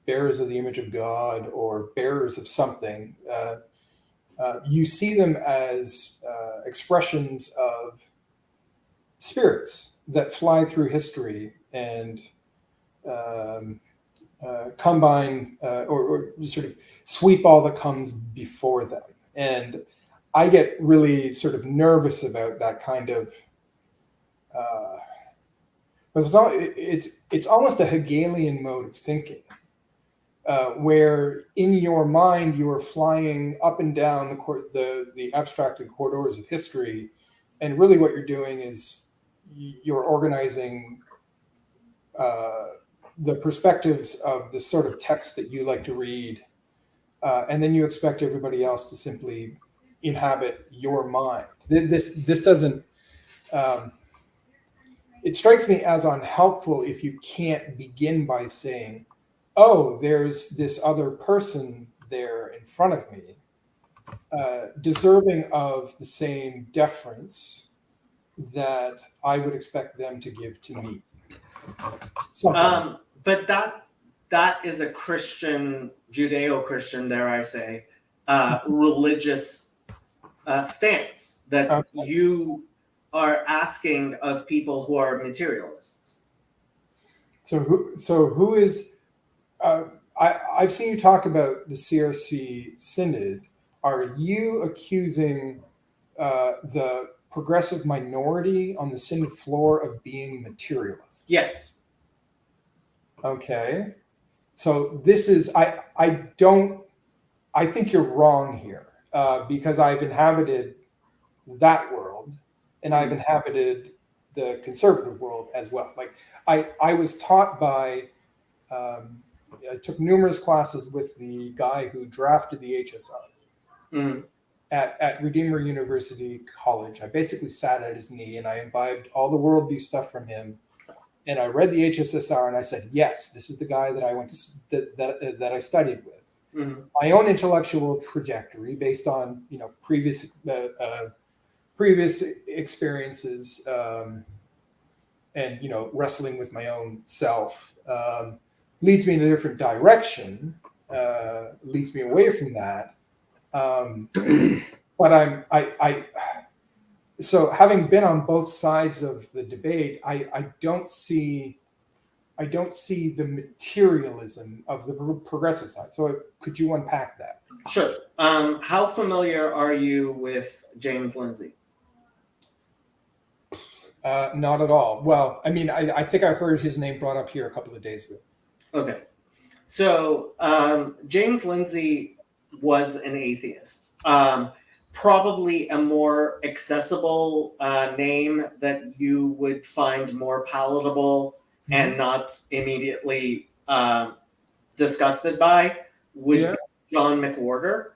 bearers of the image of God or bearers of something. You see them as expressions of spirits that fly through history and combine or sort of sweep all that comes before them. And I get really sort of nervous about that kind of it's almost a Hegelian mode of thinking, where in your mind you are flying up and down the abstracted corridors of history, and really what you're doing is you're organizing the perspectives of the sort of text that you like to read, and then you expect everybody else to simply inhabit your mind. This doesn't. It strikes me as unhelpful if you can't begin by saying, "Oh, there's this other person there in front of me, deserving of the same deference that I would expect them to give to me." But that is a Christian, Judeo-Christian, dare I say, religious stance that you are asking of people who are materialists. So who is? I've seen you talk about the CRC Synod. Are you accusing the progressive minority on the Synod floor of being materialists? Yes. Okay. So this is I think you're wrong here, because I've inhabited that world, and I've inhabited the conservative world as well. Like I was taught by I took numerous classes with the guy who drafted the HSR at Redeemer University College. I basically sat at his knee and I imbibed all the worldview stuff from him. And I read the HSSR and I said, yes, this is the guy that I went to that I studied with. Mm-hmm. My own intellectual trajectory, based on previous experiences, and wrestling with my own self, leads me in a different direction. Leads me away from that. but so having been on both sides of the debate, I don't see the materialism of the progressive side. So could you unpack that? Sure. How familiar are you with James Lindsay? Not at all. Well, I mean, I think I heard his name brought up here a couple of days ago. Okay. So James Lindsay was an atheist. Probably a more accessible name that you would find more palatable and not immediately disgusted by would be John McWhorter.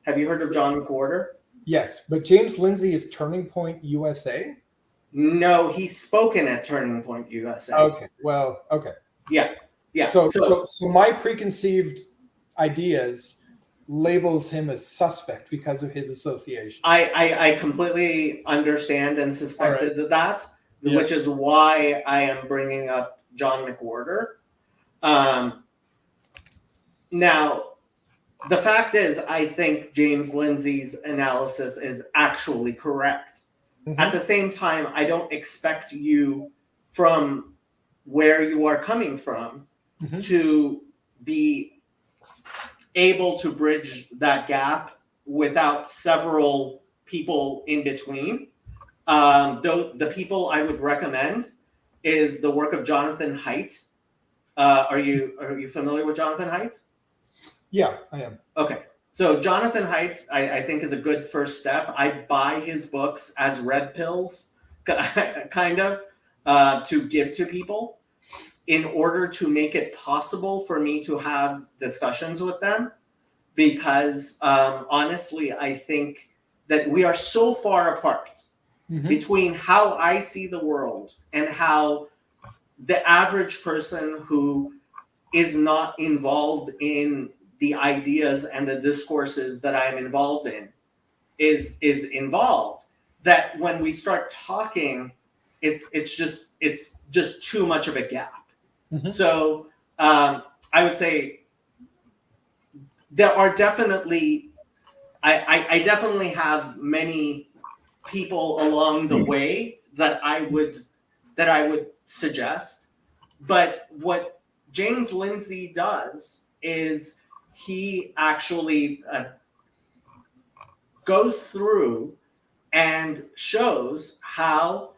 Have you heard of John McWhorter? Yes, but James Lindsay is Turning Point USA? No, he's spoken at Turning Point USA. Okay, well, okay. Yeah. So my preconceived ideas labels him as suspect because of his association. I completely understand and suspected that, which is why I am bringing up John McWhorter. Now, the fact is, I think James Lindsay's analysis is actually correct. At the same time, I don't expect you, from where you are coming from, to be able to bridge that gap without several people in between. The people I would recommend is the work of Jonathan Haidt. Are you familiar with Jonathan Haidt? Yeah, I am. Okay. So Jonathan Haidt, I think, is a good first step. I buy his books as red pills, kind of, to give to people in order to make it possible for me to have discussions with them. Because honestly, I think that we are so far apart between how I see the world and how the average person who is not involved in the ideas and the discourses that I am involved in is involved, that when we start talking, it's just too much of a gap. So I would say there are definitely, I definitely have many people along the way that I would suggest. But what James Lindsay does is he actually goes through and shows how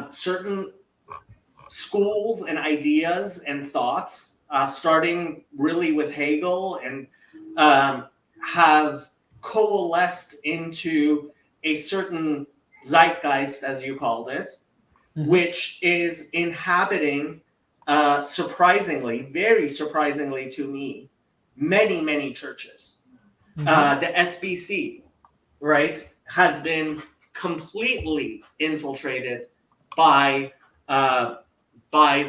certain schools and ideas and thoughts, starting really with Hegel, and have coalesced into a certain zeitgeist, as you called it, which is inhabiting, surprisingly, very surprisingly to me, many churches. The SBC, right, has been completely infiltrated by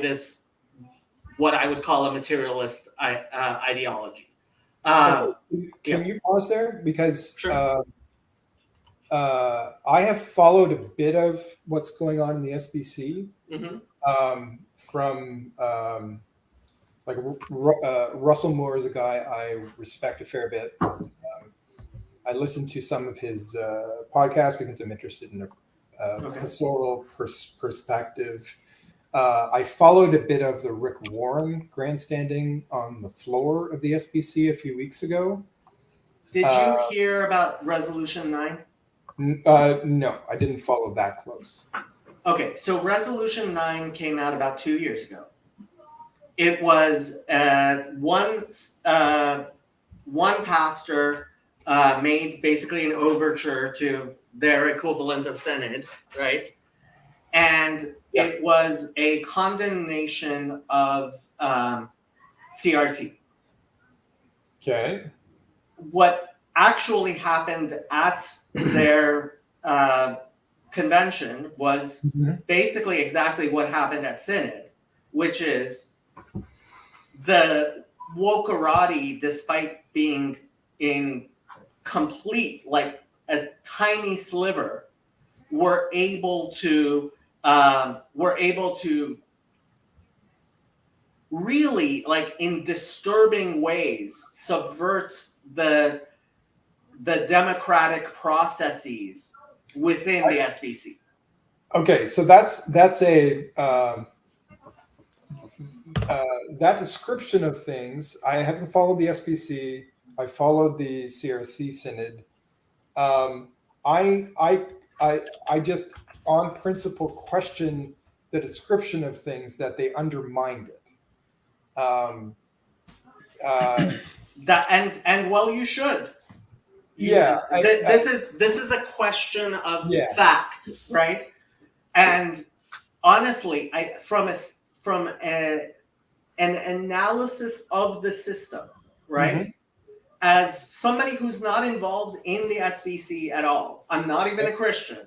this, what I would call a materialist ideology. Can you pause there? Because Sure. I have followed a bit of what's going on in the SBC from like Russell Moore is a guy I respect a fair bit. I listen to some of his podcasts because I'm interested in a pastoral perspective. I followed a bit of the Rick Warren grandstanding on the floor of the SBC a few weeks ago. Did you hear about Resolution 9? No, I didn't follow that close. Okay, so Resolution 9 came out about 2 years ago. It was one pastor made basically an overture to their equivalent of Synod, right? And it was a condemnation of CRT. Okay. What actually happened at their convention was basically exactly what happened at Synod, which is the wokerati, despite being in complete, like a tiny sliver, were able to really, like, in disturbing ways, subvert the the democratic processes within the SBC. Okay, so that's a that description of things. I haven't followed the SBC. I followed the CRC synod. I just on principle question the description of things that they undermined it. That and well, you should. Yeah, This is a question of Yeah. fact, right? And honestly, from an analysis of the system, right? Mhm. As somebody who's not involved in the SBC at all, I'm not even a Christian,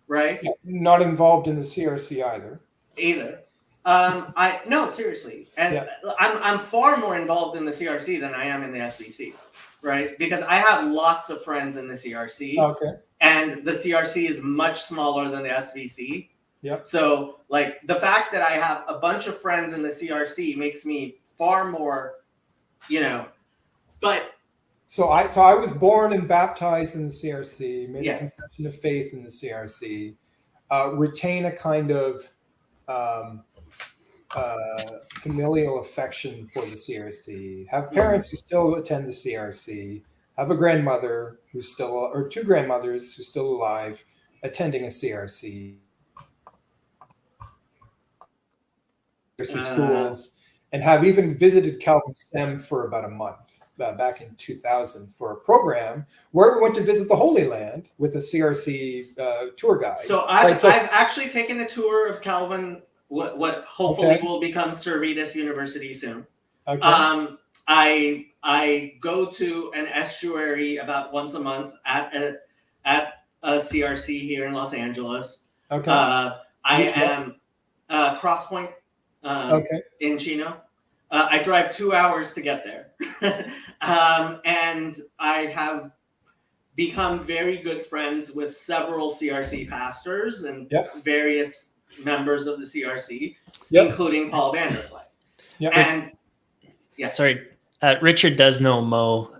right? not involved in the CRC either. Either. No, seriously, and Yeah. I'm far more involved in the CRC than I am in the SBC, right? Because I have lots of friends in the CRC, Okay. and the CRC is much smaller than the SBC. Yep. So, like, the fact that I have a bunch of friends in the CRC makes me far more, but So I was born and baptized in the CRC, made Yeah. a confession of faith in the CRC, retain a kind of familial affection for the CRC, have parents who still attend the CRC, have a grandmother who's still, or two grandmothers who's still alive, attending a CRC schools, and have even visited Calvin STEM for about a month. Back in 2000 for a program where we went to visit the Holy Land with a CRC tour guide. so I've, Right, so- I've actually taken a tour of Calvin, what hopefully Okay. will become Cerritos University soon. Okay. I go to an estuary about once a month at a CRC here in Los Angeles. Okay. I Which am Cross Point Okay. in Chino. I drive 2 hours to get there. And I have become very good friends with several CRC pastors and Yep. various members of the CRC, Yep. including Paul Vanderklay. Yep. And yeah, Sorry, Richard does know Mo.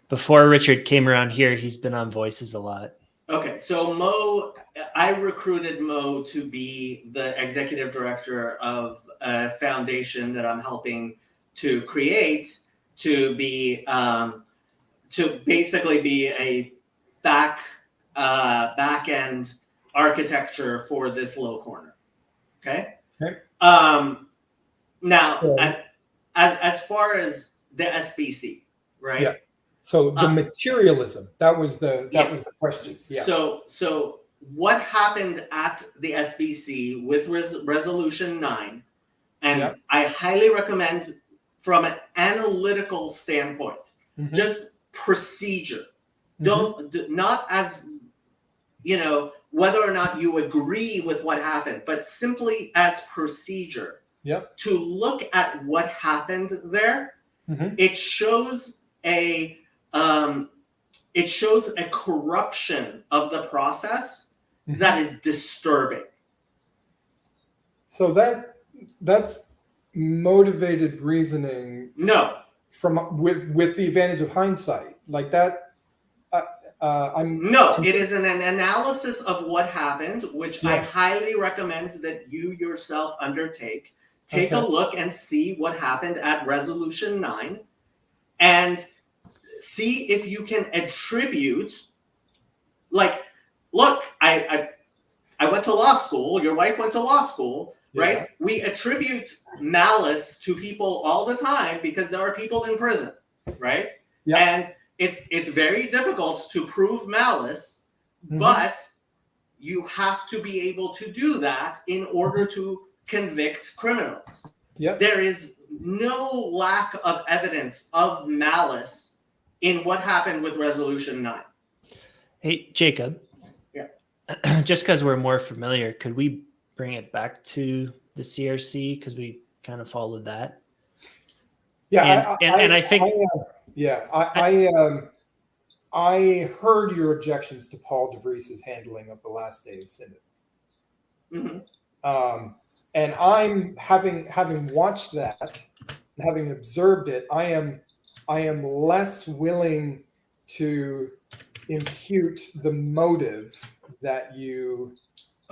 Before Richard came around here, he's been on Voices a lot. okay. So Mo, I recruited Mo to be the executive director of a foundation that I'm helping to create to be to basically be a back end architecture for this low corner. Okay. Okay. Now, So- as far as the SBC, right? Yeah. So the materialism, that was the question. Yeah. So what happened at the SBC with Resolution 9, and Yeah. I highly recommend from an analytical standpoint, Mhm. just procedure. Mhm. Not as, whether or not you agree with what happened, but simply as procedure. Yep. To look at what happened there, Mhm. it shows a corruption of the process Mhm. that is disturbing. So that's motivated reasoning. No, From with the advantage of hindsight, like that. it is an analysis of what happened, which I Yeah. highly recommend that you yourself undertake. Take a Okay. look and see what happened at Resolution 9 and see if you can attribute, like, look, I went to law school, your wife went to law school, right? Yeah. We attribute malice to people all the time because there are people in prison, right? Yeah. And it's very difficult to prove malice, Mhm. but you have to be able to do that in order to convict criminals. Yep. There is no lack of evidence of malice in what happened with Resolution 9. Hey, Jacob. Yeah. Just because we're more familiar, could we bring it back to the CRC because we kind of followed that? Yeah. And I think I heard your objections to Paul DeVries's handling of the last day of Synod. Mm-hmm. And I'm having watched that, having observed it, I am less willing to impute the motive that you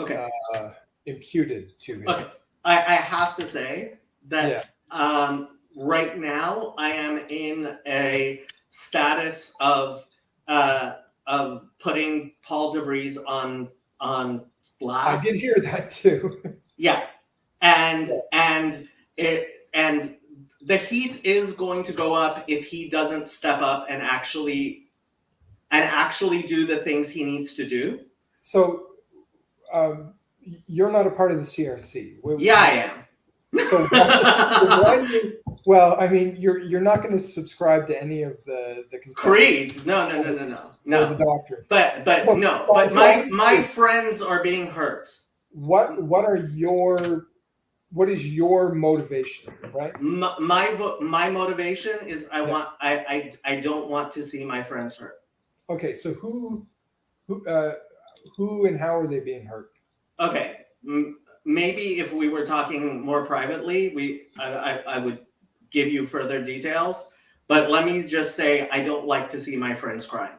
Okay. Imputed to him. Okay. I have to say that right now I am in a status of putting Paul DeVries on blast. I did hear that too. Yeah, and the heat is going to go up if he doesn't step up and actually do the things he needs to do. So you're not a part of the CRC. Yeah, I am. So why do you? Well, I mean, you're not going to subscribe to any of the creeds. No. The doctrine. But no. But my friends are being hurt. What is your motivation, right? My motivation is I don't want to see my friends hurt. Okay, so who and how are they being hurt? Okay, maybe if we were talking more privately, I would give you further details. But let me just say, I don't like to see my friends crying.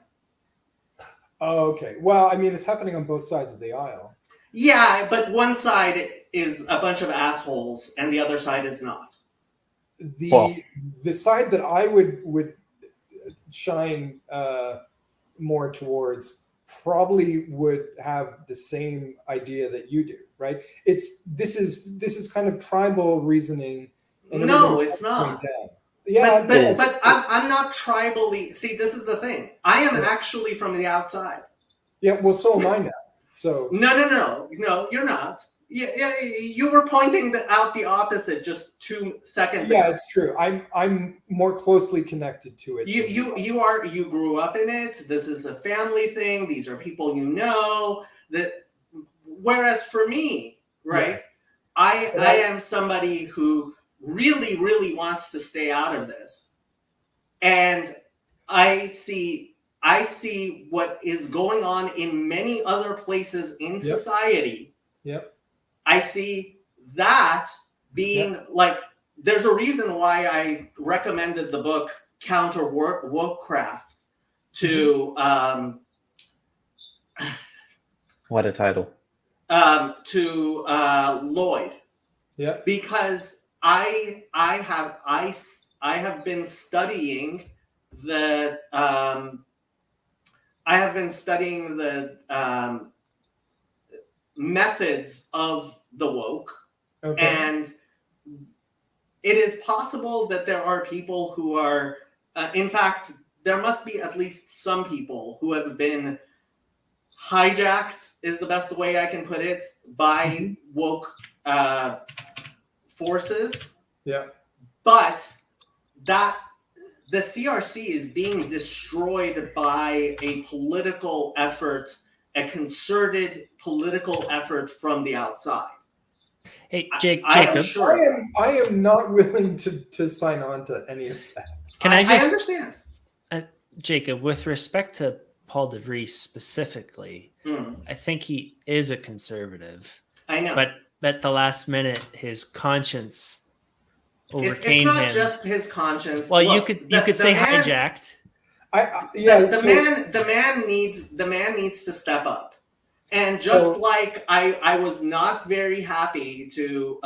Okay, well, I mean, it's happening on both sides of the aisle. Yeah, but one side is a bunch of assholes, and the other side is not. The side that I would shine more towards probably would have the same idea that you do, right? This is kind of tribal reasoning. And no, it's not. Yeah, but I'm not tribally. See, this is the thing. I am actually from the outside. Yeah, well, so am I now. So no, you're not. Yeah, you were pointing out the opposite just 2 seconds ago. Yeah, it's true. I'm more closely connected to it. You grew up in it. This is a family thing. These are people you know. Whereas for me, right, I am somebody who really, really wants to stay out of this, and I see what is going on in many other places in society. Yep. I see that being like, there's a reason why I recommended the book Counter Wokecraft to what a title. To Lloyd. Yeah. Because I have been studying the methods of the woke, and it is possible that there are people who are, in fact, there must be at least some people who have been hijacked, is the best way I can put it, by woke forces. Yeah. But that the CRC is being destroyed by a political effort, a concerted political effort from the outside. Hey, Jacob. I am not willing to sign on to any of that. Can I just understand? Jacob, with respect to Paul DeVries specifically, I think he is a conservative. I know. But at the last minute, his conscience overcame it's not him. just his conscience. Well, Look, you could say man, hijacked. The man needs to step up, and just like I was not very happy to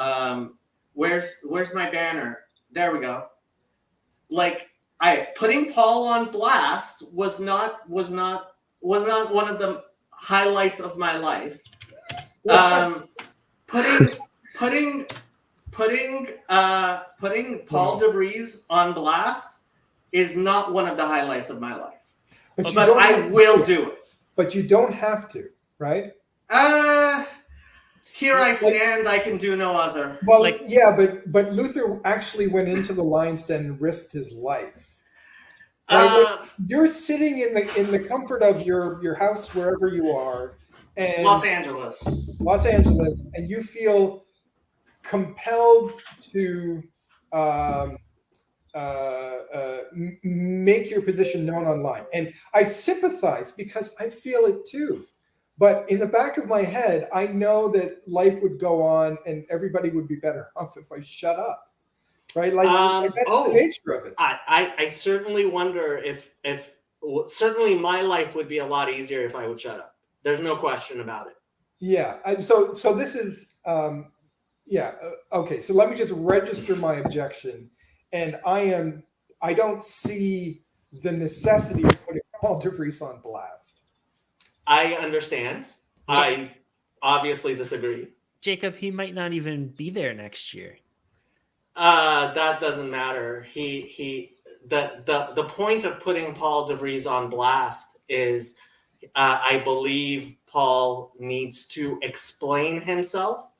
where's my banner? There we go. Like putting Paul on blast was not one of the highlights of my life. Putting Paul DeVries on blast is not one of the highlights of my life. But I will do it. But you don't have to, right? Here I stand, I can do no other. Well, but Luther actually went into the lion's den and risked his life. Right? You're sitting in the comfort of your house, wherever you are, and Los Angeles, and you feel compelled to make your position known online. And I sympathize because I feel it too. But in the back of my head, I know that life would go on and everybody would be better off if I shut up. Right? Like that's the nature of it. I certainly wonder if certainly my life would be a lot easier if I would shut up. There's no question about it. Yeah. So this is, okay. So let me just register my objection. And I don't see the necessity of putting Paul de Vries on blast. I understand. I obviously disagree. Jacob, he might not even be there next year. That doesn't matter. The point of putting Paul de Vries on blast is, I believe Paul needs to explain himself,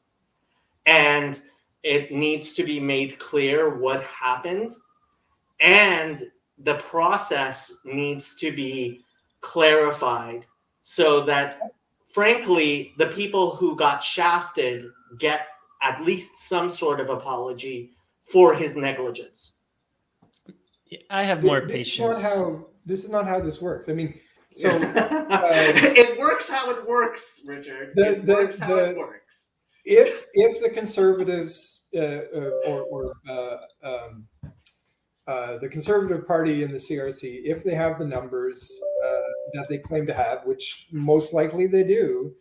and it needs to be made clear what happened, and the process needs to be clarified so that, frankly, the people who got shafted get at least some sort of apology for his negligence. I have more patience. This is not how this works. I mean, so it works how it works, Richard. It works how it works. If the conservatives the Conservative Party in the CRC, if they have the numbers that they claim to have, which most likely they do,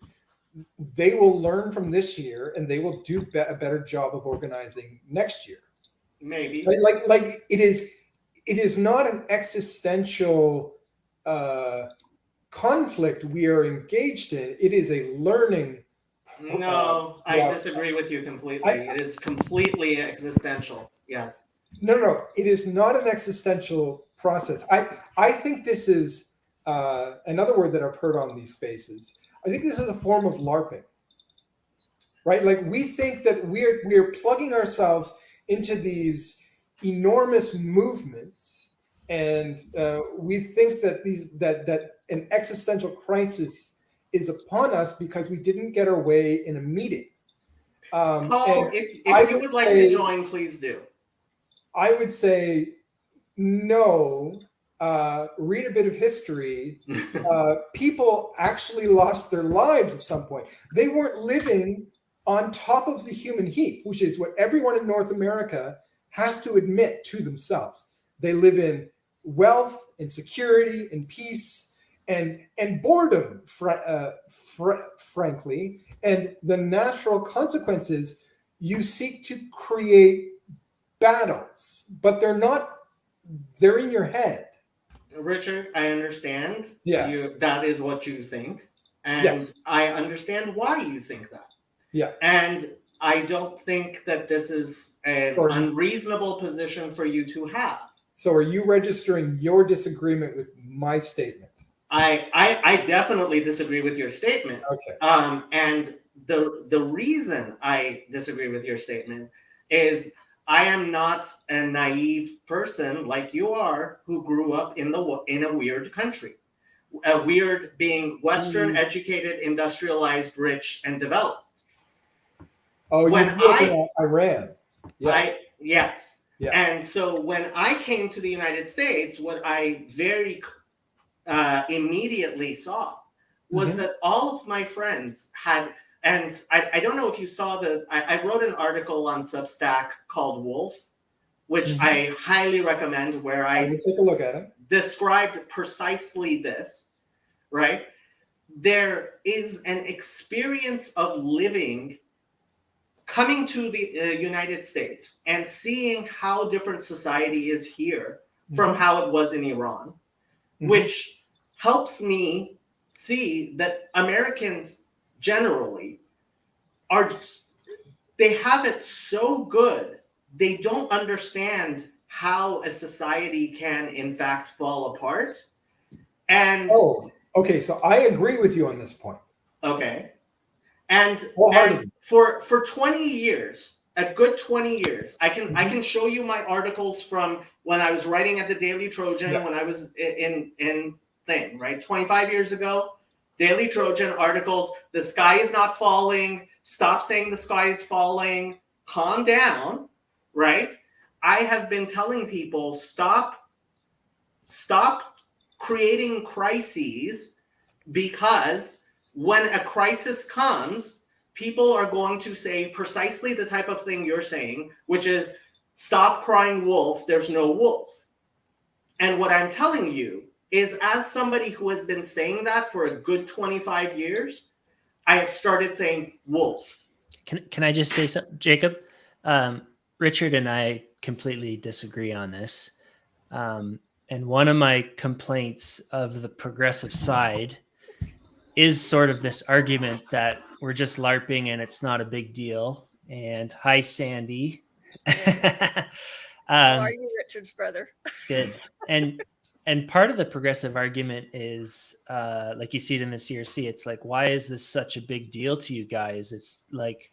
they will learn from this year and they will do a better job of organizing next year. Maybe. Like it is not an existential conflict we are engaged in. It is a learning. No, I disagree with you completely. It is completely existential. Yes. No, it is not an existential process. I think this is another word that I've heard on these spaces. I think this is a form of LARPing, right? Like we think that we're plugging ourselves into these enormous movements, and we think that that an existential crisis is upon us because we didn't get our way in a meeting. Paul, if you would like to join, please do. I would say no. Read a bit of history. People actually lost their lives at some point. They weren't living on top of the human heap, which is what everyone in North America has to admit to themselves. They live in wealth and security and peace and boredom, frankly. And the natural consequences, you seek to create battles, but they're in your head. Richard, I understand. Yeah. That is what you think. And yes. I understand why you think that. Yeah. And I don't think that this is an unreasonable position for you to have. So are you registering your disagreement with my statement? I definitely disagree with your statement. Okay. And the reason I disagree with your statement is I am not a naive person like you are who grew up in a weird country. Weird being Western, educated, industrialized, rich, and developed. Oh, you grew up in Iran. Yes. Yes. And so when I came to the United States, what I very immediately saw was that all of my friends had, and I don't know if you saw I wrote an article on Substack called Wolf, which I highly recommend, where I will take a look at it. Described precisely this, right? There is an experience of living, coming to the United States and seeing how different society is here from how it was in Iran, which helps me see that Americans generally they have it so good, they don't understand how a society can in fact fall apart. And okay, so I agree with you on this point. Okay. And for 20 years, a good 20 years, I can show you my articles from when I was writing at the Daily Trojan, when I was in thing, right? 25 years ago, Daily Trojan articles, the sky is not falling, stop saying the sky is falling, calm down, right? I have been telling people, stop creating crises, because when a crisis comes, people are going to say precisely the type of thing you're saying, which is, stop crying wolf, there's no wolf. And what I'm telling you is, as somebody who has been saying that for a good 25 years, I have started saying wolf. Can I just say something, Jacob? Richard and I completely disagree on this. And one of my complaints of the progressive side is sort of this argument that we're just LARPing and it's not a big deal. And hi, Sandy. How are you, Richard's brother? Good. And part of the progressive argument is, like you see it in the CRC, it's like, why is this such a big deal to you guys? It's like,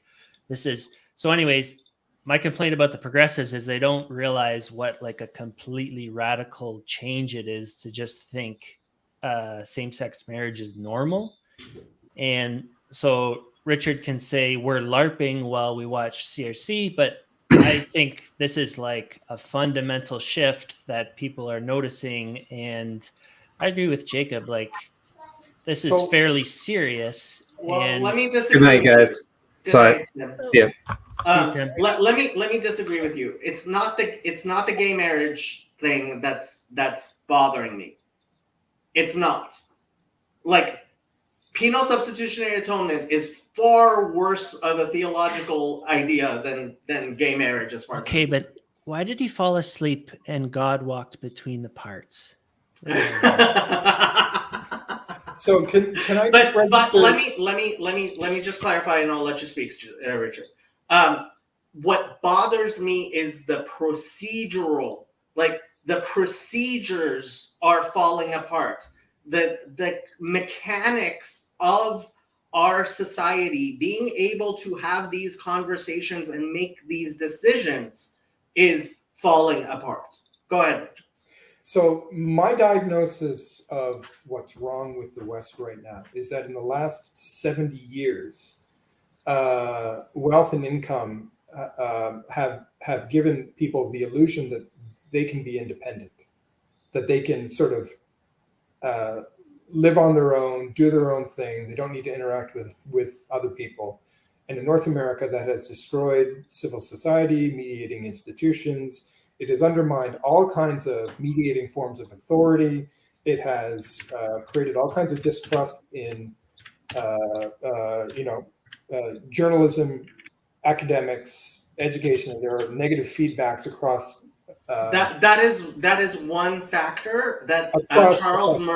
this is, so anyways, my complaint about the progressives is they don't realize what like a completely radical change it is to just think same-sex marriage is normal. And so Richard can say we're LARPing while we watch CRC, but I think this is like a fundamental shift that people are noticing. And I agree with Jacob, like this is fairly serious. Well, and let me disagree. Good night, guys. Sorry. Yeah. Let me disagree with you. It's not the gay marriage thing that's bothering me. It's not. Like, penal substitutionary atonement is far worse of a theological idea than gay marriage, as far as okay, but why did he fall asleep and God walked between the parts? So can I? But let me just clarify, and I'll let you speak, Richard. What bothers me is the procedural, like the procedures are falling apart. The mechanics of our society being able to have these conversations and make these decisions is falling apart. Go ahead. So my diagnosis of what's wrong with the West right now is that in the last 70 years, wealth and income have given people the illusion that they can be independent, that they can sort of live on their own, do their own thing. They don't need to interact with other people. And in North America, that has destroyed civil society, mediating institutions. It has undermined all kinds of mediating forms of authority. It has created all kinds of distrust in, journalism, academics, education. There are negative feedbacks across. That is one factor that Charles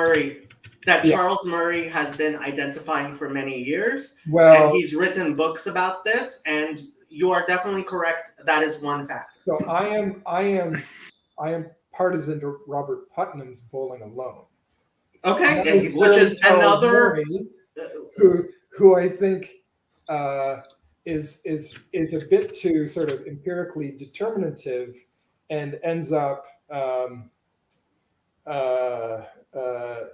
Murray has been identifying for many years. Well, and he's written books about this, and you are definitely correct. That is one fact. So I am partisan to Robert Putnam's Bowling Alone. Okay, which is another Murray, who I think is a bit too sort of empirically determinative and ends up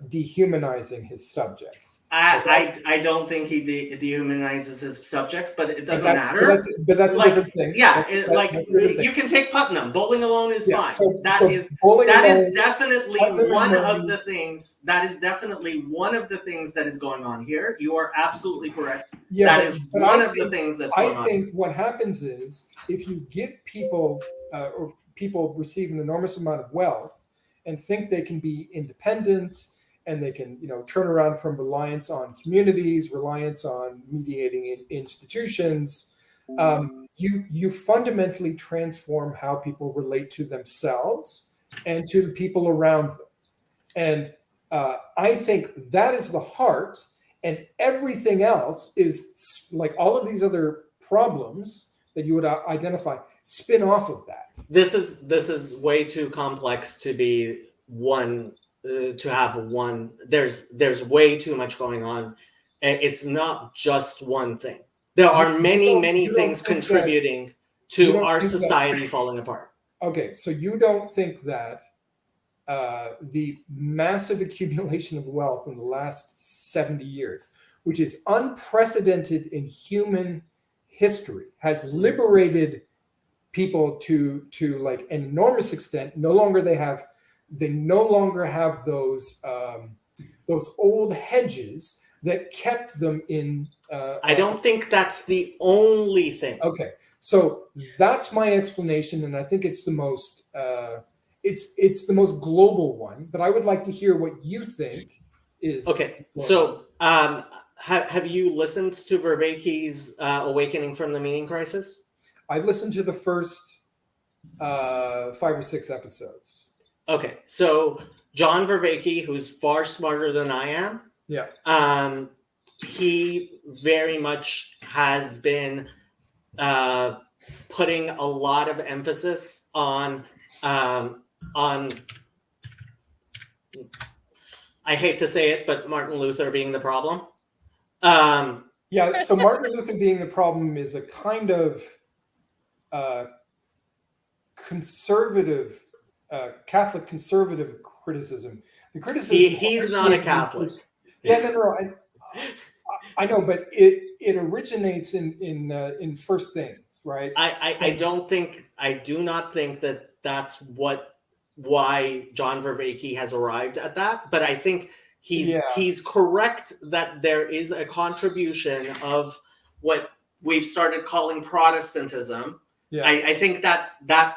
dehumanizing his subjects. I don't think he dehumanizes his subjects, but it doesn't matter. But that's like, a different thing. Yeah, that's you can take Putnam. Bowling Alone is fine. That is definitely one of the things. That is definitely one of the things that is going on here. You are absolutely correct. Yeah, that is one of the things that's going on. I think what happens is if you give people or people receive an enormous amount of wealth and think they can be independent and they can, turn around from reliance on communities, reliance on mediating institutions, you fundamentally transform how people relate to themselves and to the people around them. And I think that is the heart, and everything else is like all of these other problems that you would identify spin off of that. This is way too complex to be one. To have one, there's way too much going on. It's not just one thing. There are many things contributing to our society falling apart. Okay, so you don't think that the massive accumulation of wealth in the last 70 years, which is unprecedented in human history, has liberated people to like an enormous extent. They no longer have those old hedges that kept them in. I don't think that's the only thing. Okay, so that's my explanation, and I think it's the most it's the most global one, but I would like to hear what you think is Okay. global. So have you listened to Vervaeke's Awakening from the Meaning Crisis? I listened to the first 5 or 6 episodes. Okay, so John Vervaeke, who's far smarter than I am, he very much has been putting a lot of emphasis on I hate to say it, but Martin Luther being the problem. So Martin Luther being the problem is a kind of conservative, Catholic conservative criticism. The criticism he's not a Catholic. I know, but it originates in first things, right? I do not think that that's why John Vervaeke has arrived at that, but I think he's correct that there is a contribution of what we've started calling Protestantism. I think that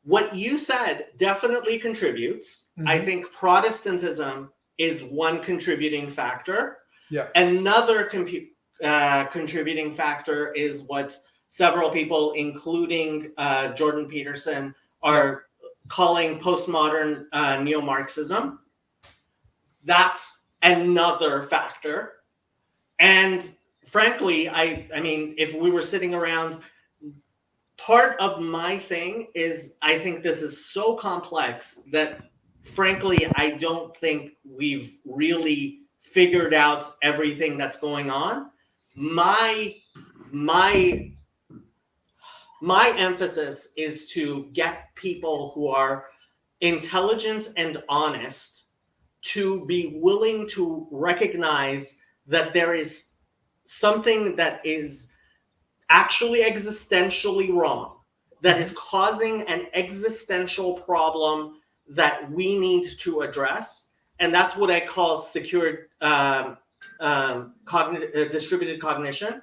what you said definitely contributes. I think Protestantism is one contributing factor. Another contributing factor is what several people, including Jordan Peterson, are calling postmodern neo-Marxism. That's another factor. And frankly, I mean, if we were sitting around, part of my thing is I think this is so complex that frankly, I don't think we've really figured out everything that's going on. My emphasis is to get people who are intelligent and honest to be willing to recognize that there is something that is actually existentially wrong, that is causing an existential problem that we need to address. And that's what I call secured distributed cognition.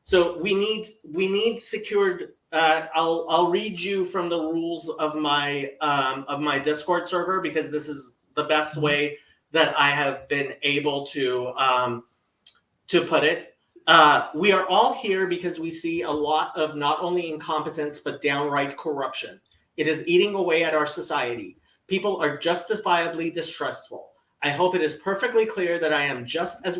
So we need secured. I'll read you from the rules of my Discord server, because this is the best way that I have been able to put it. We are all here because we see a lot of not only incompetence but downright corruption. It is eating away at our society. People are justifiably distrustful. I hope it is perfectly clear that I am just as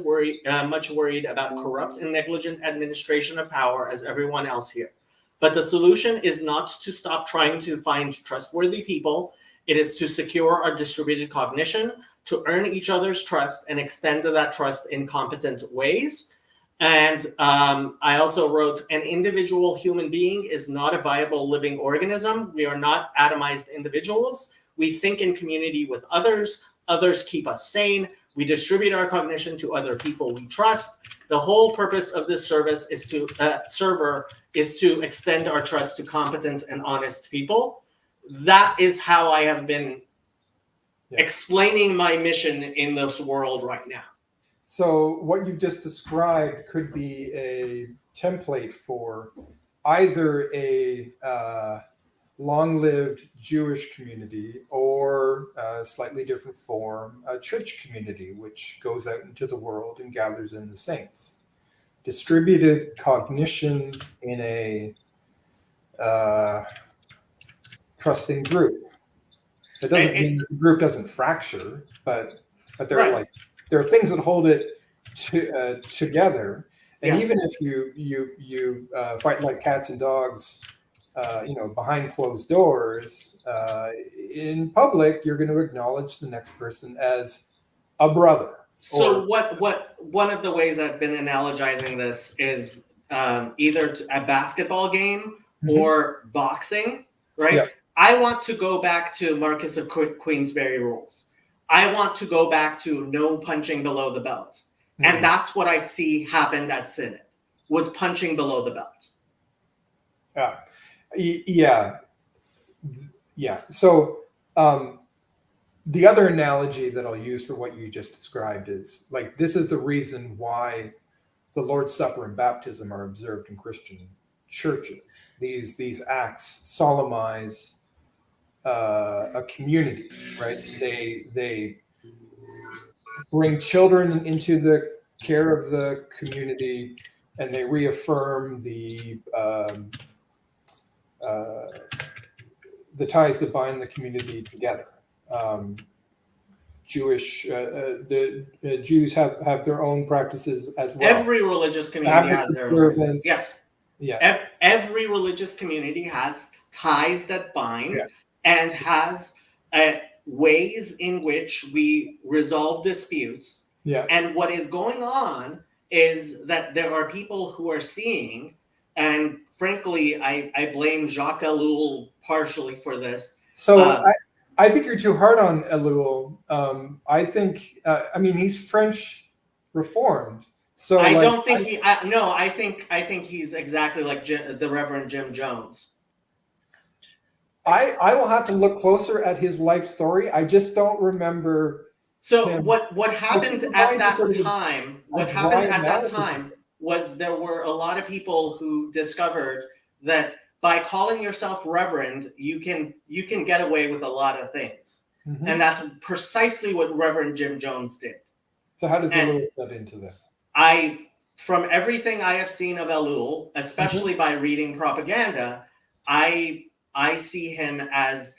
much worried about corrupt and negligent administration of power as everyone else here. But the solution is not to stop trying to find trustworthy people. It is to secure our distributed cognition, to earn each other's trust and extend that trust in competent ways. And I also wrote, an individual human being is not a viable living organism. We are not atomized individuals. We think in community with others. Others keep us sane. We distribute our cognition to other people we trust. The whole purpose of this service is to extend our trust to competent and honest people. That is how I have been explaining my mission in this world right now. So what you've just described could be a template for either a long-lived Jewish community or a slightly different form, a church community, which goes out into the world and gathers in the saints. Distributed cognition in a trusting group. It doesn't mean the group doesn't fracture, but there are things that hold it together. And even if you fight like cats and dogs, behind closed doors, in public, you're going to acknowledge the next person as a brother. So what one of the ways I've been analogizing this is either a basketball game or boxing, right? Yeah. I want to go back to Marcus of Queensberry rules. I want to go back to no punching below the belt. And that's what I see happened at Synod, was punching below the belt. Yeah. So the other analogy that I'll use for what you just described is like, this is the reason why the Lord's Supper and baptism are observed in Christian churches. These acts solemnize a community, right? They bring children into the care of the community, and they reaffirm the ties that bind the community together. The Jews have their own practices as well. Every religious community has their own. Yeah. Every religious community has ties that bind and has ways in which we resolve disputes. Yeah. And what is going on is that there are people who are seeing, and frankly, I blame Jacques Ellul partially for this. So I think you're too hard on Ellul. I think, he's French Reformed. So I don't think I think he's exactly like the Reverend Jim Jones. I will have to look closer at his life story. I just don't remember. So what happened at that time? What happened at that time was there were a lot of people who discovered that by calling yourself Reverend, you can get away with a lot of things, and that's precisely what Reverend Jim Jones did. So how does Ellul fit into this? From everything I have seen of Ellul, especially by reading propaganda, I see him as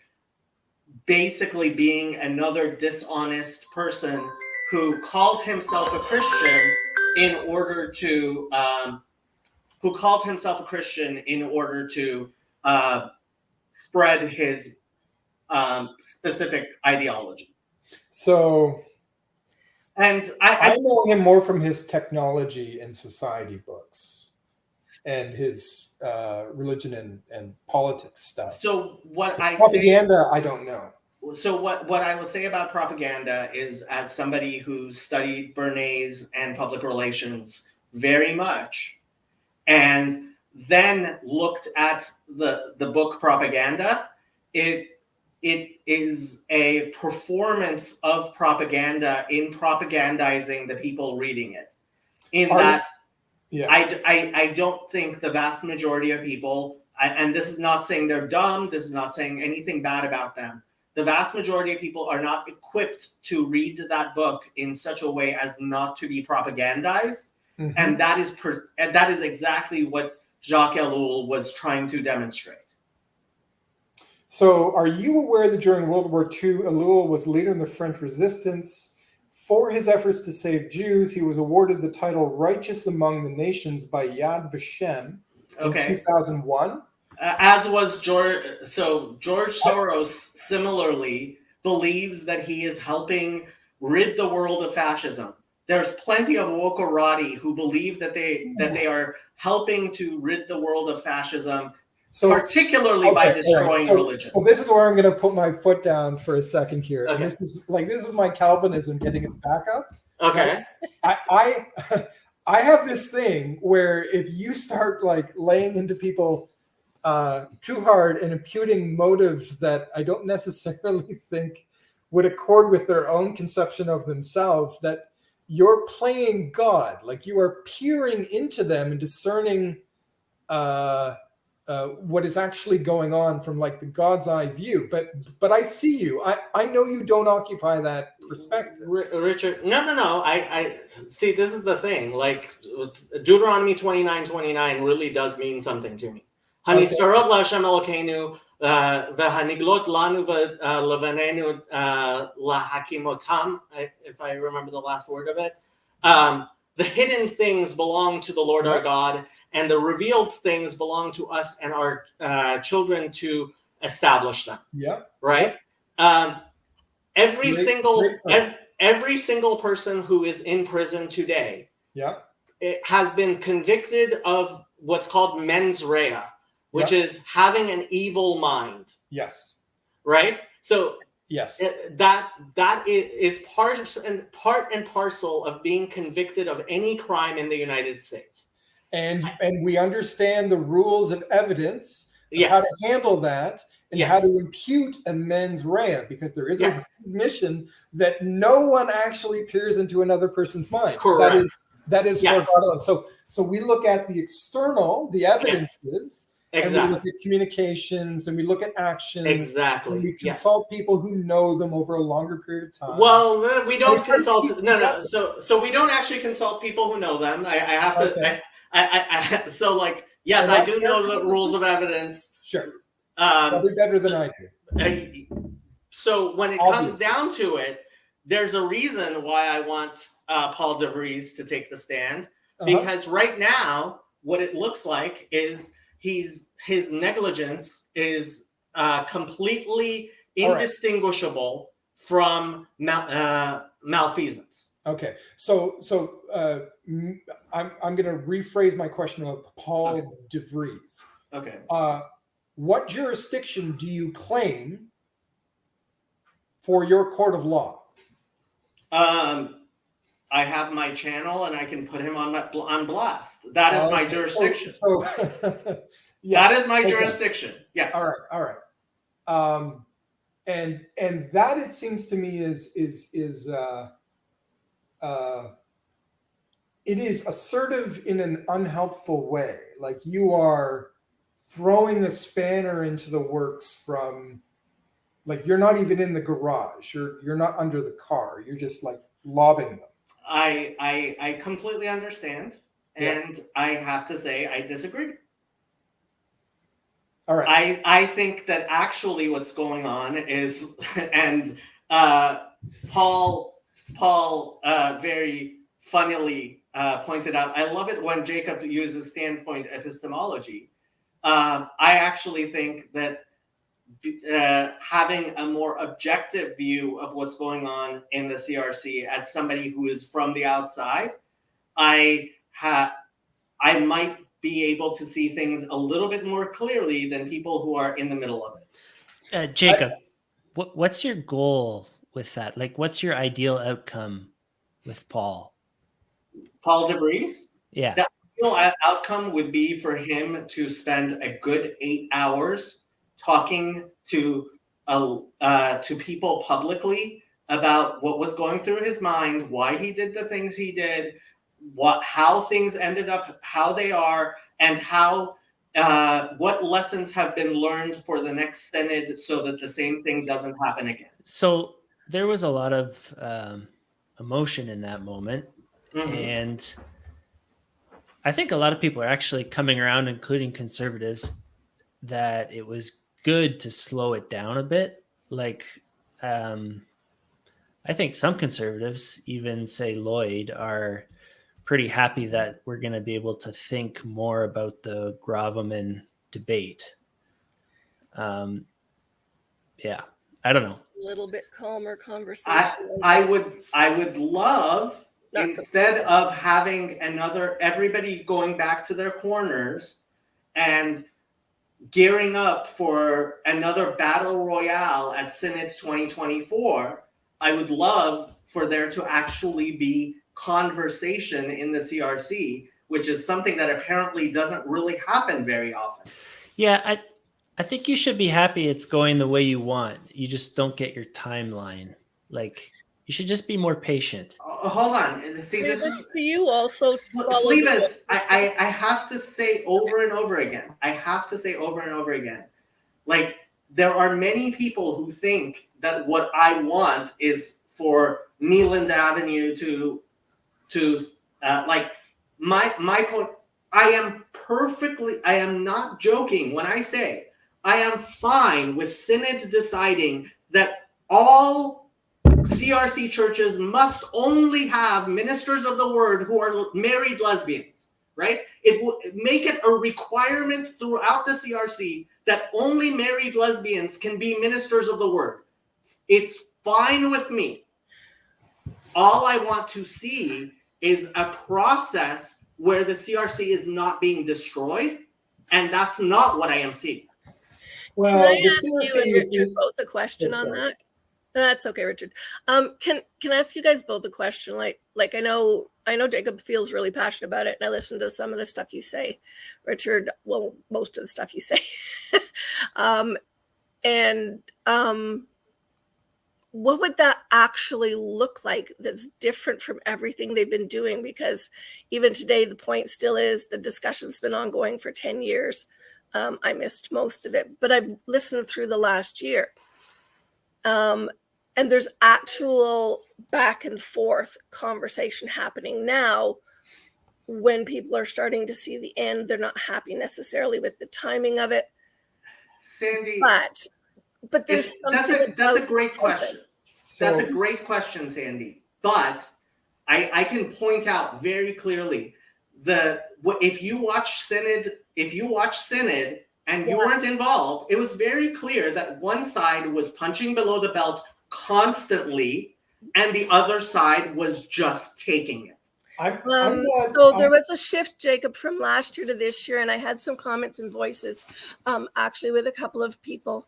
basically being another dishonest person who called himself a Christian in order to spread his specific ideology. So, and I know him more from his technology and society books and his religion and politics stuff. So what propaganda, I don't know. So what I will say about propaganda is, as somebody who studied Bernays and public relations very much, and then looked at the book Propaganda, it is a performance of propaganda in propagandizing the people reading it. I don't think the vast majority of people, and this is not saying they're dumb, this is not saying anything bad about them, the vast majority of people are not equipped to read that book in such a way as not to be propagandized. And that is exactly what Jacques Ellul was trying to demonstrate. So are you aware that during World War II, Ellul was leader in the French resistance? For his efforts to save Jews, he was awarded the title Righteous Among the Nations by Yad Vashem in 2001. As was George. So George Soros similarly believes that he is helping rid the world of fascism. There's plenty of wokerati who believe that they are helping to rid the world of fascism, particularly by destroying religion. So this is where I'm going to put my foot down for a second here. Okay. And this is my Calvinism getting its back up. Okay. I have this thing where if you start laying into people too hard and imputing motives that I don't necessarily think would accord with their own conception of themselves, that you're playing God, like you are peering into them and discerning what is actually going on from the God's eye view. But I see you. I know you don't occupy that perspective. Richard, no. I see. This is the thing. Deuteronomy 29:29 really does mean something to me. Hanistarot la'Hashem Elokeinu v'haniglot lanu v'levanenu lahakimotam. If I remember the last word of it. The hidden things belong to the Lord our God, and the revealed things belong to us and our children to establish them. Yeah. Right. Every single person who is in prison today, it has been convicted of what's called mens rea, which is having an evil mind. Yes. Right. So. Yes, that is part and parcel of being convicted of any crime in the United States. And we understand the rules of evidence, of how to handle that, and how to impute a mens rea, because there is a mission that no one actually peers into another person's mind. Correct. That is for God alone. So we look at the external, the evidences, And we Exactly. look at communications and we look at actions. Exactly. And we Yes. consult people who know them over a longer period of time. Well, we don't it's hard to consult. keep No. that- So we don't actually consult people who know them. I have to. Okay. So like, yes, And I what do know the characteristics? rules of evidence. Sure. Um, Probably better than I do. So when it comes Obviously. down to it, there's a reason why I want Paul de Vries to take the stand, because right now what it looks like is his negligence is completely indistinguishable from malfeasance. Okay, so I'm going to rephrase my question about Paul de Vries. Okay. What jurisdiction do you claim for your court of law? I have my channel, and I can put him on blast. That is my jurisdiction. So that is my jurisdiction. Yes. All right. And that, it seems to me, is it is assertive in an unhelpful way. Like you are throwing a spanner into the works from, like, you're not even in the garage. You're not under the car. You're just like lobbing them. I completely understand, and I have to say I disagree. All right. I think that actually what's going on is, and Paul very funnily pointed out, I love it when Jacob uses standpoint epistemology. I actually think that having a more objective view of what's going on in the CRC as somebody who is from the outside, I might be able to see things a little bit more clearly than people who are in the middle of it. Jacob, what's your goal with that? Like, what's your ideal outcome with Paul? Paul de Vries? Yeah. The ideal outcome would be for him to spend a good 8 hours talking to people publicly about what was going through his mind, why he did the things he did, how things ended up how they are, and how what lessons have been learned for the next synod so that the same thing doesn't happen again. So there was a lot of emotion in that moment. Mm-hmm. And I think a lot of people are actually coming around, including conservatives, that it was good to slow it down a bit. Like, I think some conservatives, even say Lloyd, are pretty happy that we're going to be able to think more about the gravamen debate. Yeah, I don't know. A little bit calmer conversation. I would love, instead of having everybody going back to their corners and gearing up for another battle royale at Synod 2024, I would love for there to actually be conversation in the CRC, which is something that apparently doesn't really happen very often. Yeah, I think you should be happy it's going the way you want. You just don't get your timeline. Like, you should just be more patient. Hold on. See, this is for you also. Thlīpsis, I have to say over and over again. Like, there are many people who think that what I want is for Neeland Avenue to like, my point. I am not joking when I say I am fine with synods deciding that all CRC churches must only have ministers of the word who are married lesbians, right? It will make it a requirement throughout the CRC that only married lesbians can be ministers of the word. It's fine with me. All I want to see is a process where the CRC is not being destroyed, and that's not what I am seeing. Well, can I the ask you CRC and is Richard both a question on that? That's okay, Richard. Can I ask you guys both a question? Like I know Jacob feels really passionate about it, and I listen to some of the stuff you say, Richard. Well, most of the stuff you say, what would that actually look like that's different from everything they've been doing? Because even today, the point still is the discussion's been ongoing for 10 years. I missed most of it, but I've listened through the last year. And there's actual back and forth conversation happening now. When people are starting to see the end, they're not happy necessarily with the timing of it. Sandy, but there's that's a great question. That's a great question, Sandy. But I can point out very clearly if you watch Synod and you weren't involved, it was very clear that one side was punching below the belt constantly, and the other side was just taking it. So there was a shift, Jacob, from last year to this year, and I had some comments and voices actually with a couple of people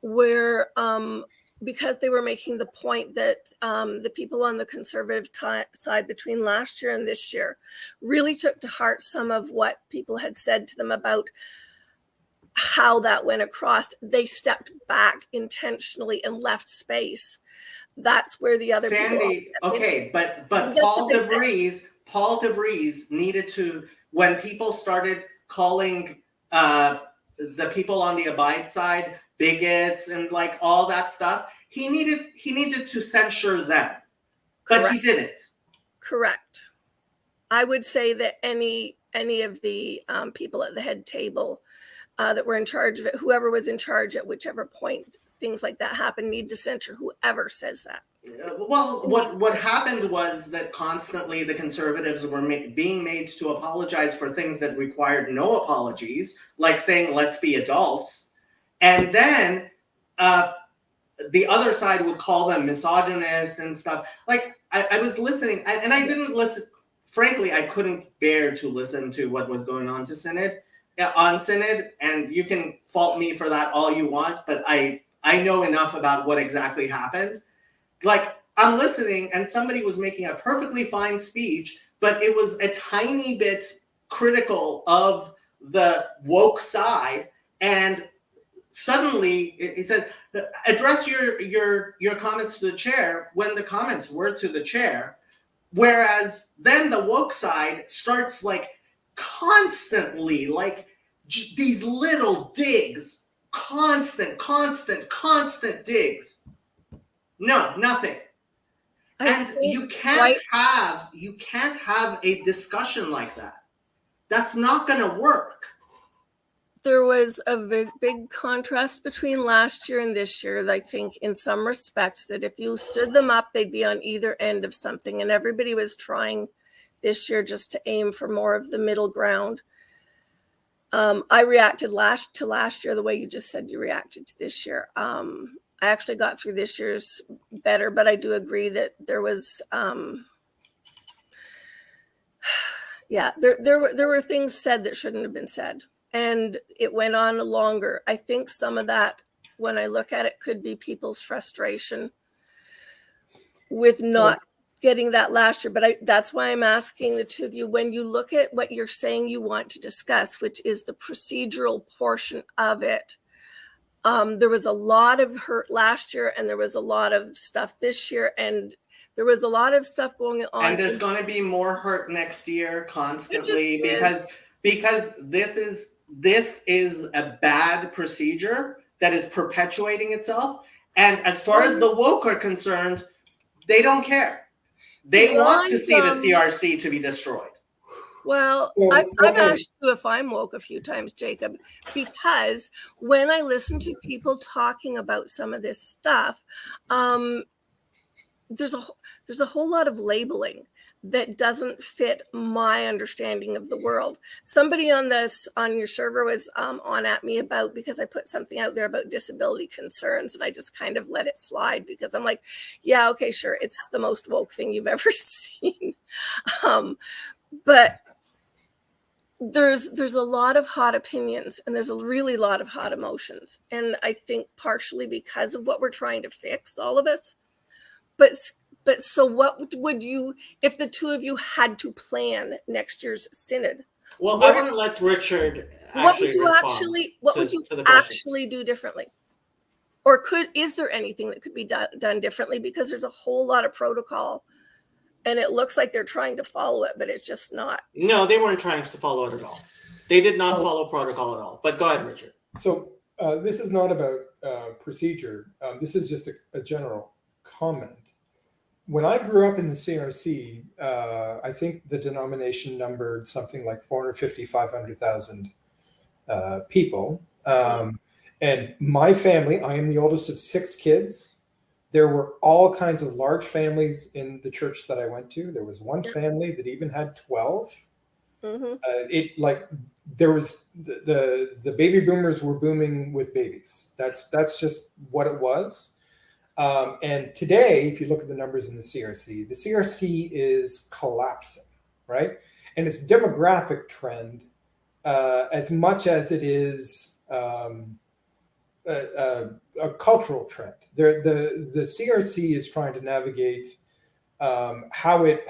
where because they were making the point that the people on the conservative side between last year and this year really took to heart some of what people had said to them about how that went across. They stepped back intentionally and left space. That's where the other Sandy, okay, but Paul DeVries needed to, when people started calling the people on the Abide side bigots and like all that stuff, he needed to censure them, but he didn't. Correct. I would say that any of the people at the head table that were in charge of it, whoever was in charge at whichever point things like that happen, need to censure whoever says that. Well, what happened was that constantly the conservatives were being made to apologize for things that required no apologies, like saying, let's be adults. And then the other side would call them misogynist and stuff. Like, I was listening, and I didn't listen. Frankly, I couldn't bear to listen to what was going on on Synod, and you can fault me for that all you want, but I know enough about what exactly happened. Like, I'm listening and somebody was making a perfectly fine speech, but it was a tiny bit critical of the woke side. And suddenly it says, address your comments to the chair, when the comments were to the chair. Whereas then the woke side starts like constantly, like these little digs, constant digs. No, nothing. And you can't have a discussion like that. That's not going to work. There was a big contrast between last year and this year, I think, in some respects, that if you stood them up, they'd be on either end of something. And everybody was trying this year just to aim for more of the middle ground. I reacted to last year the way you just said you reacted to this year. I actually got through this year's better, but I do agree that there was, there were things said that shouldn't have been said, and it went on longer. I think some of that, when I look at it, could be people's frustration with not getting that last year. But that's why I'm asking the two of you, when you look at what you're saying you want to discuss, which is the procedural portion of it, there was a lot of hurt last year, and there was a lot of stuff this year, and there was a lot of stuff going on. And there's going to be more hurt next year constantly because this is a bad procedure that is perpetuating itself. And as far as the woke are concerned, they don't care. They want to see the CRC to be destroyed. Well, I've asked you if I'm woke a few times, Jacob, because when I listen to people talking about some of this stuff, there's a whole lot of labeling that doesn't fit my understanding of the world. Somebody on your server was on at me about, because I put something out there about disability concerns, and I just kind of let it slide because I'm like, yeah, okay, sure, it's the most woke thing you've ever seen. But there's a lot of hot opinions, and there's a really lot of hot emotions. And I think partially because of what we're trying to fix, all of us. But so what would you, if the two of you had to plan next year's synod? Well, I want to let Richard actually what would you actually do differently? Or is there anything that could be done differently? Because there's a whole lot of protocol, and it looks like they're trying to follow it, but it's just not. No, they weren't trying to follow it at all. They did not follow protocol at all. But go ahead, Richard. So this is not about procedure. This is just a general comment. When I grew up in the CRC, I think the denomination numbered something like 450, 500,000 people. And my family, I am the oldest of 6 kids. There were all kinds of large families in the church that I went to. There was one family that even had 12. There was the baby boomers were booming with babies. That's just what it was. And today, if you look at the numbers in the CRC is collapsing, right? And it's a demographic trend as much as it is a cultural trend. The CRC is trying to navigate how it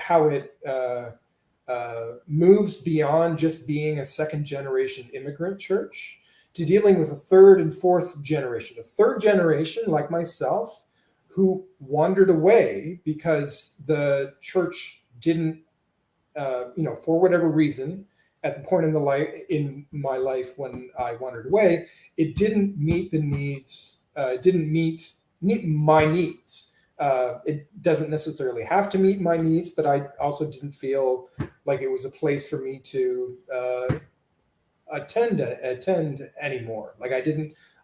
moves beyond just being a second generation immigrant church to dealing with a third and fourth generation. A third generation, like myself, who wandered away because the church didn't, for whatever reason, at the point in my life when I wandered away, it didn't meet the needs. It didn't meet my needs. It doesn't necessarily have to meet my needs, but I also didn't feel like it was a place for me to attend anymore. Like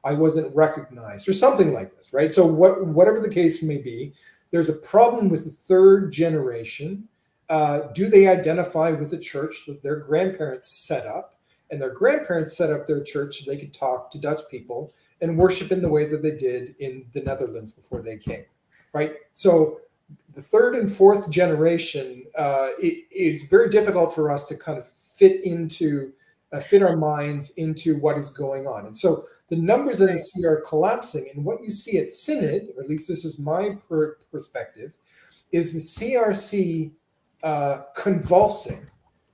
I wasn't recognized or something like this, right? So whatever the case may be, there's a problem with the third generation. Do they identify with the church that their grandparents set up? And their grandparents set up their church so they could talk to Dutch people and worship in the way that they did in the Netherlands before they came, right? So the third and fourth generation, it's very difficult for us to kind of fit our minds into what is going on. And so the numbers in the C are collapsing. And what you see at Synod, or at least this is my perspective, is the CRC convulsing,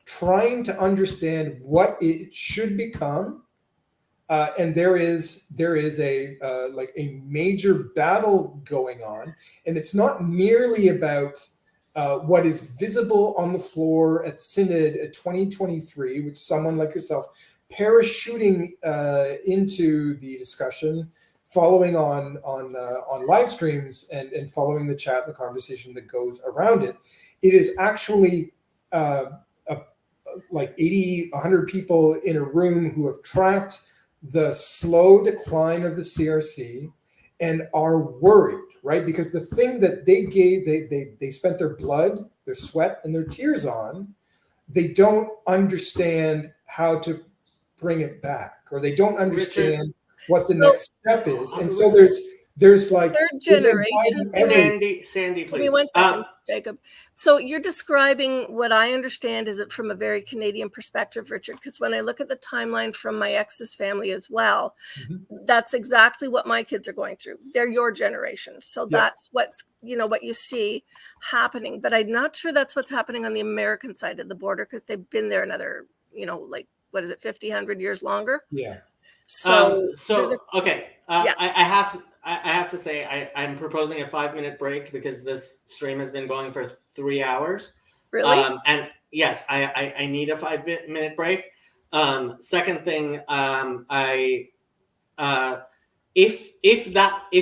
trying to understand what it should become, and there is a major battle going on, and it's not merely about what is visible on the floor at Synod at 2023, which someone like yourself parachuting into the discussion, following on live streams and following the chat, the conversation that goes around it. It is actually like 80, 100 people in a room who have tracked the slow decline of the CRC and are worried, right? Because the thing that they spent their blood, their sweat, and their tears on, they don't understand how to bring it back, or they don't understand what the next step is. And so there's like third generation. Sandy, please. Give me 1 second, Jacob. So you're describing what I understand is it from a very Canadian perspective, Richard, because when I look at the timeline from my ex's family as well, that's exactly what my kids are going through. They're your generation. So that's what's, what you see happening. But I'm not sure that's what's happening on the American side of the border, because they've been there another, like, what is it, 50, 100 years longer? Yeah. So okay. I have to say I'm proposing a 5-minute break because this stream has been going for 3 hours. Really? And yes, I need a 5-minute break. Second thing, if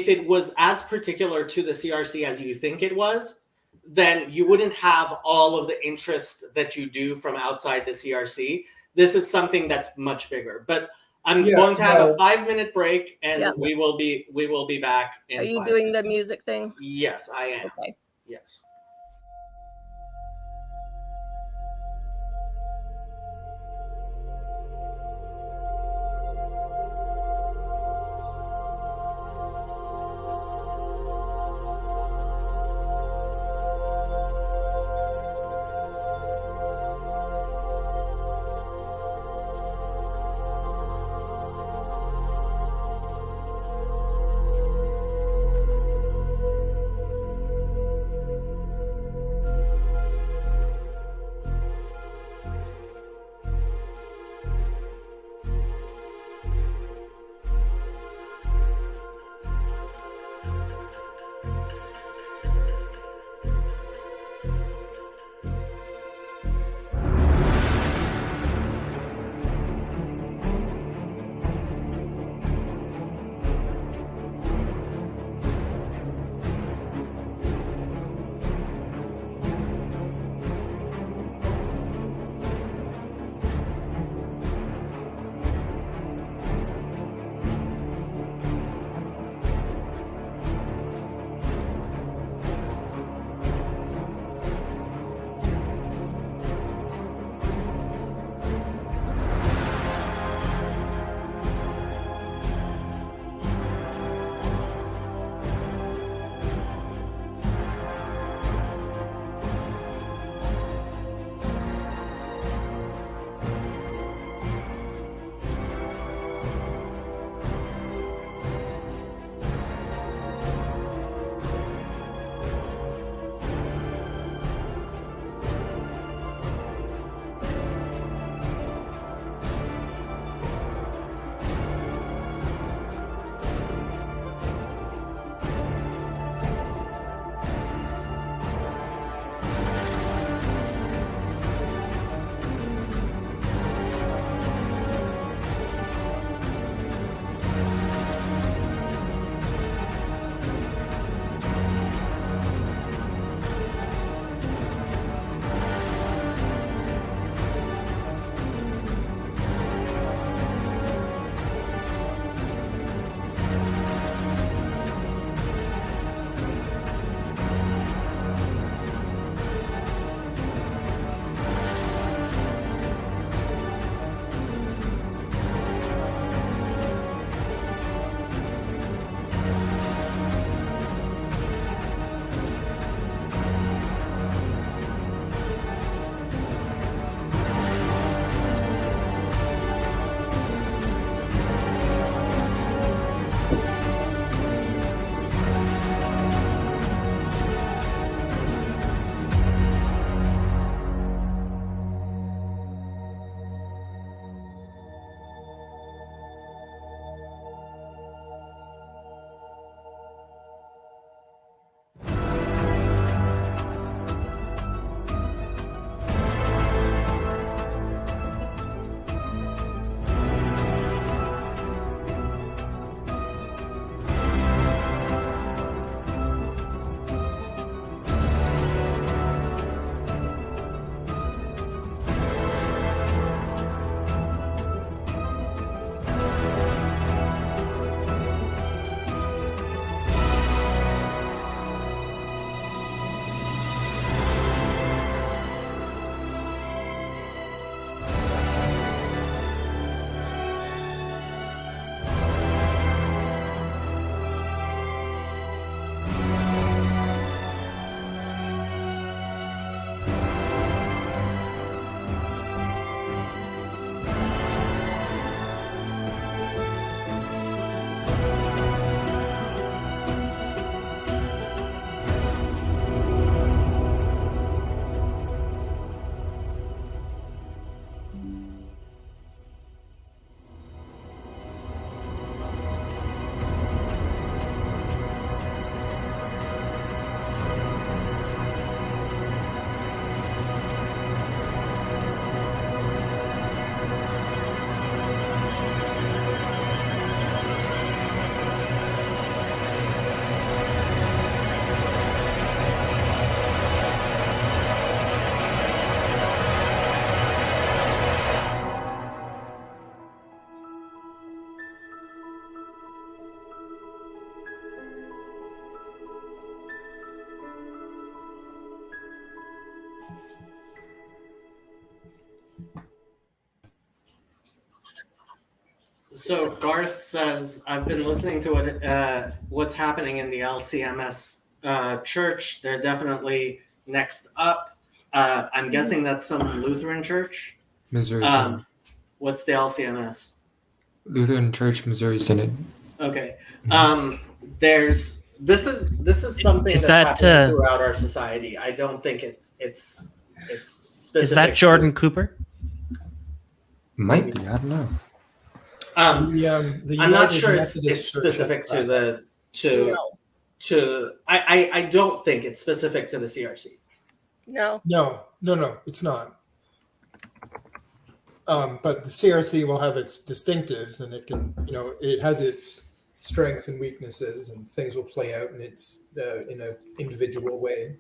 it was as particular to the CRC as you think it was, then you wouldn't have all of the interest that you do from outside the CRC. This is something that's much bigger, but I'm going to have a 5-minute break, and we will be back. Are you doing the music thing? Yes, I am. Okay. Yes. So Garth says, I've been listening to what's happening in the LCMS church. They're definitely next up. I'm guessing that's some Lutheran church. Missouri Synod. What's the LCMS? Lutheran Church Missouri Synod. Okay. This is something Is that's that, happening throughout our society. I don't think it's specific. Is that Jordan Cooper? Might be. I don't know. The I'm not United sure it's Methodist Church specific has that. I don't think it's specific to the CRC. No. No, it's not. But the CRC will have its distinctives, and it can, it has its strengths and weaknesses, and things will play out in its in an individual way.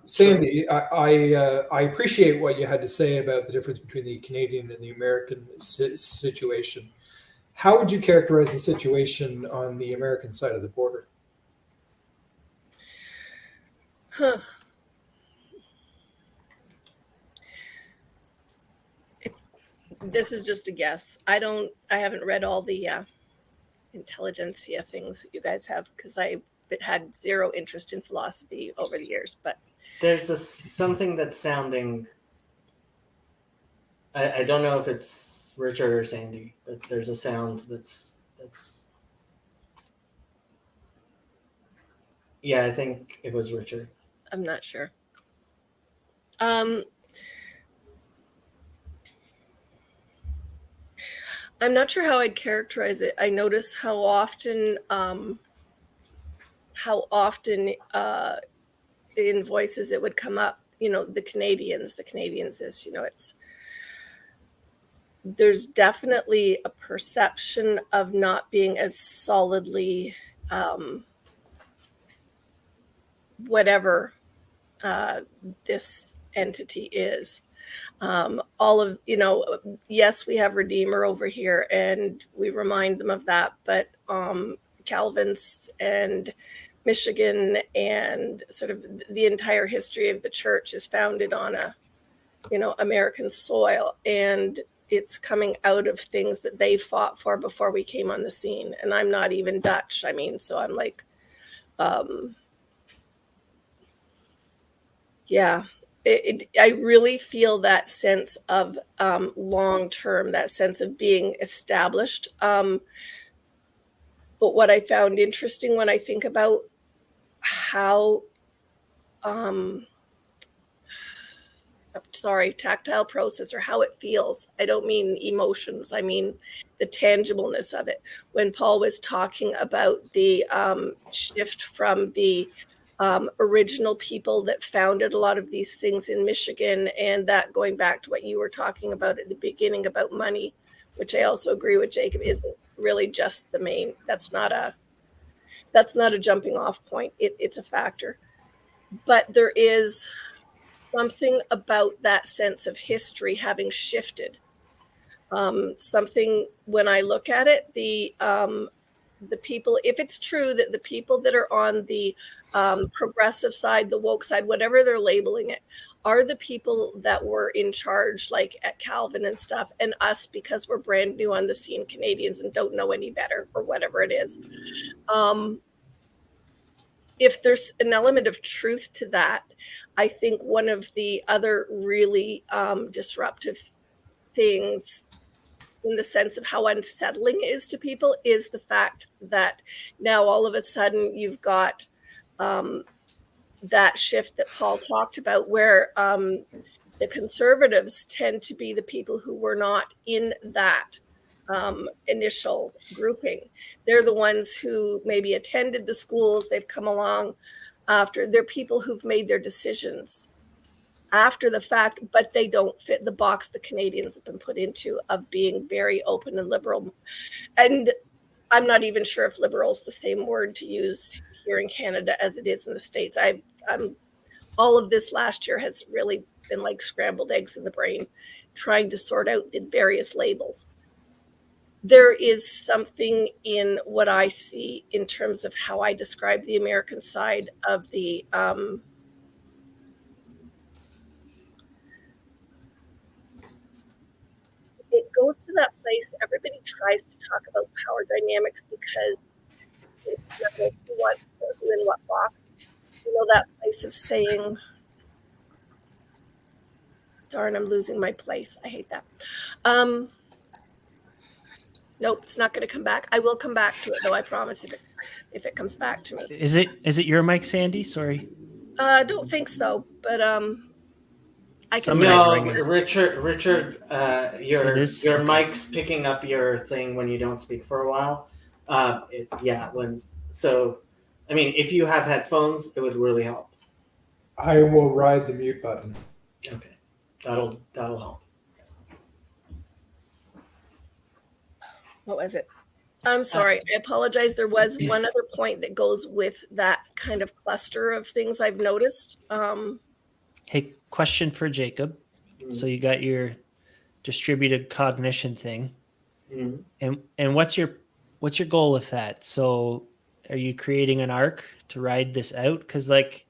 Sandy, I appreciate what you had to say about the difference between the Canadian and the American situation. How would you characterize the situation on the American side of the border? This is just a guess. I haven't read all the intelligentsia things that you guys have, because I had zero interest in philosophy over the years. But there's something that's sounding. I don't know if it's Richard or Sandy, but there's a sound that's. Yeah, I think it was Richard. I'm not sure. I'm not sure how I'd characterize it. I notice how often in voices it would come up, the Canadians this, there's definitely a perception of not being as solidly whatever this entity is. Yes, we have Redeemer over here, and we remind them of that, but Calvinists and Michigan and sort of the entire history of the church is founded on American soil, and it's coming out of things that they fought for before we came on the scene. And I'm not even Dutch. So I'm like, yeah. I really feel that sense of long-term, that sense of being established. But what I found interesting when I think about how, tactile process, or how it feels. I don't mean emotions. I mean the tangibleness of it. When Paul was talking about the shift from the original people that founded a lot of these things in Michigan, and that going back to what you were talking about at the beginning about money, which I also agree with Jacob, isn't really just the main. That's not a jumping off point. It's a factor, but there is something about that sense of history having shifted. Something when I look at it, the people, if it's true that the people that are on the progressive side, the woke side, whatever they're labeling it, are the people that were in charge, like at Calvin and stuff, and us, because we're brand new on the scene, Canadians, and don't know any better, or whatever it is. If there's an element of truth to that, I think one of the other really disruptive things, in the sense of how unsettling it is to people, is the fact that now all of a sudden you've got that shift that Paul talked about, where the conservatives tend to be the people who were not in that initial grouping. They're the ones who maybe attended the schools, they've come along after. They're people who've made their decisions after the fact, but they don't fit the box the Canadians have been put into of being very open and liberal. And I'm not even sure if liberal is the same word to use here in Canada as it is in the States. I'm all of this last year has really been like scrambled eggs in the brain, trying to sort out the various labels. There is something in what I see in terms of how I describe the American side of the goes to that place, everybody tries to talk about power dynamics because it's not like who in what box. You know, that place of saying, darn, I'm losing my place. I hate that. Nope, it's not going to come back. I will come back to it, though, I promise, if it comes back to me. Is it your mic, Sandy? Sorry. I don't think so, but I can Somebody's No, ringing. Richard, your It is? your Okay. mic's picking up your thing when you don't speak for a while. I mean, if you have headphones, it would really help. I will ride the mute button. Okay, that'll help. Yes. What was it? I'm sorry. I apologize. There was one other point that goes with that kind of cluster of things I've noticed. Hey, question for Jacob. So you got your distributed cognition thing, and what's your goal with that? So are you creating an arc to ride this out? Because like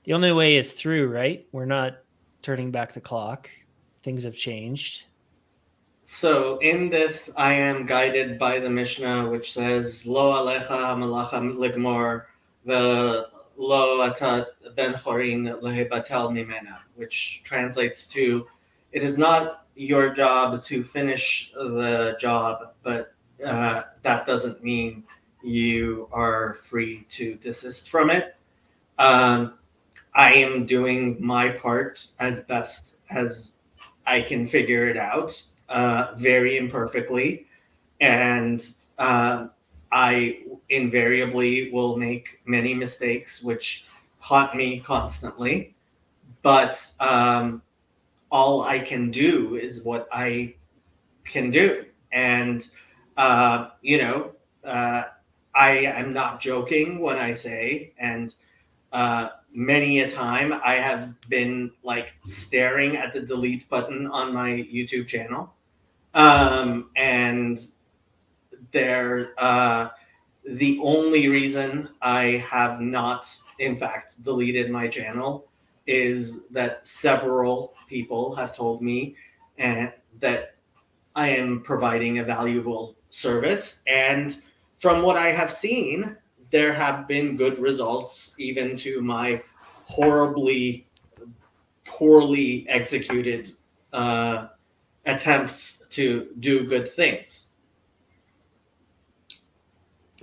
the only way is through, right? We're not turning back the clock. Things have changed. So in this, I am guided by the Mishnah, which says, "Lo alecha hamalacha ligmor, lo ata ben chorin lehebatel mimena," which translates to, "It is not your job to finish the job, but that doesn't mean you are free to desist from it." I am doing my part as best as I can figure it out. Very imperfectly, and I invariably will make many mistakes which haunt me constantly, but all I can do is what I can do, and I am not joking when I say, and many a time I have been like staring at the delete button on my YouTube channel. And the only reason I have not, in fact, deleted my channel is that several people have told me that I am providing a valuable service. And from what I have seen, there have been good results, even to my horribly, poorly executed attempts to do good things.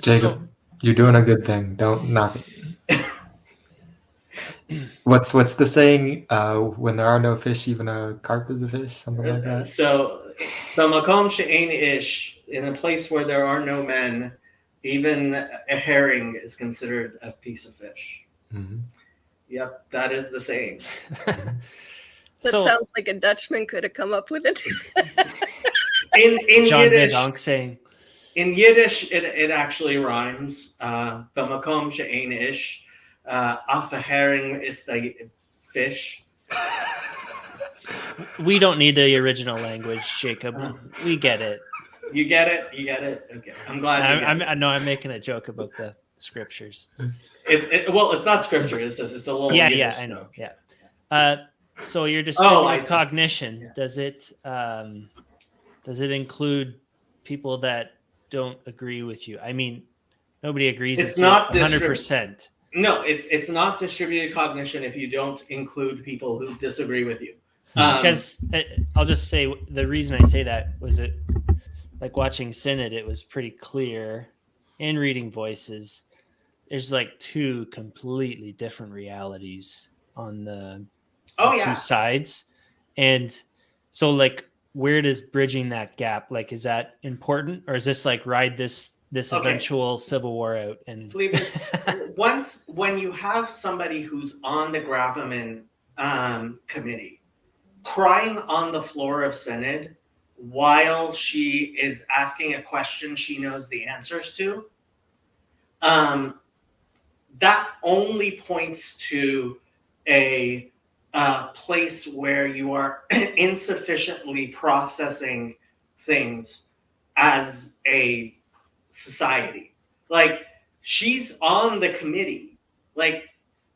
Jacob, you're doing a good thing. Don't knock it. What's the saying? When there are no fish, even a carp is a fish, something like that. So, b'makom she'ein ish, in a place where there are no men, even a herring is considered a piece of fish. Mm-hmm. Yep, that is the saying. That sounds like a Dutchman could have come up with it. in John Yiddish, saying. In Yiddish, it actually rhymes. B'makom she'ein ish, af a herring is the fish. We don't need the original language, Jacob. We get it. You get it? You get it? Okay. I'm glad you get it. I know I'm making a joke about the scriptures. It's not scripture. It's a little yeah, I know. Yeah. So your distributed cognition, does it include people that don't agree with you? I mean, nobody agrees with you 100%. No, it's not distributed cognition if you don't include people who disagree with you. Because I'll just say the reason I say that was it, like watching Synod, it was pretty clear in reading Voices. There's like two completely different realities on the two sides. And so like, where does bridging that gap, like, is that important, or is this like ride this eventual civil war out? And once when you have somebody who's on the gravamen committee crying on the floor of Synod while she is asking a question she knows the answers to, that only points to a place where you are insufficiently processing things as a society. Like, she's on the committee. Like,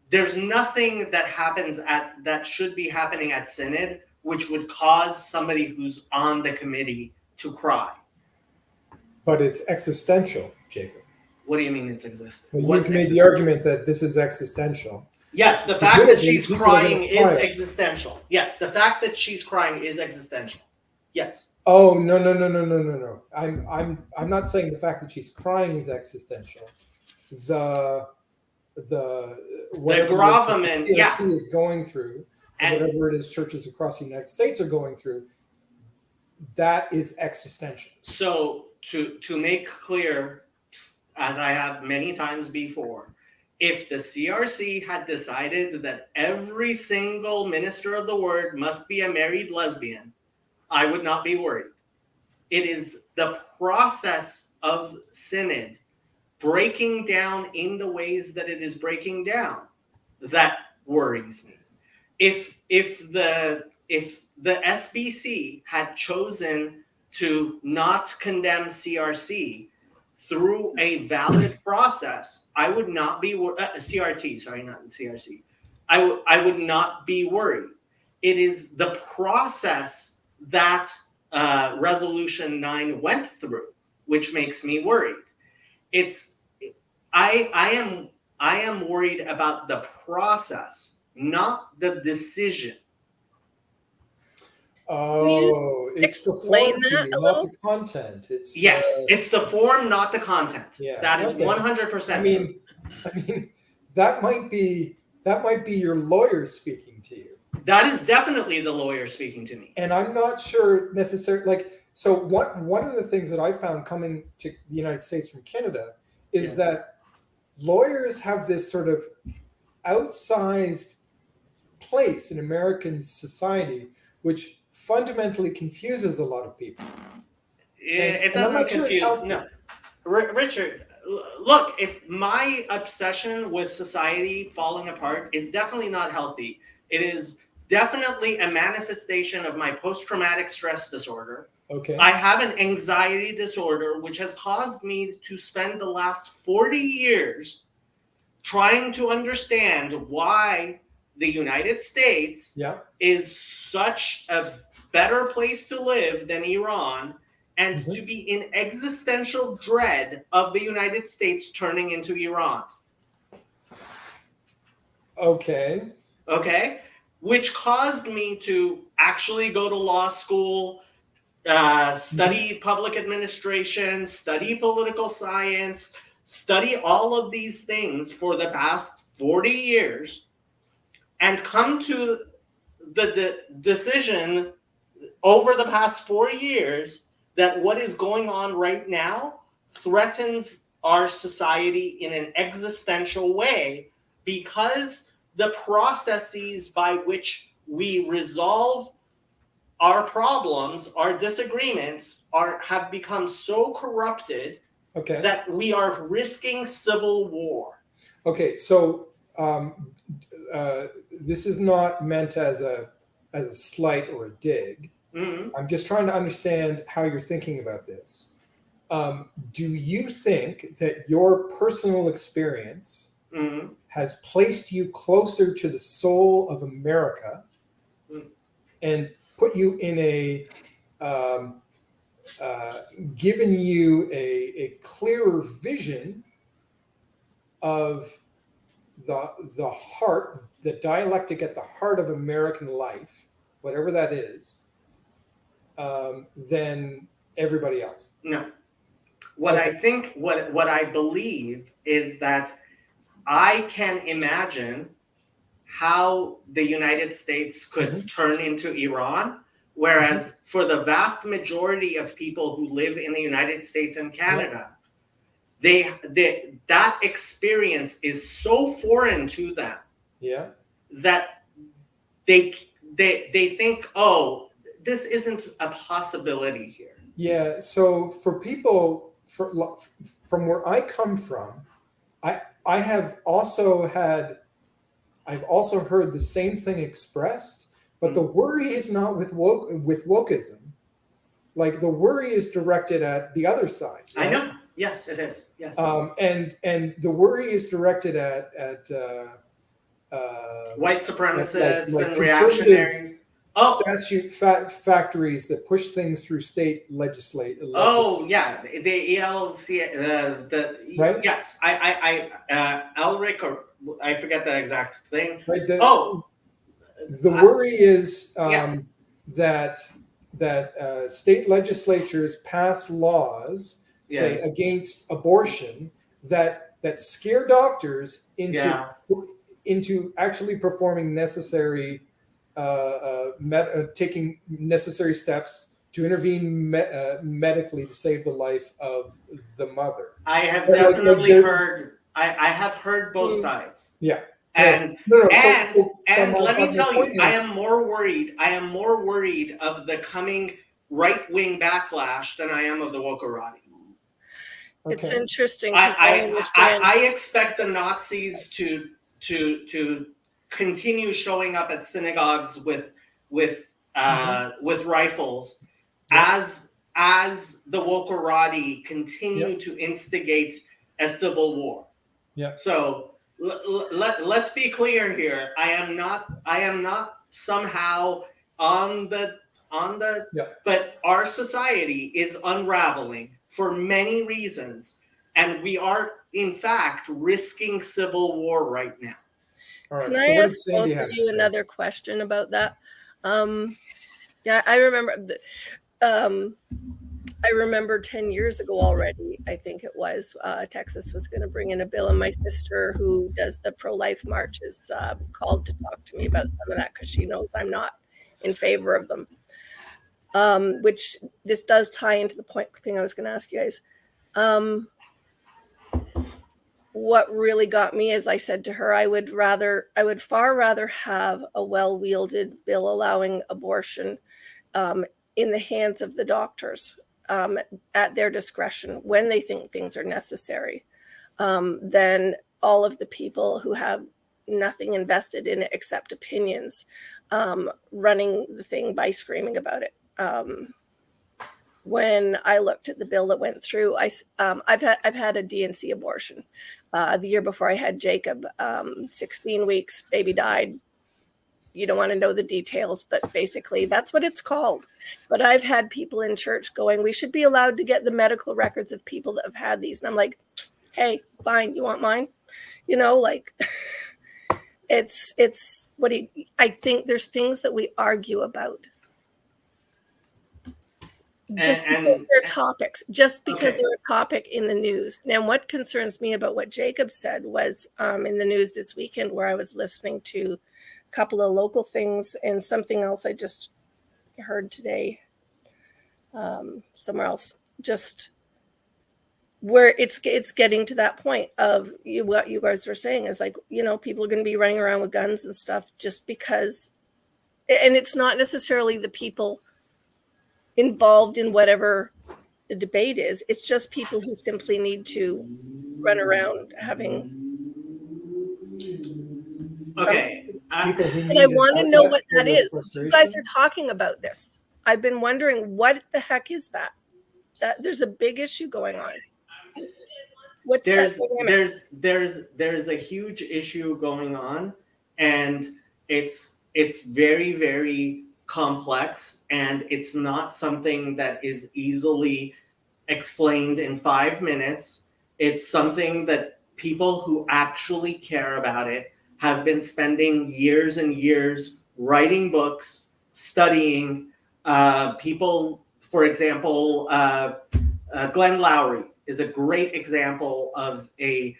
there's nothing that happens that should be happening at Synod which would cause somebody who's on the committee to cry. But it's existential, Jacob. What do you mean it's existent? Well, you've made the argument that this is existential. Yes, the fact that she's crying is existential. Yes, the fact that she's crying is existential. Yes. Oh, no. I'm not saying the fact that she's crying is existential. The gravamen, yeah, is going through, and whatever it is churches across the United States are going through, that is existential. So to make clear, as I have many times before, if the CRC had decided that every single minister of the word must be a married lesbian, I would not be worried. It is the process of synod breaking down in the ways that it is breaking down that worries me. If the SBC had chosen to not condemn CRC through a valid process, I would not be CRT. Sorry, not CRC. I would not be worried. It is the process that Resolution 9 went through which makes me worried. I am worried about the process, not the decision. Oh, it's the form, not the content. It's the form, not the content. Yeah, that is 100%. I mean, that might be your lawyer speaking to you. That is definitely the lawyer speaking to me. And I'm not sure necessarily. So one of the things that I found coming to the United States from Canada is that lawyers have this sort of outsized place in American society, which fundamentally confuses a lot of people. It doesn't confuse. No, Richard, look, my obsession with society falling apart is definitely not healthy. It is definitely a manifestation of my post-traumatic stress disorder. Okay. I have an anxiety disorder, which has caused me to spend the last 40 years trying to understand why the United States is such a better place to live than Iran, and to be in existential dread of the United States turning into Iran. Okay. Okay. Which caused me to actually go to law school, study public administration, study political science, study all of these things for the past 40 years, and come to the decision over the past 4 years that what is going on right now threatens our society in an existential way, because the processes by which we resolve our problems, our disagreements, have become so corrupted that we are risking civil war. Okay, so this is not meant as a slight or a dig. Mm-hmm. I'm just trying to understand how you're thinking about this. Do you think that your personal experience has placed you closer to the soul of America and put you in a given you a clearer vision of the heart, the dialectic at the heart of American life, whatever that is, than everybody else? No. What I think, what I believe is that I can imagine how the United States could turn into Iran, whereas for the vast majority of people who live in the United States and Canada, that experience is so foreign to them that they think, oh, this isn't a possibility here. Yeah. So for people from where I come from, I've also heard the same thing expressed, but the worry is not with wokeism. Like, the worry is directed at the other side. Right? I know. Yes, it is. Yes. And the worry is directed at white supremacists like and reactionaries. statute factories that push things through state legislate. Oh yeah, the ELC. Right? Yes, Elric, or I forget the exact thing. Right. The worry is yeah. that state legislatures pass laws, say, Yes. against abortion that scare doctors into actually performing necessary, taking necessary steps to intervene medically to save the life of the mother. I have definitely heard. I have heard both sides. Yeah. And let me tell you, I am more worried of the coming right-wing backlash than I am of the wokerati. It's interesting. I expect the Nazis to continue showing up at synagogues with rifles as the wokerati continue to instigate a civil war. Yeah. So let's be clear here. I am not somehow on the but our society is unraveling for many reasons, and we are in fact risking civil war right now. All right. Can I ask both of you another question about that? Yeah, I remember 10 years ago already, I think it was, Texas was going to bring in a bill, and my sister, who does the pro-life march, is called to talk to me about some of that because she knows I'm not in favor of them. Which this does tie into the thing I was going to ask you guys. What really got me is I said to her, I would far rather have a well-wielded bill allowing abortion in the hands of the doctors at their discretion when they think things are necessary, than all of the people who have nothing invested in it except opinions running the thing by screaming about it. When I looked at the bill that went through, I've had a DNC abortion. The year before I had Jacob, 16 weeks, baby died. You don't want to know the details, but basically that's what it's called. But I've had people in church going, we should be allowed to get the medical records of people that have had these. And I'm like, hey, fine, you want mine? You know, like it's I think there's things that we argue about. Just because they're topics, just because they're a topic in the news. Now, what concerns me about what Jacob said was in the news this weekend, where I was listening to a couple of local things and something else I just heard today somewhere else, just where it's getting to that point of what you guys were saying is like, you know, people are going to be running around with guns and stuff just because, and it's not necessarily the people involved in whatever the debate is. It's just people who simply need to run around having. Okay. And I want to know what that is. You guys are talking about this. I've been wondering what the heck is that? That there's a big issue going on. What's there's a huge issue going on, and it's very, very complex, and it's not something that is easily explained in 5 minutes. It's something that people who actually care about it have been spending years and years writing books, studying. People, for example, Glenn Lowry is a great example of a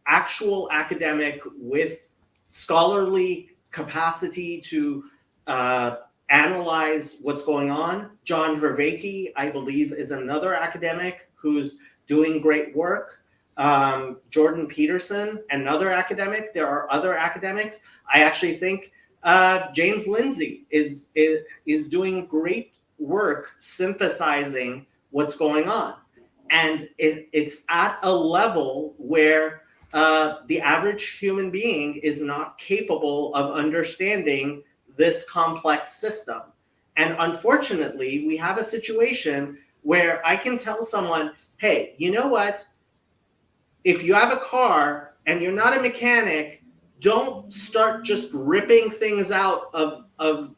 actual academic with scholarly capacity to analyze what's going on. John Vervaeke, I believe, is another academic who's doing great work. Jordan Peterson, another academic. There are other academics. I actually think James Lindsay is doing great work synthesizing what's going on. And it's at a level where the average human being is not capable of understanding this complex system. And unfortunately, we have a situation where I can tell someone, hey, you know what? If you have a car and you're not a mechanic, don't start just ripping things out of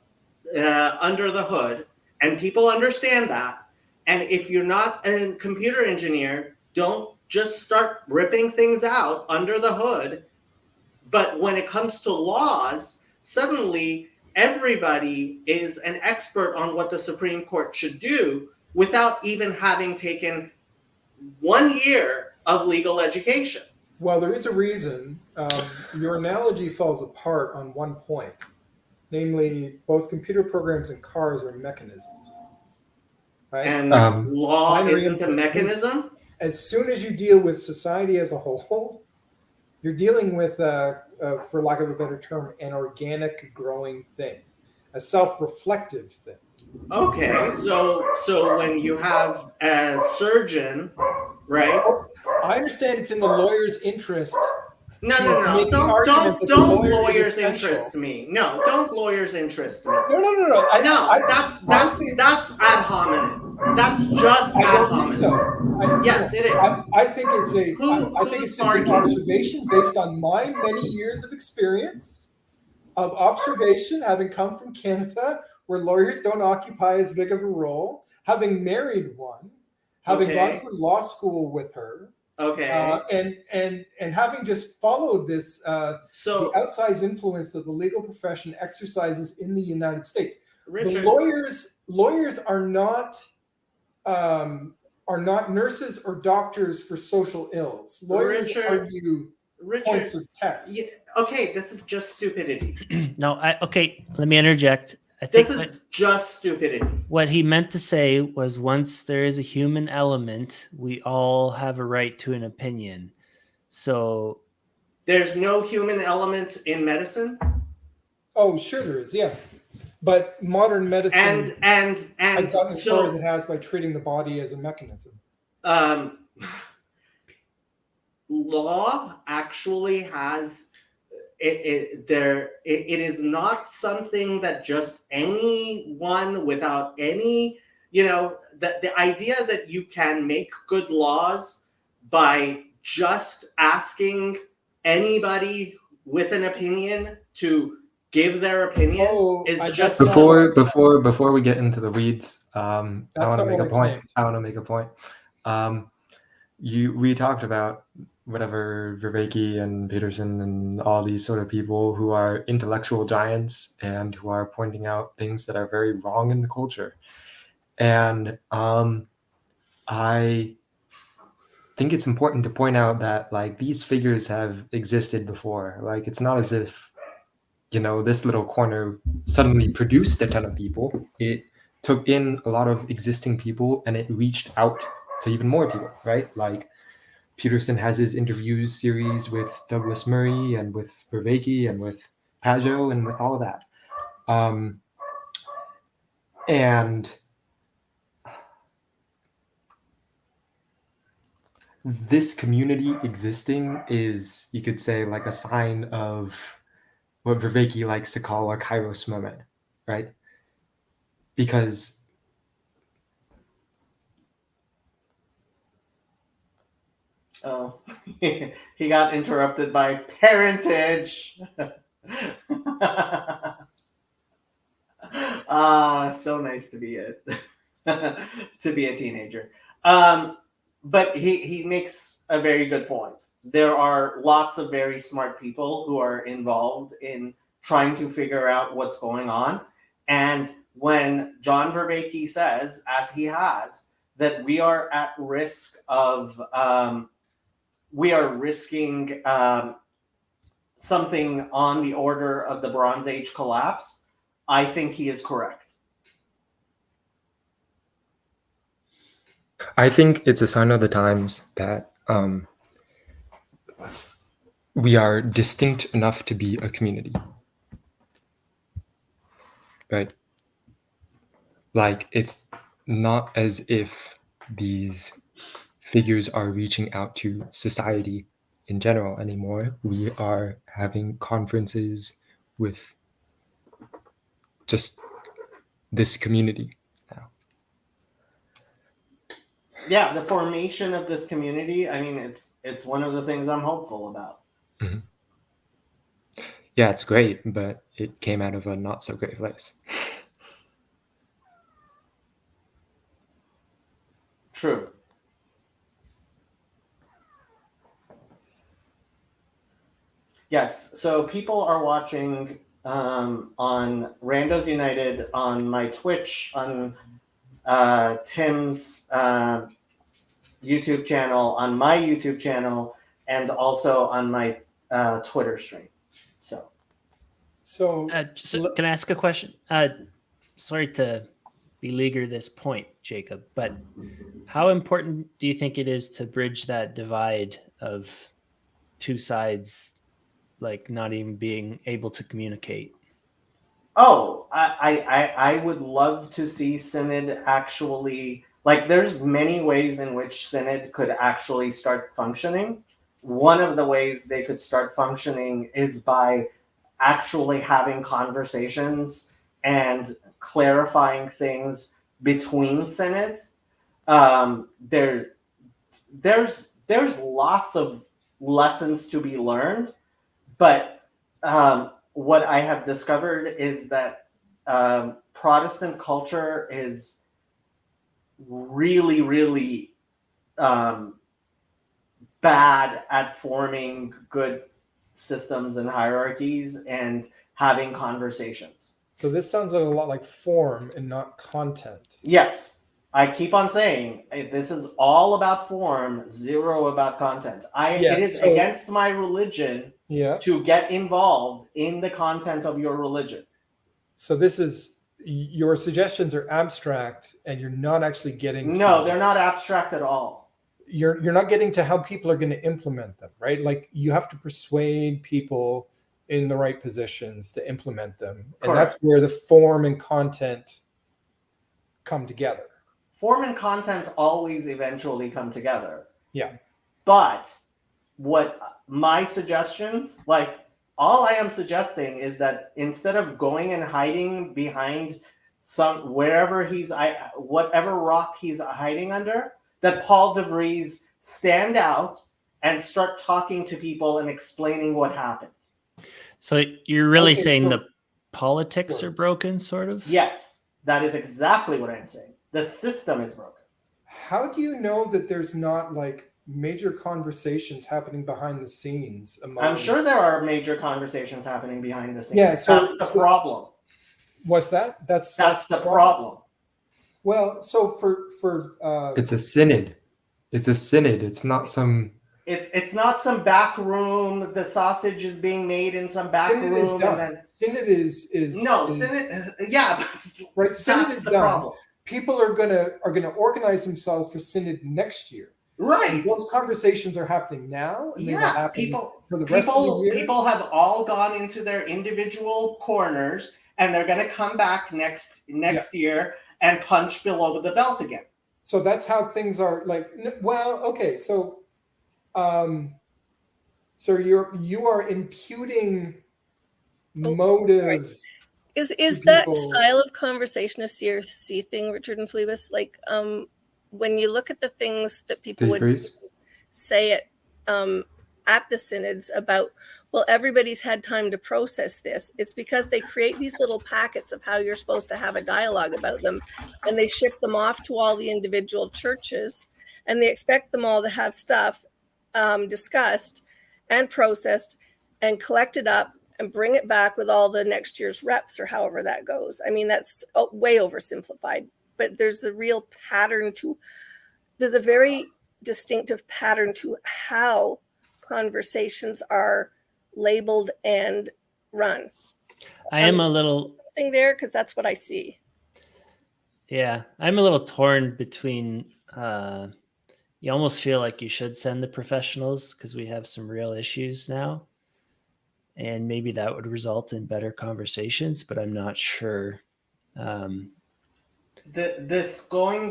under the hood, and people understand that. And if you're not a computer engineer, don't just start ripping things out under the hood. But when it comes to laws, suddenly everybody is an expert on what the Supreme Court should do without even having taken 1 year of legal education. Well, there is a reason. Your analogy falls apart on one point. Namely, both computer programs and cars are mechanisms. Right? And law isn't a mechanism? As soon as you deal with society as a whole, you're dealing with, for lack of a better term, an organic growing thing, a self-reflective thing. Okay, so when you have a surgeon, right? I understand it's in the lawyer's interest. No. Don't lawyers interest me. No, don't lawyers interest me. No. That's ad hominem. That's just ad hominem. Yes, it is. I think it's just an observation based on my many years of experience of observation, having come from Canada, where lawyers don't occupy as big of a role, having married one, having gone through law school with her. Okay. And having just followed this the outsized influence that the legal profession exercises in the United States. Richard, the lawyers are not nurses or doctors for social ills. Lawyers argue points of test. Okay, this is just stupidity. Let me interject. I think this is just stupidity. What he meant to say was, once there is a human element, we all have a right to an opinion. So there's no human element in medicine? Oh, sure there is, yeah. But modern medicine has gotten as far as it has by treating the body as a mechanism. Law actually has it is not something that just anyone without any, the idea that you can make good laws by just asking anybody with an opinion to give their opinion is just before we get into the weeds. I want to make a point. We talked about whatever Vervaeke and Peterson and all these sort of people who are intellectual giants and who are pointing out things that are very wrong in the culture. And I think it's important to point out that these figures have existed before. It's not as if, this little corner suddenly produced a ton of people. It took in a lot of existing people and it reached out to even more people, right? Peterson has his interviews series with Douglas Murray and with Vervaeke and with Pajot and with all of that. And this community existing is, you could say, a sign of what Vervaeke likes to call a kairos moment, right? Because he got interrupted by parentage. So nice to be a teenager. But he makes a very good point. There are lots of very smart people who are involved in trying to figure out what's going on. And when John Vervaeke says, as he has, that we are at risk of we are risking something on the order of the Bronze Age collapse, I think he is correct. I think it's a sign of the times that we are distinct enough to be a community. Right? It's not as if these figures are reaching out to society in general anymore. We are having conferences with just this community now. Yeah, the formation of this community, I mean, it's one of the things I'm hopeful about. Mm-hmm. Yeah, it's great, but it came out of a not so great place. Yes. So people are watching on Randos United, on my Twitch, on Tim's YouTube channel, on my YouTube channel, and also on my Twitter stream. So Can I ask a question? Sorry to beleaguer this point, Jacob, but how important do you think it is to bridge that divide of two sides, like not even being able to communicate? Oh, I would love to see Synod actually, like, there's many ways in which Synod could actually start functioning. One of the ways they could start functioning is by actually having conversations and clarifying things between synods. There's lots of lessons to be learned, but what I have discovered is that Protestant culture is really, really bad at forming good systems and hierarchies and having conversations. So this sounds a lot like form and not content. Yes. I keep on saying this is all about form, zero about content. It is against my religion to get involved in the content of your religion. So this is, your suggestions are abstract and you're not actually getting No, they're not abstract at all. You're not getting to how people are going to implement them, right? Like you have to persuade people in the right positions to implement them. And Correct. That's where the form and content come together. Form and content always eventually come together. Yeah. But what my suggestions, like all I am suggesting is that instead of going and hiding behind whatever rock he's hiding under, that Paul de Vries stand out and start talking to people and explaining what happened. So you're really saying the politics are broken, sort of? Yes, that is exactly what I'm saying. The system is broken. How do you know that there's not like major conversations happening behind the scenes? I'm sure there are major conversations happening behind the scenes. Yeah, so that's the problem. What's that? That's the problem. Well, so for it's a synod. It's a synod. It's not some. It's not some back room. The sausage is being made in some back synod room. Is done. And then synod is synod. Yeah, right. Synod is the done. problem. People are gonna organize themselves for synod next year. Right. And those conversations are happening now. And they will happen for the rest of the year. People have all gone into their individual corners, and they're going to come back next year and punch below the belt again. So that's how things are. Like, well, okay, so, you are imputing motive. Right. Is that style of conversation a CRC thing, Richard and Phlebas? Like, when you look at the things that people would say at the synods about, well, everybody's had time to process this. It's because they create these little packets of how you're supposed to have a dialogue about them, and they ship them off to all the individual churches, and they expect them all to have stuff discussed and processed and collected up and bring it back with all the next year's reps or however that goes. I mean, that's way oversimplified, but there's a real pattern there's a very distinctive pattern to how conversations are labeled and run. I am a little thing there because that's what I see. Yeah, I'm a little torn between you almost feel like you should send the professionals because we have some real issues now, and maybe that would result in better conversations, but I'm not sure.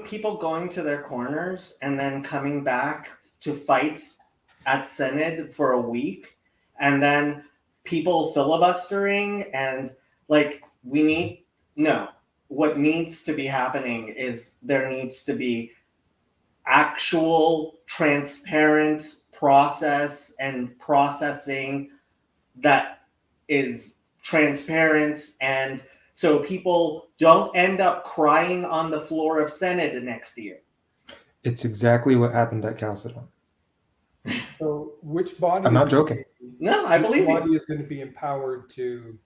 People going to their corners and then coming back to fights at Synod for a week, and then people filibustering and like what needs to be happening is there needs to be actual transparent process and processing that is transparent, and so people don't end up crying on the floor of Synod next year. It's exactly what happened at Chalcedon. So which body? I'm not joking. No, I believe Which body you. is going to be empowered to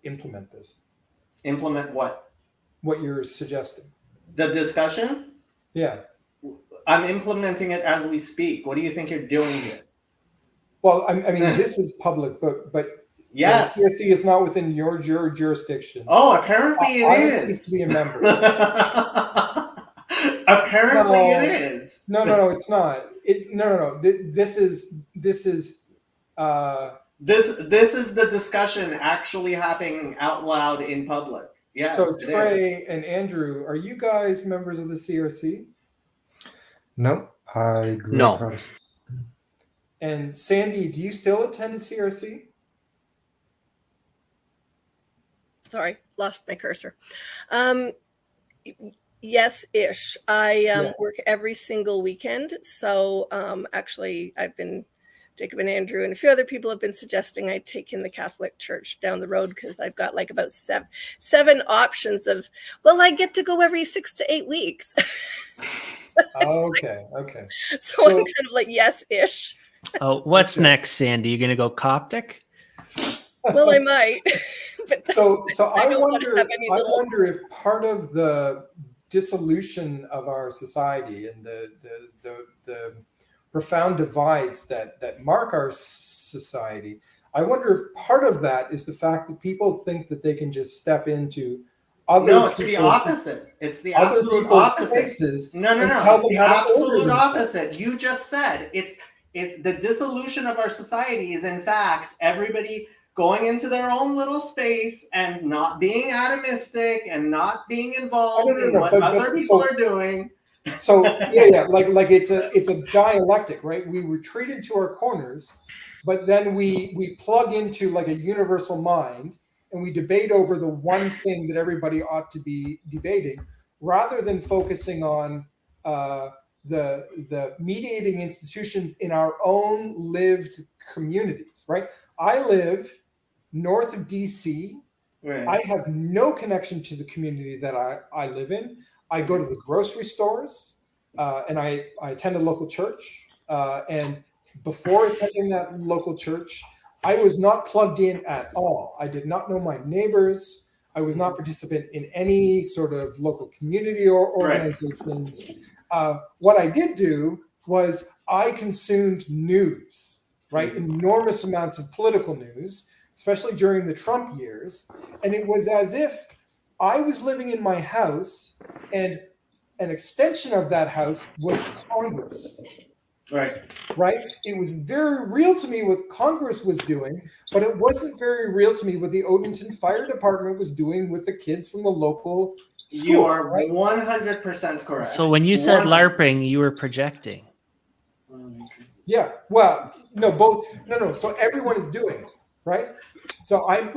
implement this? Implement what? What you're suggesting? The discussion? Yeah. I'm implementing it as we speak. What do you think you're doing here? Well, I mean, this is public, but Yes. the CSC is not within your jurisdiction. Oh, apparently I it cease is. to be a member. Apparently No. it is. No, it's not. No. This is This is the discussion actually happening out loud in public. Yes. so it is. Trey and Andrew, are you guys members of the CRC? No, I grew No. up Protestant. And Sandy, do you still attend a CRC? Sorry, lost my cursor. Yes-ish. I Yes. work every single weekend. So actually, Jacob and Andrew and a few other people have been suggesting I take in the Catholic Church down the road because I've got like about seven options of, well, I get to go every 6 to 8 weeks. Okay. So I'm kind of like, yes-ish. Oh, what's Okay. next, Sandy? You gonna go Coptic? Well, I might. But So I I don't want to wonder. have any I little- wonder if part of the dissolution of our society and the profound divides that mark our society. I wonder if part of that is the fact that people think that they can just step into other No, it's the people's- opposite. It's the other absolute people's opposite. places No. and It's tell them the how to order absolute themselves. opposite. You just said the dissolution of our society is in fact everybody going into their own little space and not being atomistic and not being involved in what but other people so- are doing. So yeah, like it's a dialectic, right? We retreat into our corners, but then we plug into like a universal mind and we debate over the one thing that everybody ought to be debating, rather than focusing on the mediating institutions in our own lived communities, right? I live north of DC. Right. I have no connection to the community that I live in. I go to the grocery stores and I attend a local church. And before attending that local church, I was not plugged in at all. I did not know my neighbors. I was not participant in any sort of local community or organizations. What I did do was I consumed news, right? Enormous amounts of political news, especially during the Trump years. And it was as if I was living in my house and an extension of that house was Congress. Right? It was very real to me what Congress was doing, but it wasn't very real to me what the Odenton Fire Department was doing with the kids from the local school. You are right? 100% correct. So when you said LARPing, you were projecting. Yeah. Well, no, both. No. So everyone is doing it, right? So I'm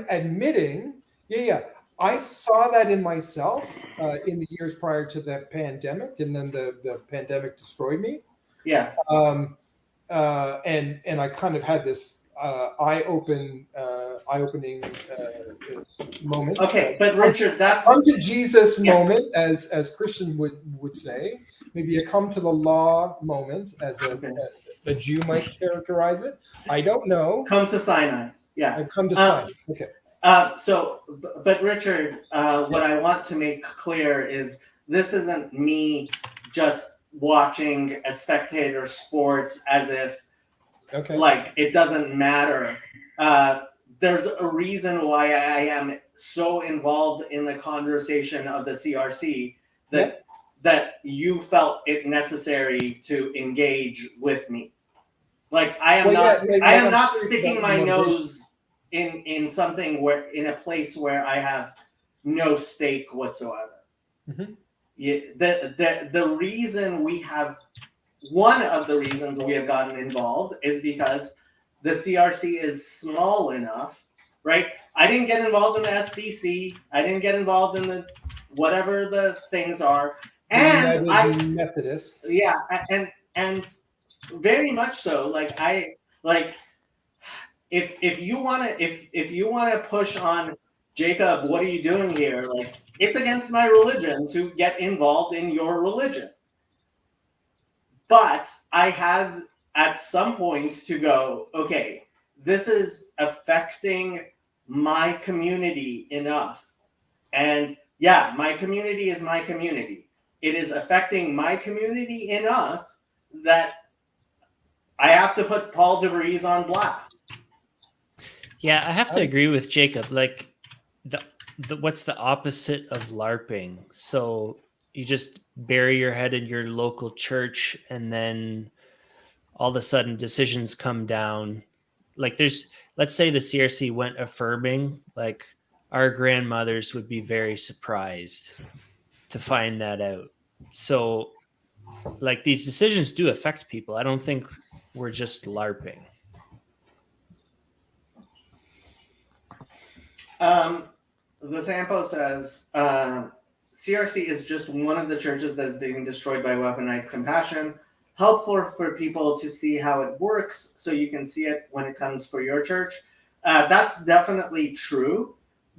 admitting. Yeah. I saw that in myself in the years prior to the pandemic, and then the pandemic destroyed me. Yeah. And I kind of had this eye-opening moment. Okay, but Richard, that's come to Jesus moment, as Christian would say. Maybe a come to the law moment, as a Jew might characterize it. I don't know. Come to Sinai. Yeah. I come to Sinai. Okay. But Richard, what I want to make clear is this isn't me just watching a spectator sport as if like it doesn't matter. There's a reason why I am so involved in the conversation of the CRC that you felt it necessary to engage with me. Like I am not sticking my nose in something where in a place where I have no stake whatsoever. Mm-hmm. The reason one of the reasons we have gotten involved is because the CRC is small enough, right? I didn't get involved in the SBC. I didn't get involved in the whatever the things are, and Methodists. Yeah, and very much so. If you want to push on Jacob, what are you doing here? Like, it's against my religion to get involved in your religion. But I had at some point to go, okay, this is affecting my community enough. And yeah, my community is my community. It is affecting my community enough that I have to put Paul de Vries on blast. Yeah, I have to agree with Jacob. Like, what's the opposite of LARPing? So you just bury your head in your local church, and then all of a sudden decisions come down. Like, let's say the CRC went affirming, like, our grandmothers would be very surprised to find that out. So, like, these decisions do affect people. I don't think we're just LARPing. The Sampo says, CRC is just one of the churches that is being destroyed by weaponized compassion. Helpful for people to see how it works so you can see it when it comes for your church. That's definitely true,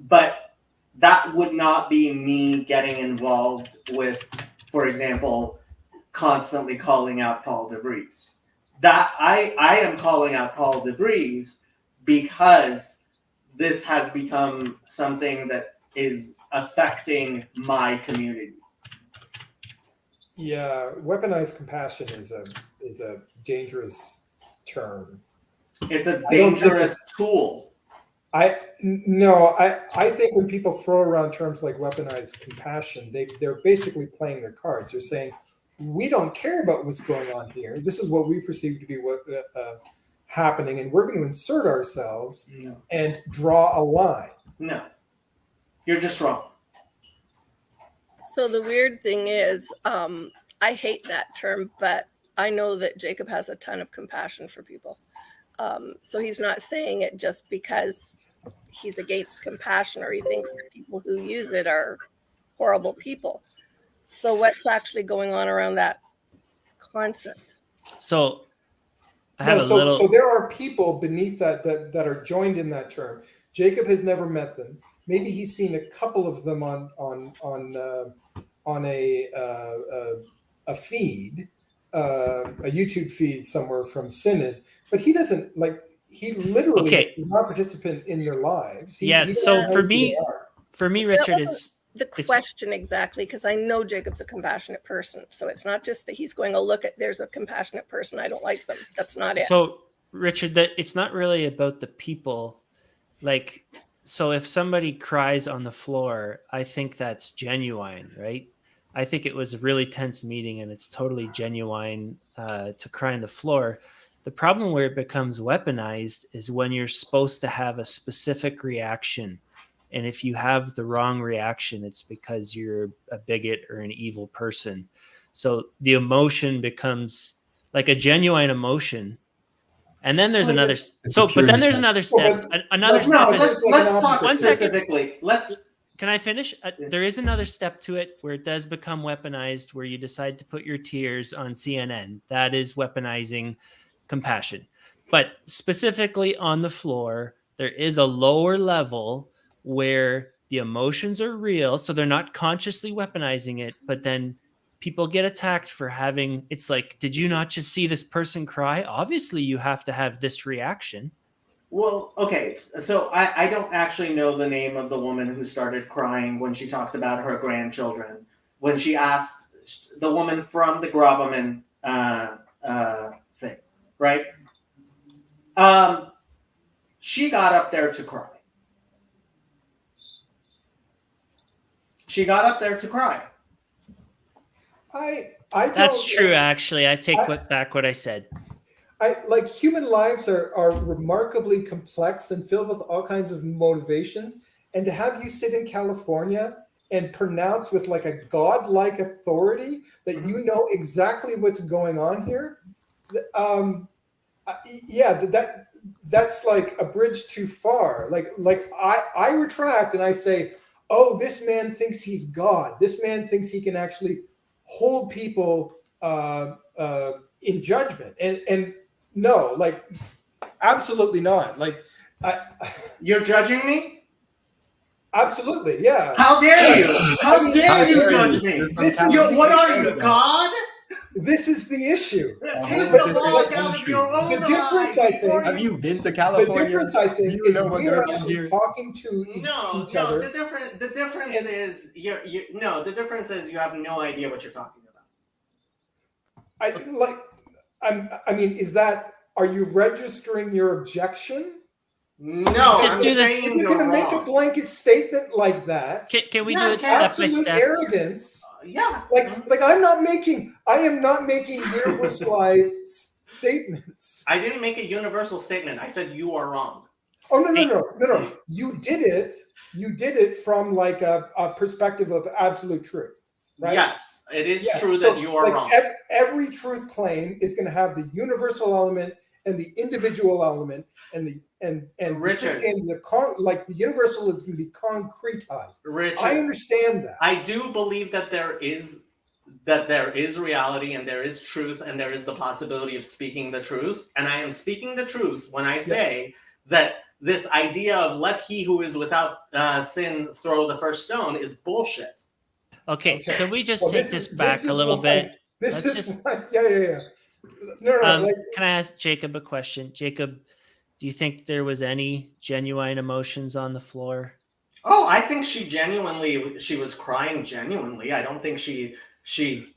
but that would not be me getting involved with, for example, constantly calling out Paul de Vries. That I am calling out Paul de Vries because this has become something that is affecting my community. Yeah, weaponized compassion is a dangerous term. It's a dangerous tool. I think when people throw around terms like weaponized compassion, they're basically playing their cards. They're saying, we don't care about what's going on here. This is what we perceive to be what happening, and we're going to insert ourselves and draw a line. No, you're just wrong. So the weird thing is, I hate that term, but I know that Jacob has a ton of compassion for people. So he's not saying it just because he's against compassion or he thinks that people who use it are horrible people. So what's actually going on around that concept? So I have So there are people beneath that are joined in that term. Jacob has never met them. Maybe he's seen a couple of them on a feed, a YouTube feed somewhere from Synod, but he doesn't he literally is not a participant in their lives. So for me, Richard, it's the question exactly, because I know Jacob's a compassionate person. So it's not just that he's going, oh, look, there's a compassionate person, I don't like them. That's not it. So, Richard, that it's not really about the people. Like, so if somebody cries on the floor, I think that's genuine, right? I think it was a really tense meeting and it's totally genuine to cry on the floor. The problem where it becomes weaponized is when you're supposed to have a specific reaction. And if you have the wrong reaction, it's because you're a bigot or an evil person. So the emotion becomes like a genuine emotion. And then there's another. But then there's another step. Another step. Let's talk specifically. Can I finish? There is another step to it where it does become weaponized, where you decide to put your tears on CNN. That is weaponizing compassion. But specifically on the floor, there is a lower level where the emotions are real, so they're not consciously weaponizing it, but then people get attacked for having, it's like, did you not just see this person cry? Obviously you have to have this reaction. Well, okay, so I don't actually know the name of the woman who started crying when she talked about her grandchildren, when she asked the woman from the Gravamen thing, right? She got up there to cry. She got up there to cry. That's true, actually. I take back what I said. Human lives are remarkably complex and filled with all kinds of motivations. And to have you sit in California and pronounce with like a godlike authority that you know exactly what's going on here, that's like a bridge too far. I retract and I say, oh, this man thinks he's God. This man thinks he can actually hold people in judgment. And no, absolutely not. You're judging me? Absolutely, yeah. How dare you? How dare you judge me? What are you, God? This is the issue. Take But the it's log a out of your own The difference, eye I think- before Have you been to The California? difference, I think, You is know what we are goes on actually here. talking to each No, other. the difference And- is the difference is you have no idea what you're talking about. I mean, are you registering your objection? No, Just I'm do this- saying If you're you're going to make a wrong. blanket statement like that, Can we Yeah, do it step by absolute step? arrogance. Yeah. Like I am not making universalized statements. I didn't make a universal statement. I said you are wrong. Oh no. You did it from like a perspective of absolute truth, right? Yes, it is Yeah, true so, that you are like, wrong. Every truth claim is going to have the universal element and the individual element, and the Richard. the universal is going to be concretized. Richard, I understand that. I do believe that there is reality and there is truth and there is the possibility of speaking the truth. And I am speaking the truth when I say that this idea of let he who is without sin throw the first stone is bullshit. Okay, can we just Well, take this back is a little why- bit? This Let's is just- why, yeah. No, like, Can I ask Jacob a question? Jacob, do you think there was any genuine emotions on the floor? Oh, I think she was crying genuinely. I don't think she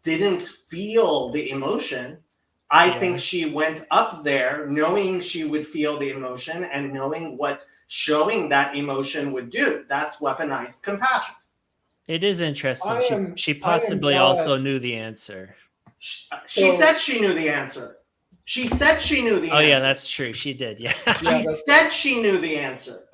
didn't feel the emotion. I think she went up there knowing she would feel the emotion and knowing what showing that emotion would do. That's weaponized compassion. It is interesting. She possibly not- also knew the answer. She said she knew the answer. She said she knew the answer. Oh yeah, that's true. She did. Yeah. She said she knew the answer.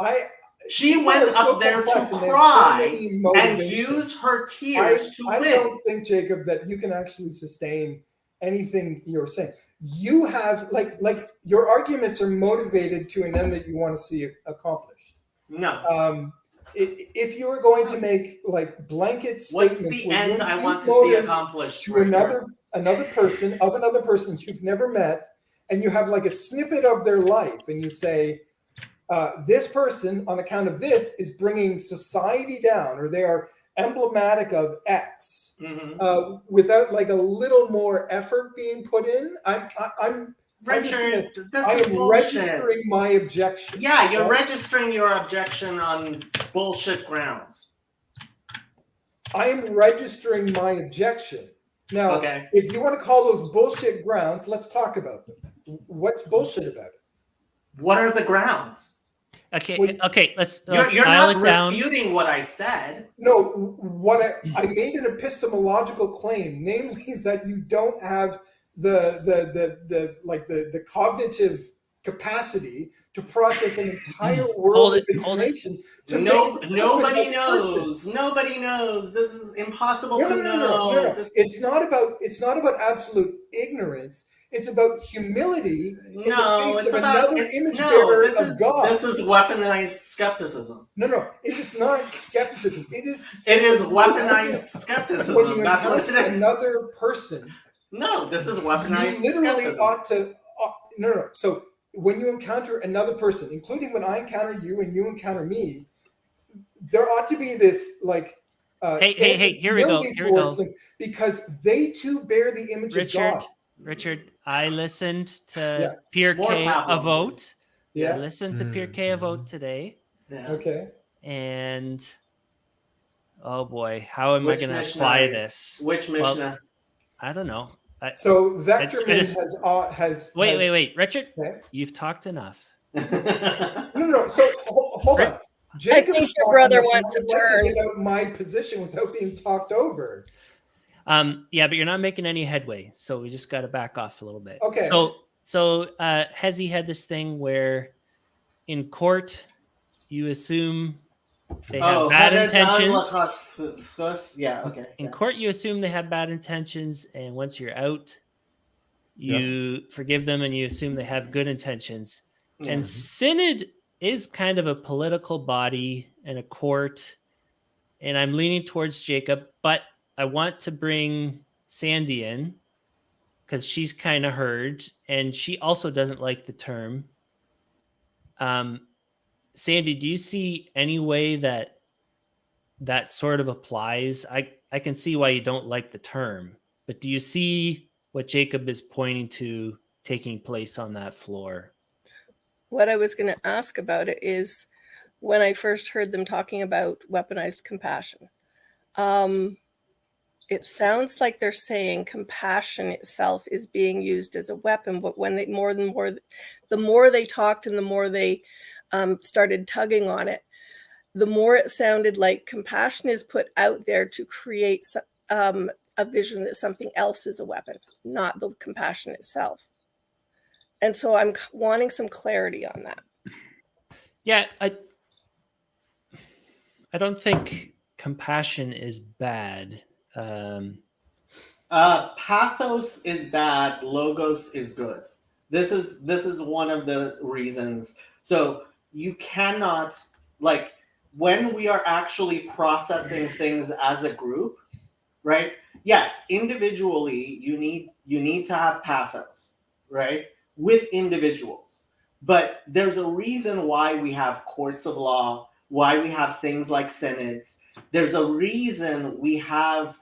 She people went are so up there to complex and they have so cry many and motivations. use her tears to I win. don't think, Jacob, that you can actually sustain anything you're saying. You have like your arguments are motivated to an end that you want to see accomplished. No. If you were going to make like blanket statements, What's the where end you I impute want to see motive accomplished? to Richard? another person you've never met, and you have like a snippet of their life, and you say, this person on account of this is bringing society down, or they are emblematic of X, without like a little more effort being put in. Richard, this I is am bullshit. registering my objection. Yeah, you're registering your objection on bullshit grounds. I am registering my objection. Now, Okay. if you want to call those bullshit grounds, let's talk about them. What's bullshit about it? What are the grounds? Okay. Well, Okay. Let's You're dial not it down. refuting what I said. No, what I made an epistemological claim, namely that you don't have the cognitive capacity to process an entire world of information. Nobody knows. Nobody knows. This is impossible to know. No. It's not about absolute ignorance. It's about humility in the face of another image bearer of God. This is weaponized skepticism. No, it is not skepticism. It is weaponized skepticism. When you That's what it encounter is. another person, No, this is weaponized you literally skepticism. ought to. No. So when you encounter another person, including when I encounter you and you encounter me, there ought to be this like. Hey, here we go. Them because they too bear the image of God. Richard, I listened to More Pirkei problems. Avot. Yeah. I listened to Pirkei Avot today, Yeah. Okay. and oh boy, how am Which I going to Mishnah? apply this? Which Well, Mishnah? I don't know. So Vector I just- has Wait, Richard, Okay. you've talked enough. No. So hold on. Jacob think is your talking brother enough, wants and a I'd like turn. to get out my position without being talked over. Yeah, but you're not making any headway, so we just got to back off a little bit. Okay. So Hezi had this thing where in court you assume they have bad intentions. Yeah, okay. In court, you assume they have bad intentions, and once you're out, you forgive them and you assume they have good intentions. Yeah. And synod is kind of a political body and a court, and I'm leaning towards Jacob, but I want to bring Sandy in because she's kind of heard, and she also doesn't like the term. Sandy, do you see any way that sort of applies? I can see why you don't like the term, but do you see what Jacob is pointing to taking place on that floor. What I was going to ask about it is when I first heard them talking about weaponized compassion, it sounds like they're saying compassion itself is being used as a weapon, but when they the more they talked and the more they started tugging on it, the more it sounded like compassion is put out there to create a vision that something else is a weapon, not the compassion itself. And so I'm wanting some clarity on that. Yeah, I don't think compassion is bad. Pathos is bad, logos is good. This is one of the reasons. So you cannot, like, when we are actually processing things as a group, right? Yes, individually you need to have pathos, right? With individuals. But there's a reason why we have courts of law, why we have things like synods. There's a reason we have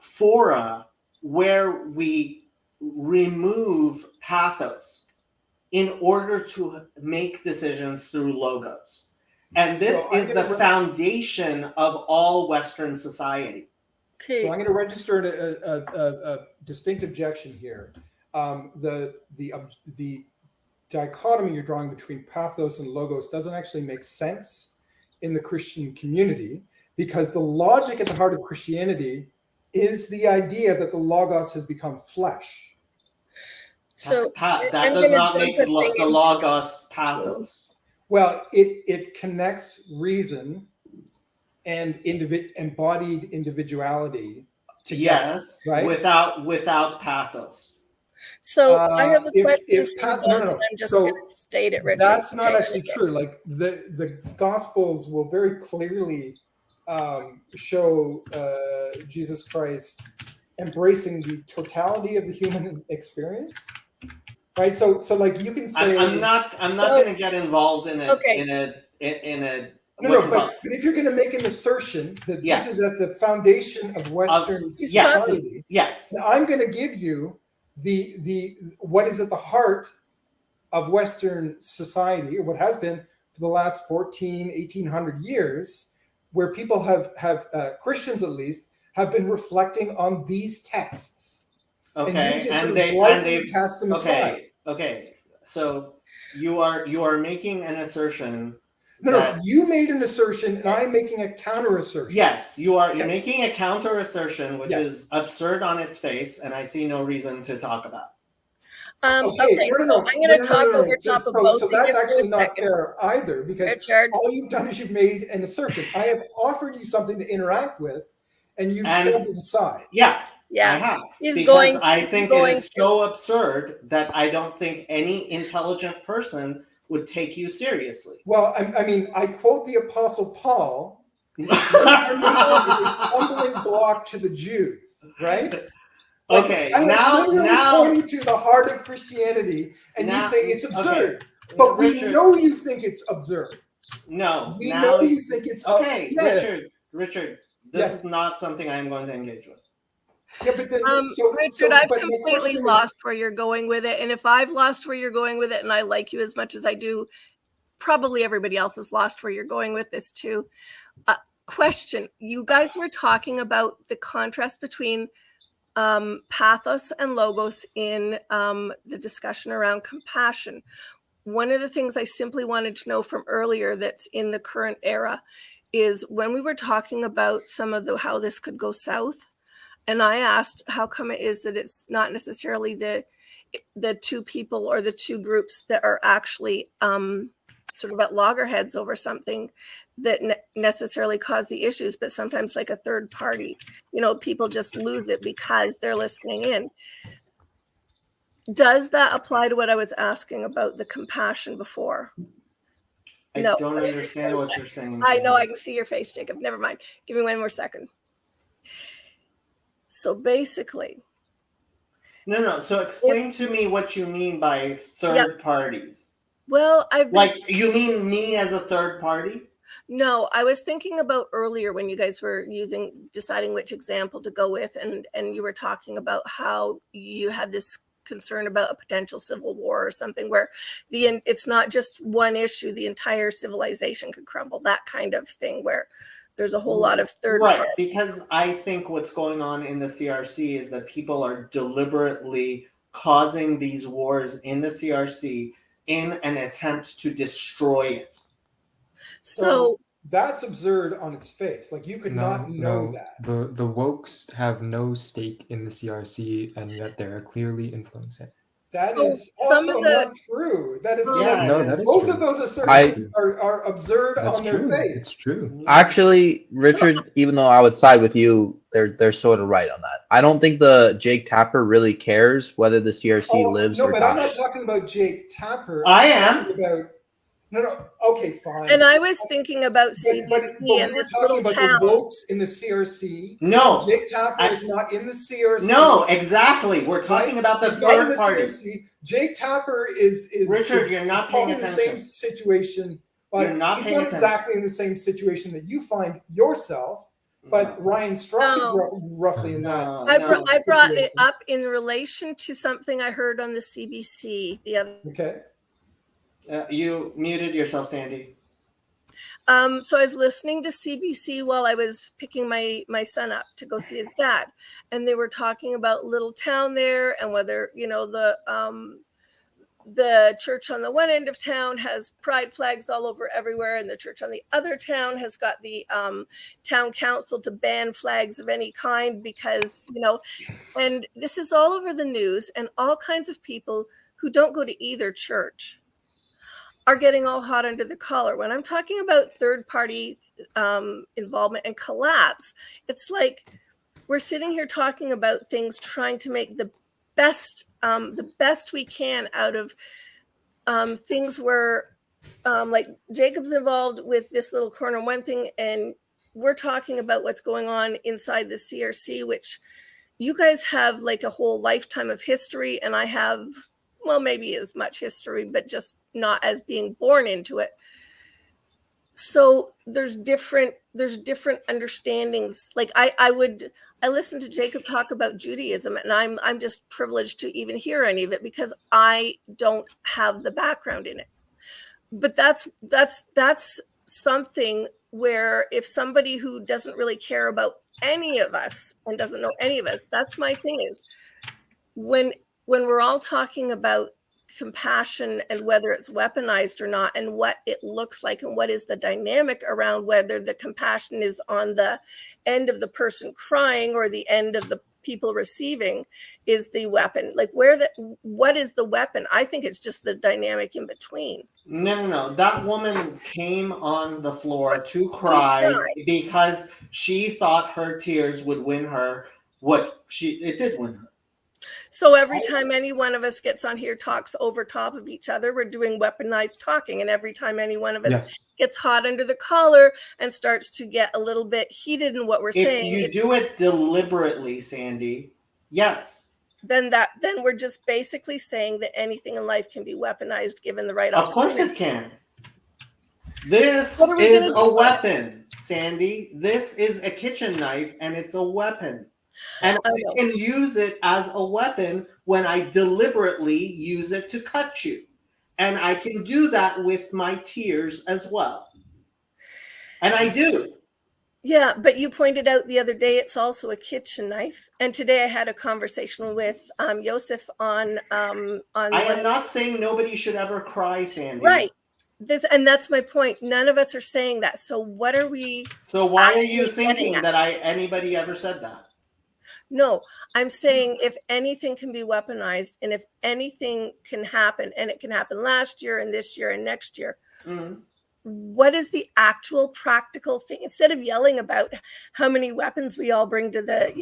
fora where we remove pathos in order to make decisions through logos. And this is the foundation of all Western society. Okay. So I'm going to register a distinct objection here. The dichotomy you're drawing between pathos and logos doesn't actually make sense in the Christian community, because the logic at the heart of Christianity is the idea that the logos has become flesh. So that does not make the logos pathos. Well, it connects reason and embodied individuality together, yes, right? without pathos. So I have a question. No. I'm just So going to state it, Richard. that's not actually true. Like the Gospels will very clearly show Jesus Christ embracing the totality of the human experience, right? So like you can say, I'm not going to get involved in a. No, but if you're going to make an assertion that this is at the foundation of Western society, yes, I'm going to give you the what is at the heart of Western society, or what has been for the last 1800 years, where people have Christians at least have been reflecting on these texts. Okay, and they've cast them aside. Okay. So you are making an assertion. No, you made an assertion, and I'm making a counter assertion. Yes, you're making a counter assertion, which is absurd on its face, and I see no reason to talk about. Okay, no. I'm going to talk over top of both. So that's actually not fair either, because Richard, all you've done is you've made an assertion. I have offered you something to interact with, and you've shoved it aside. Yeah, I have. I think it is so absurd that I don't think any intelligent person would take you seriously. Well, I mean, I quote the Apostle Paul, "Reformation is a stumbling block to the Jews," right? Okay, I'm now pointing to the heart of Christianity, and you say it's absurd. Okay. But we know you think it's absurd. No, we know you think it's okay. Richard, this is not something I'm going to engage with. Yeah, but then, Richard, I've completely lost where you're going with it. And if I've lost where you're going with it, and I like you as much as I do, probably everybody else has lost where you're going with this too. Question. You guys were talking about the contrast between pathos and logos in the discussion around compassion. One of the things I simply wanted to know from earlier that's in the current era is when we were talking about some of how this could go south. And I asked how come it is that it's not necessarily the two people or the two groups that are actually sort of at loggerheads over something that necessarily cause the issues, but sometimes like a third party, people just lose it because they're listening in. Does that apply to what I was asking about the compassion before? I don't understand what you're saying. I know, I can see your face, Jacob. Never mind. Give me one more second. So basically. No. So explain to me what you mean by third parties. Well, you mean me as a third party? No, I was thinking about earlier when you guys were deciding which example to go with, and you were talking about how you had this concern about a potential civil war or something where it's not just one issue, the entire civilization could crumble, that kind of thing where there's a whole lot of third right party. Because I think what's going on in the CRC is that people are deliberately causing these wars in the CRC in an attempt to destroy it. So that's absurd on its face. Like, you could not know that. The wokes have no stake in the CRC, and yet they're clearly influencing. That So is some also of the- not true. That is Yeah, No, that is both true. of those assertions are absurd That's on their true. face. It's true. Actually, Richard, even though I would side with you, they're sort of right on that. I don't think the Jake Tapper really cares whether the CRC lives or but I'm not dies. talking about Jake Tapper. I I'm am. talking about okay, fine. And I was thinking about but CBC we and were this talking little about town. the wokes in the CRC. No, Jake Tapper is not in the CRC. no, exactly. We're talking about the He's not in third the party. CRC. Jake Tapper is Richard, you're not probably paying in the same attention. situation, but You're not he's paying not attention. exactly in the same situation that you find yourself. But Ryan Strzok is roughly in that. I brought it situation. up in relation to something I heard on the CBC the other. Okay. You muted yourself, Sandy. So I was listening to CBC while I was picking my son up to go see his dad, and they were talking about little town there and whether the church on the one end of town has pride flags all over everywhere, and the church on the other town has got the town council to ban flags of any kind because and this is all over the news, and all kinds of people who don't go to either church are getting all hot under the collar. When I'm talking about third-party involvement and collapse, it's like we're sitting here talking about things, trying to make the best we can out of things where, like Jacob's involved with this little corner one thing, and we're talking about what's going on inside the CRC, which you guys have like a whole lifetime of history, and I have, well, maybe as much history, but just not as being born into it. So there's different understandings. Like I listened to Jacob talk about Judaism, and I'm just privileged to even hear any of it because I don't have the background in it. But that's something where if somebody who doesn't really care about any of us and doesn't know any of us, that's my thing is when we're all talking about compassion and whether it's weaponized or not and what it looks like and what is the dynamic around whether the compassion is on the end of the person crying or the end of the people receiving is the weapon. Like what is the weapon? I think it's just the dynamic in between. No. That woman came on the floor to cry because she thought her tears would win her it did win her. So every time any one of us gets on here, talks over top of each other, we're doing weaponized talking. And every time any one of us gets hot under the collar and starts to get a little bit heated in what we're saying. If you do it deliberately, Sandy, yes. Then we're just basically saying that anything in life can be weaponized given the right opportunity. Of course it can. This is a weapon, Sandy. This is a kitchen knife, and it's a weapon. And I can use it as a weapon when I deliberately use it to cut you. And I can do that with my tears as well. And I do. Yeah, but you pointed out the other day it's also a kitchen knife. And today I had a conversation with Joseph on I am not saying nobody should ever cry, Sandy. Right. And that's my point. None of us are saying that. So what are we? So why are you thinking that anybody ever said that? No, I'm saying if anything can be weaponized and if anything can happen, and it can happen last year and this year and next year, what is the actual practical thing? Instead of yelling about how many weapons we all bring to the,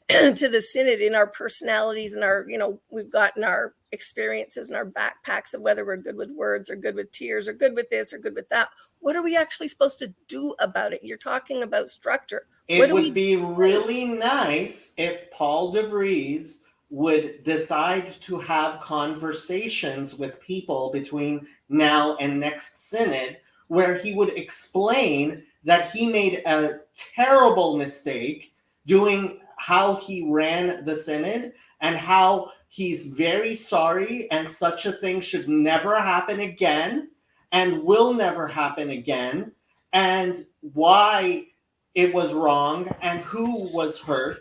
to the synod in our personalities and our, we've gotten our experiences and our backpacks of whether we're good with words or good with tears or good with this or good with that. What are we actually supposed to do about it? You're talking about structure. It would be really nice if Paul DeVries would decide to have conversations with people between now and next synod where he would explain that he made a terrible mistake doing how he ran the synod and how he's very sorry and such a thing should never happen again and will never happen again, and why it was wrong and who was hurt.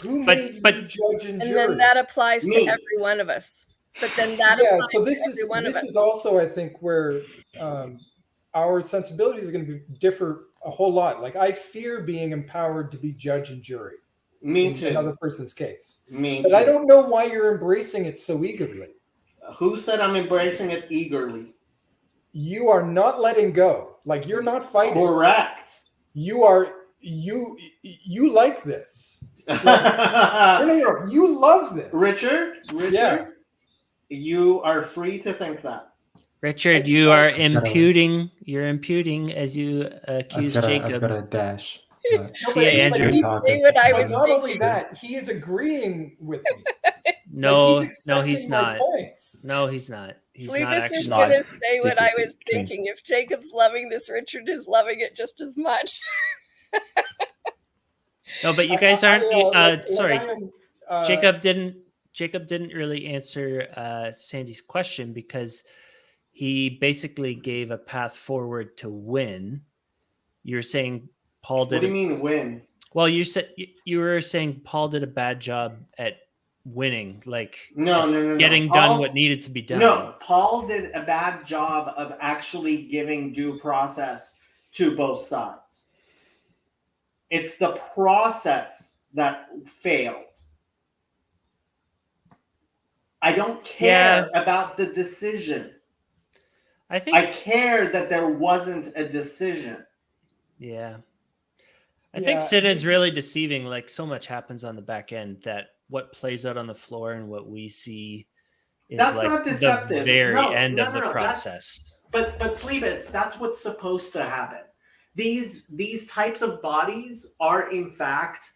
Who But- made but- you judge and And jury? then that applies Me. to every one of us. But then that Yeah, applies so to every one of us. this is also, I think, where our sensibilities are going to differ a whole lot. Like, I fear being empowered to be judge and jury Me in too. another person's case. Me But too. I don't know why you're embracing it so eagerly. Who said I'm embracing it eagerly? You are not letting go. Like, you're not fighting. Correct. You are you like this. No, you love this. Richard, Yeah. you are free to think that. Richard, you are imputing. You're imputing as you accuse I've Jacob. got a dash. No, See ya, but Andrew. he's- Say what I but was not only thinking. that, he is agreeing with me. No, Like, he's no, he's accepting my not. points. No, he's not. He's not Phoebus is actually. not. going to say what I Jacob, was thinking. If Jacob's loving this, Richard is loving it just as much. No, but you guys aren't. Sorry, I am, Jacob didn't really answer Sandy's question, because he basically gave a path forward to win. You're saying Paul What did. do you mean win? Well, you were saying Paul did a bad job at winning, like No. getting Paul- done what needed to be done. No, Paul did a bad job of actually giving due process to both sides. It's the process that failed. I don't care about the decision. I think. I care that there wasn't a decision. Yeah. I Yeah. think synod's really deceiving. Like, so much happens on the back end that what plays out on the floor and what we see is That's like not the deceptive. very No, end no, of the no, that's- process. But Phlebas, that's what's supposed to happen. These types of bodies are in fact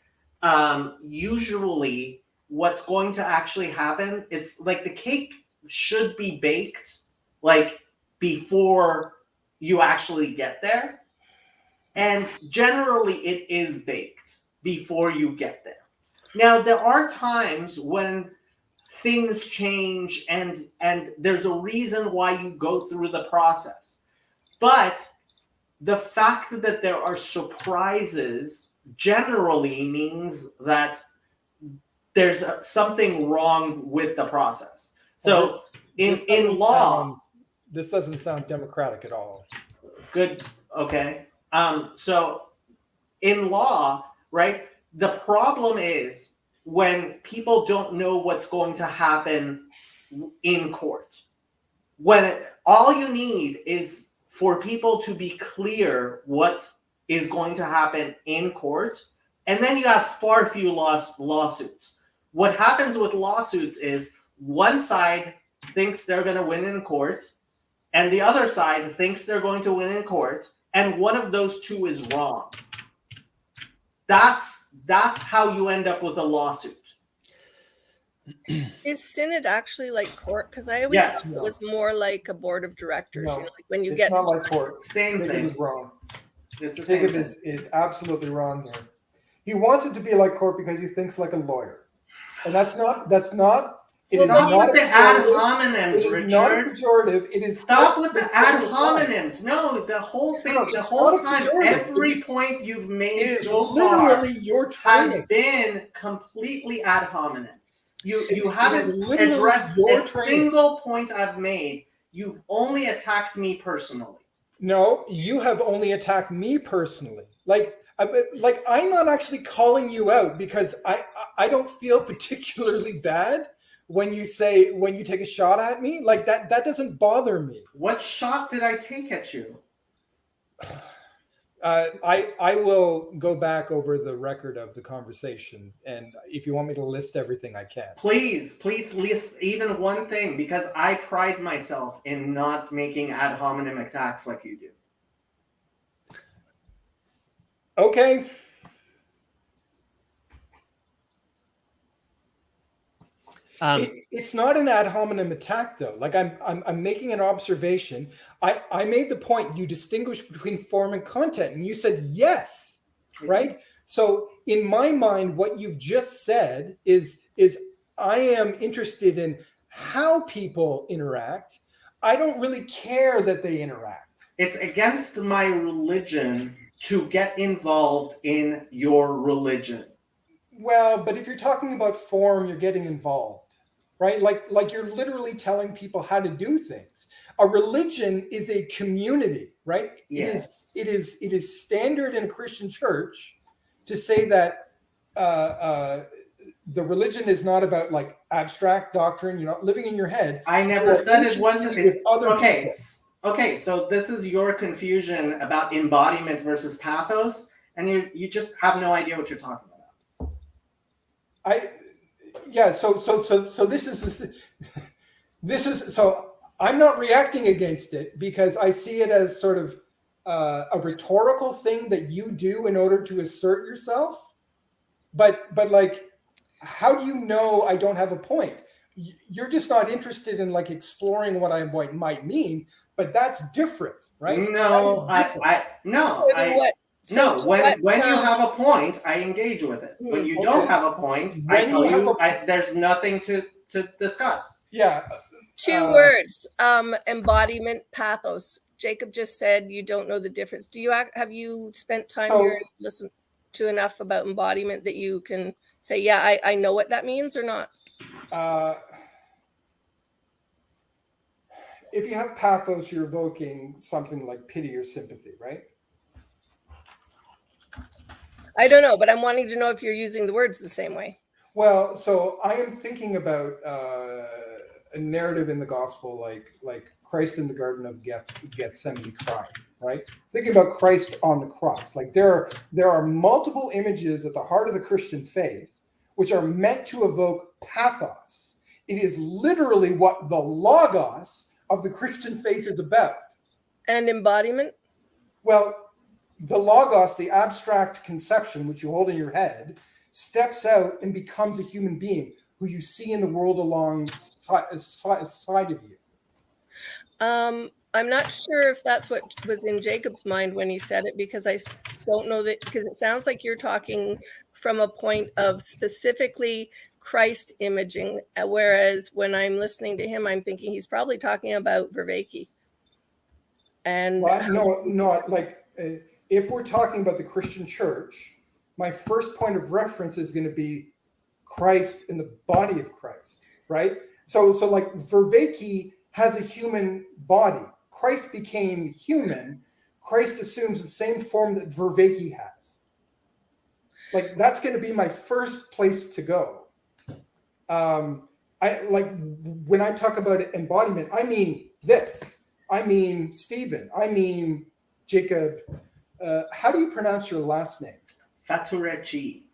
usually what's going to actually happen. It's like the cake should be baked like before you actually get there. And generally it is baked before you get there. Now, there are times when things change and there's a reason why you go through the process. But the fact that there are surprises generally means that there's something wrong with the process. So Well, in doesn't law, this doesn't sound democratic at all. good, okay. So in law, right, the problem is when people don't know what's going to happen in court. When all you need is for people to be clear what is going to happen in court, and then you have far few lawsuits. What happens with lawsuits is one side thinks they're going to win in court, and the other side thinks they're going to win in court, and one of those two is wrong. That's how you end up with a lawsuit. Is synod actually like court? Because I always Yes. thought it was more like a board of directors. No, You know, like when you It's get not like court. Same Jacob thing. is wrong. It's the same Jacob thing. is absolutely wrong there. He wants it to be like court because he thinks like a lawyer, and that's not. It's Stop not with a the ad pejorative. hominems, It is not a Richard. pejorative. It is Stop just with the the ad thing of life. hominems. No, the whole thing, No, the it's whole not a time, pejorative. every It is- point you've made It is so far literally your has training. been completely ad hominem. You It is haven't literally addressed your a training. single point I've made. You've only attacked me personally. No, you have only attacked me personally. Like I'm not actually calling you out because I don't feel particularly bad when you take a shot at me. Like that doesn't bother me. What shot did I take at you? I will go back over the record of the conversation, and if you want me to list everything, I can. Please list even one thing, because I pride myself in not making ad hominem attacks like you do. It's not an ad hominem attack, though. Like I'm making an observation. I made the point you distinguish between form and content, and you said yes, right? So in my mind, what you've just said is I am interested in how people interact. I don't really care that they interact. It's against my religion to get involved in your religion. Well, but if you're talking about form, you're getting involved, right? Like you're literally telling people how to do things. A religion is a community, right? Yes. It is standard in a Christian church to say that the religion is not about like abstract doctrine. You're not living in your head. I never said it wasn't. Okay. Okay, so this is your confusion about embodiment versus pathos, and you just have no idea what you're talking about. So this is so I'm not reacting against it because I see it as sort of a rhetorical thing that you do in order to assert yourself. But like, how do you know I don't have a point? You're just not interested in like exploring what I might mean, but that's different, right? No, when you have a point, I engage with it. When you don't have a point, I tell you there's nothing to discuss. Yeah. Two words, embodiment, pathos. Jacob just said you don't know the difference. Have you spent time here and listened to enough about embodiment that you can say, yeah, I know what that means or not? If you have pathos, you're evoking something like pity or sympathy, right? I don't know, but I'm wanting to know if you're using the words the same way. Well, so I am thinking about a narrative in the gospel, like Christ in the Garden of Gethsemane crying, right? Thinking about Christ on the cross. Like there are multiple images at the heart of the Christian faith, which are meant to evoke pathos. It is literally what the logos of the Christian faith is about. And embodiment? Well, the logos, the abstract conception which you hold in your head, steps out and becomes a human being who you see in the world alongside of you. I'm not sure if that's what was in Jacob's mind when he said it, because I don't know that, because it sounds like you're talking from a point of specifically Christ imaging, whereas when I'm listening to him, I'm thinking he's probably talking about Vervaeke. And if we're talking about the Christian church, my first point of reference is going to be Christ in the body of Christ, right? So like Vervaeke has a human body. Christ became human. Christ assumes the same form that Vervaeke has. Like that's going to be my first place to go. When I talk about embodiment, I mean this. I mean Stephen. I mean Jacob. How do you pronounce your last name? Faturecci,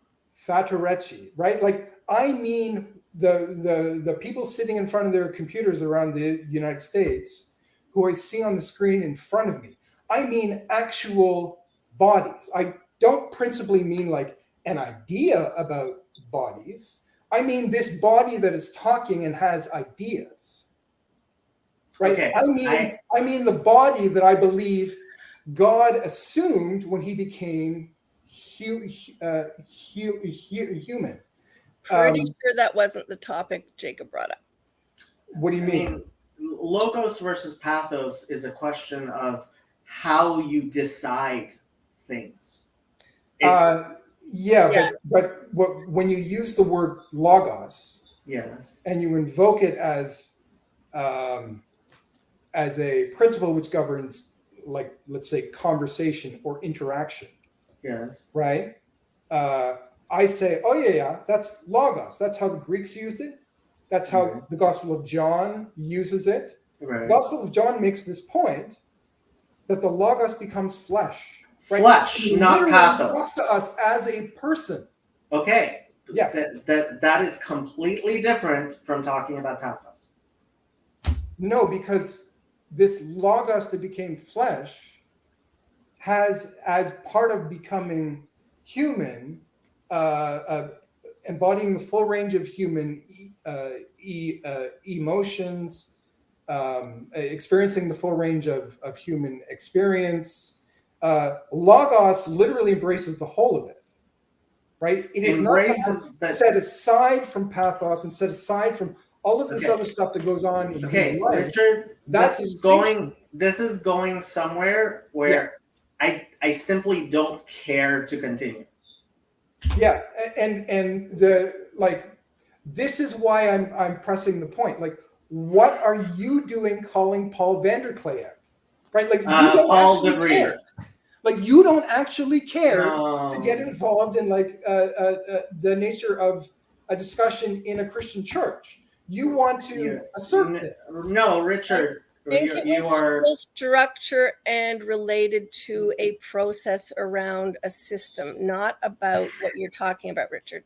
right? Like I mean the people sitting in front of their computers around the United States who I see on the screen in front of me. I mean actual bodies. I don't principally mean like an idea about bodies. I mean this body that is talking and has ideas. Right? Okay. I mean the body that I believe God assumed when he became human. Pretty sure that wasn't the topic Jacob brought up. What do you mean? Logos versus pathos is a question of how you decide things. But when you use the word logos, yes, and you invoke it as a principle which governs, like, let's say, conversation or interaction. Yes. Right? I say, oh yeah, that's logos. That's how the Greeks used it. That's how the Gospel of John uses it. Right. The Gospel of John makes this point that the logos becomes flesh. Right? Flesh, not pathos. Talks to us as a person. Okay. Yes. That is completely different from talking about pathos. No, because this logos that became flesh has, as part of becoming human, embodying the full range of human emotions, experiencing the full range of human experience. Logos literally embraces the whole of it, right? It is not set aside from pathos and set aside from all of this other stuff that goes on in human life. Richard, this is going somewhere where I simply don't care to continue. Yeah, and this is why I'm pressing the point. Like, what are you doing calling Paul Vanderklay out? Right? Like, you don't actually care. Like, you don't actually care to get involved in the nature of a discussion in a Christian church. You want to assert this. No, Richard. I think it was structure and related to a process around a system, not about what you're talking about, Richard.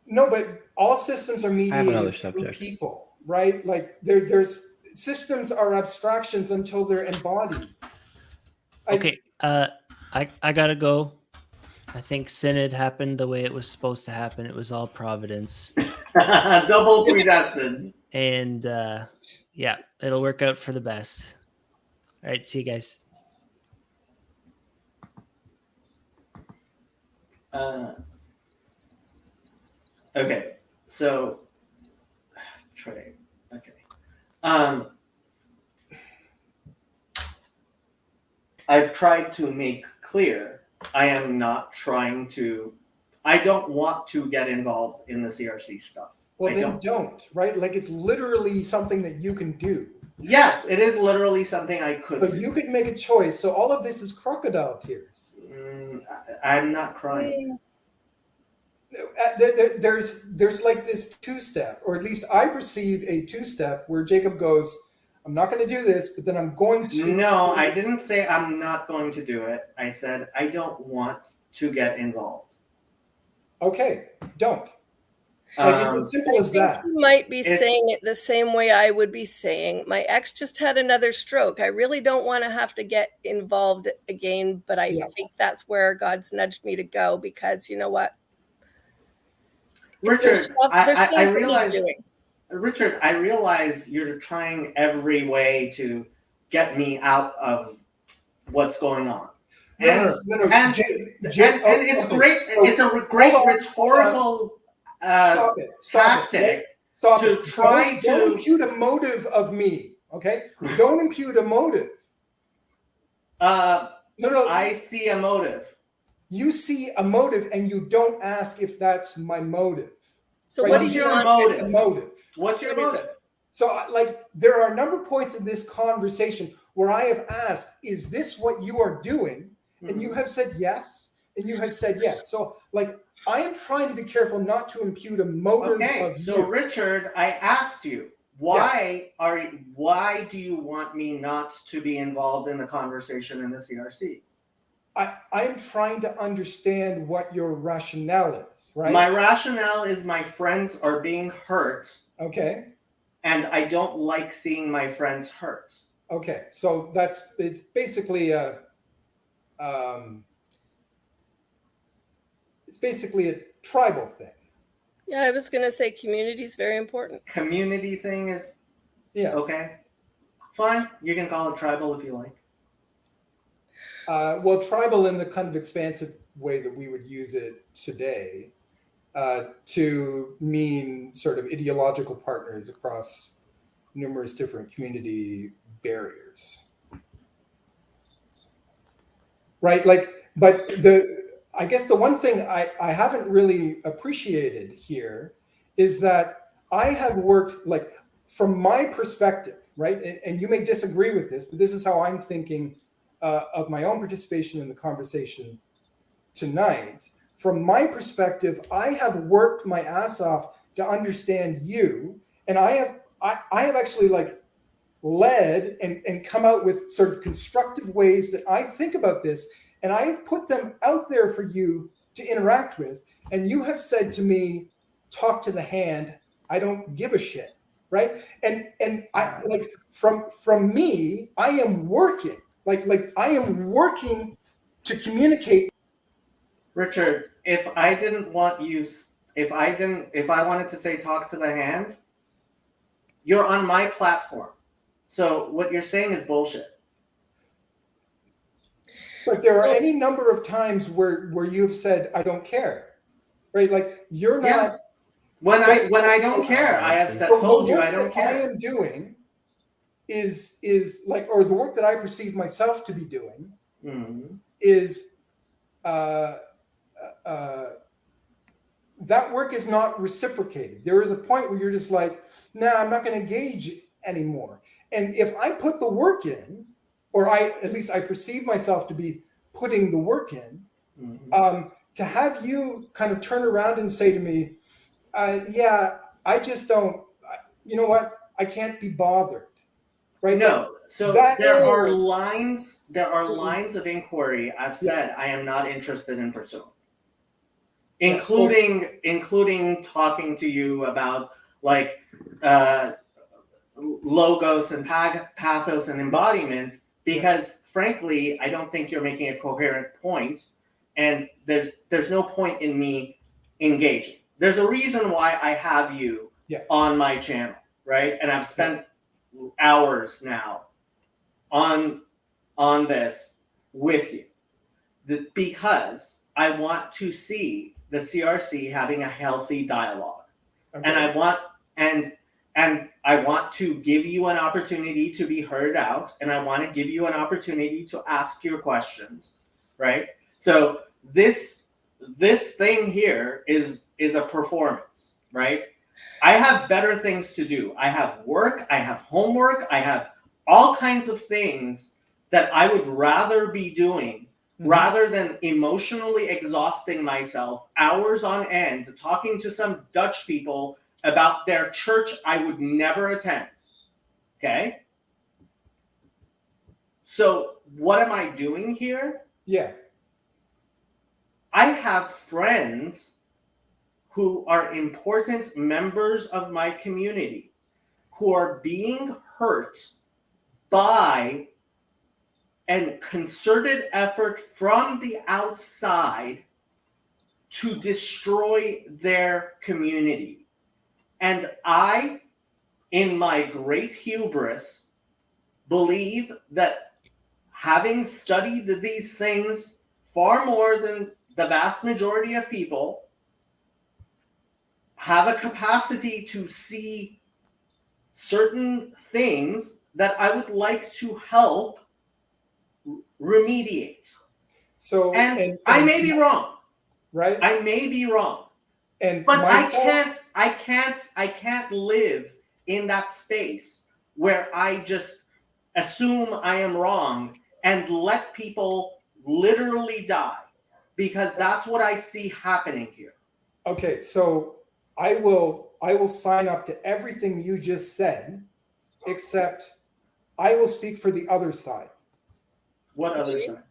No, but all systems are mediated through people, right? Like there's systems are abstractions until they're embodied. Okay, I gotta go. I think synod happened the way it was supposed to happen. It was all providence. Double predestined. And yeah, it'll work out for the best. All right, see you guys. Okay, so Trey. Okay. I've tried to make clear I am not trying to. I don't want to get involved in the CRC stuff. Well, then don't, right? Like, it's literally something that you can do. Yes, it is literally something I could do. But you could make a choice. So all of this is crocodile tears. I'm not crying. There's like this two-step, or at least I perceive a two-step where Jacob goes, I'm not going to do this, but then I'm going to. No, I didn't say I'm not going to do it. I said I don't want to get involved. Okay, don't. Like, it's as simple as that. You might be saying it the same way I would be saying, my ex just had another stroke. I really don't want to have to get involved again, but I think that's where God's nudged me to go, because you know what? Richard, I realize. Richard, I realize you're trying every way to get me out of what's going on. And it's great. It's a great rhetorical tactic to try to. Don't impute a motive of me, okay? Don't impute a motive. No. I see a motive. You see a motive, and you don't ask if that's my motive. So right? What's your motive? What's your motive? So, like, there are a number of points in this conversation where I have asked, is this what you are doing? And you have said yes, and you have said yes. So, like, I am trying to be careful not to impute a motive of so you. Richard, I asked you, why do you want me not to be involved in the conversation in the CRC? I'm trying to understand what your rationale is, right? My rationale is my friends are being hurt. Okay. And I don't like seeing my friends hurt. Okay, so it's basically a tribal thing. Yeah, I was gonna say community is very important. Community thing is okay. Fine, you can call it tribal if you like. Well, tribal in the kind of expansive way that we would use it today, to mean sort of ideological partners across numerous different community barriers. Right? Like, but I guess the one thing I haven't really appreciated here is that I have worked, like, from my perspective, right? And you may disagree with this, but this is how I'm thinking of my own participation in the conversation tonight. From my perspective, I have worked my ass off to understand you, and I have actually, like, led and come out with sort of constructive ways that I think about this, and I have put them out there for you to interact with, and you have said to me, talk to the hand, I don't give a shit, right? And I, like, from me, I am working, like I am working to communicate. Richard, if I didn't want you if I wanted to say talk to the hand, you're on my platform. So what you're saying is bullshit. But there are any number of times where you've said, I don't care. Right? Like you're not. Yeah. When I don't care, I have told you I don't care. What I am doing is like, or the work that I perceive myself to be doing is that work is not reciprocated. There is a point where you're just like, nah, I'm not going to engage anymore. And if I put the work in, or at least I perceive myself to be putting the work in, to have you kind of turn around and say to me, yeah, I just don't, you know what? I can't be bothered. Right? No. So there are lines of inquiry I've said I am not interested in pursuing. Including talking to you about like logos and pathos and embodiment, because frankly, I don't think you're making a coherent point, and there's no point in me engaging. There's a reason why I have you on my channel, right? And I've spent hours now on this with you, because I want to see the CRC having a healthy dialogue, and I want to give you an opportunity to be heard out, and I want to give you an opportunity to ask your questions, right? So this thing here is a performance, right? I have better things to do. I have work, I have homework, I have all kinds of things that I would rather be doing rather than emotionally exhausting myself hours on end talking to some Dutch people about their church I would never attend. Okay? So what am I doing here? Yeah. I have friends who are important members of my community who are being hurt by a concerted effort from the outside to destroy their community. And I, in my great hubris, believe that having studied these things far more than the vast majority of people, have a capacity to see certain things that I would like to help remediate. So, and I may be wrong, right? I may be wrong, but I can't live in that space where I just assume I am wrong and let people literally die, because that's what I see happening here. Okay, so I will sign up to everything you just said, except I will speak for the other side. What other side?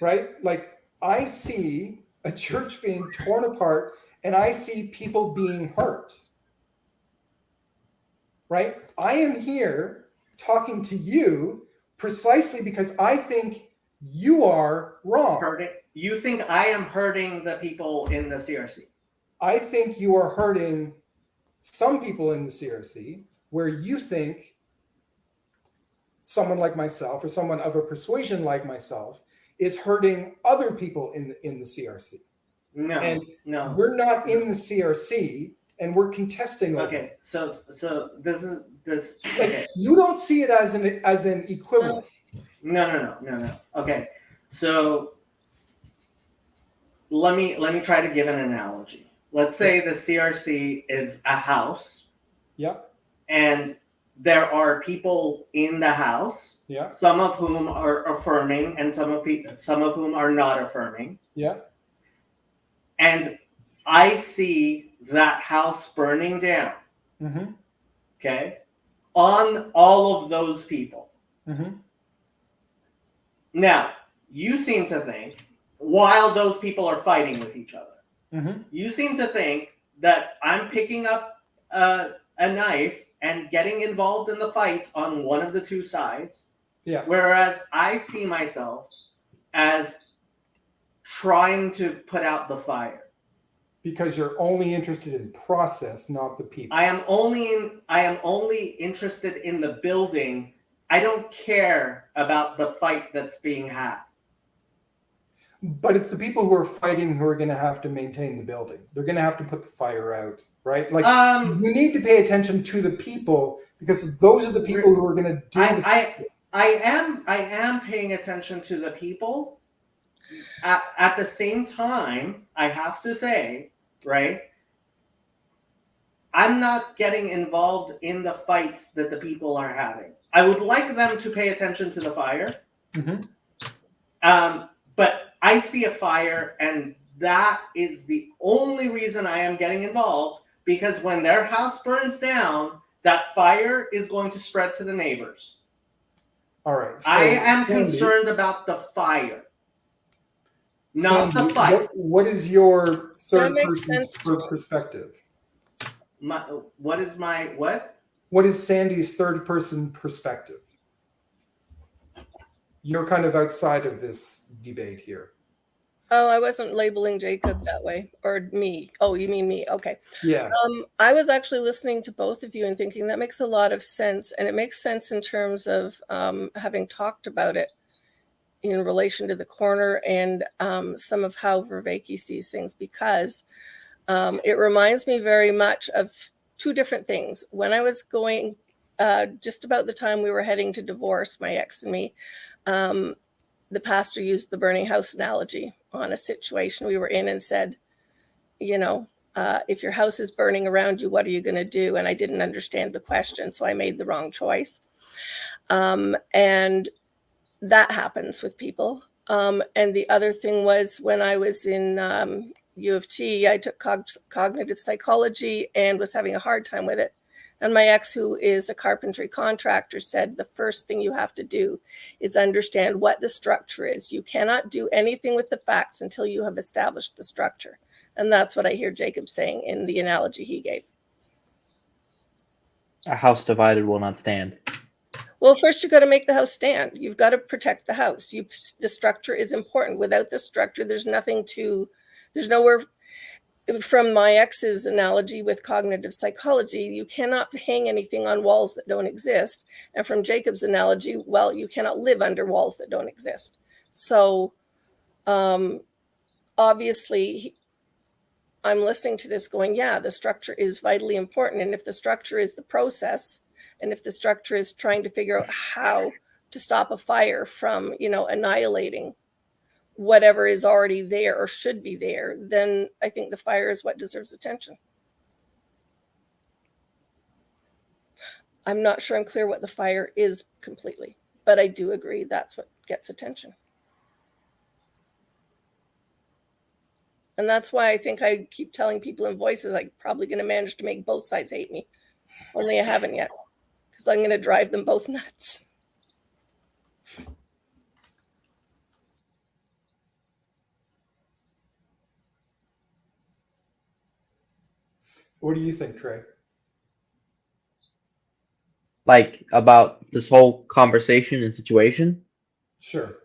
Right? Like, I see a church being torn apart and I see people being hurt. Right? I am here talking to you precisely because I think you are wrong. You think I am hurting the people in the CRC? I think you are hurting some people in the CRC where you think someone like myself or someone of a persuasion like myself is hurting other people in the CRC. No, we're not in the CRC, and we're contesting. Okay, so this is like, okay. You don't see it as an equivalent. No. Okay, so let me try to give an analogy. Let's say the CRC is a house. Yep. And there are people in the house, some of whom are affirming and some of whom are not affirming. Yeah. And I see that house burning down. Okay. On all of those people. Now, you seem to think, while those people are fighting with each other, you seem to think that I'm picking up a knife and getting involved in the fight on one of the two sides. Yeah. Whereas I see myself as trying to put out the fire. Because you're only interested in process, not the people. I am only interested in the building. I don't care about the fight that's being had. But it's the people who are fighting who are going to have to maintain the building. They're going to have to put the fire out, right? Like you need to pay attention to the people, because those are the people who are going to do I am paying attention to the people. At the same time, I have to say, right, I'm not getting involved in the fights that the people are having. I would like them to pay attention to the fire. But I see a fire, and that is the only reason I am getting involved, because when their house burns down, that fire is going to spread to the neighbors. All right. So I am concerned about the fire, not the fight. What is your third person's perspective? What is my what? What is Sandy's third person perspective? You're kind of outside of this debate here. Oh, I wasn't labeling Jacob that way, or me. Oh, you mean me? Okay. Yeah. I was actually listening to both of you and thinking that makes a lot of sense, and it makes sense in terms of having talked about it in relation to the corner and some of how Vervaeke sees things, because it reminds me very much of two different things. When I was going, just about the time we were heading to divorce, my ex and me, the pastor used the burning house analogy on a situation we were in and said, you know, if your house is burning around you, what are you going to do? And I didn't understand the question, so I made the wrong choice. And that happens with people. And the other thing was, when I was in U of T, I took cognitive psychology and was having a hard time with it. And my ex, who is a carpentry contractor, said the first thing you have to do is understand what the structure is. You cannot do anything with the facts until you have established the structure. And that's what I hear Jacob saying in the analogy he gave. A house divided will not stand. Well, first you got to make the house stand. You've got to protect the house. The structure is important. Without the structure, there's nowhere. From my ex's analogy with cognitive psychology, you cannot hang anything on walls that don't exist. And from Jacob's analogy, well, you cannot live under walls that don't exist. So obviously, I'm listening to this going, yeah, the structure is vitally important. And if the structure is the process, and if the structure is trying to figure out how to stop a fire from, annihilating whatever is already there or should be there, then I think the fire is what deserves attention. I'm not sure I'm clear what the fire is completely, but I do agree that's what gets attention. And that's why I think I keep telling people in voices, I'm probably going to manage to make both sides hate me. Only I haven't yet, because I'm going to drive them both nuts. What do you think, Trey? Like, about this whole conversation and situation? Sure.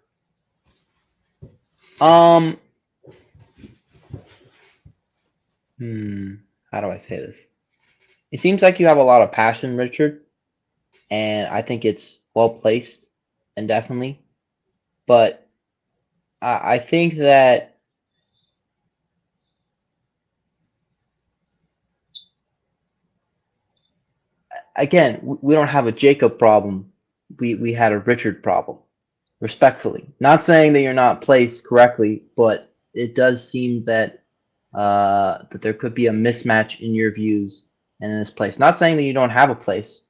How do I say this? It seems like you have a lot of passion, Richard, and I think it's well placed, and definitely. But I think that again, we don't have a Jacob problem. We had a Richard problem, respectfully. Not saying that you're not placed correctly, but it does seem that that there could be a mismatch in your views and in this place. Not saying that you don't have a place,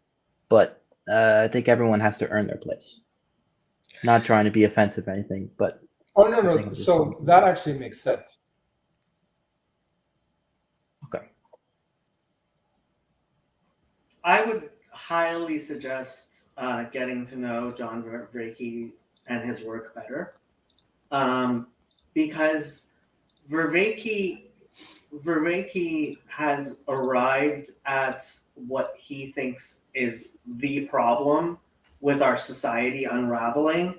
but I think everyone has to earn their place. Not trying to be offensive or anything, but oh no. So that actually makes sense. Okay. I would highly suggest getting to know John Vervaeke and his work better, because Vervaeke has arrived at what he thinks is the problem with our society unraveling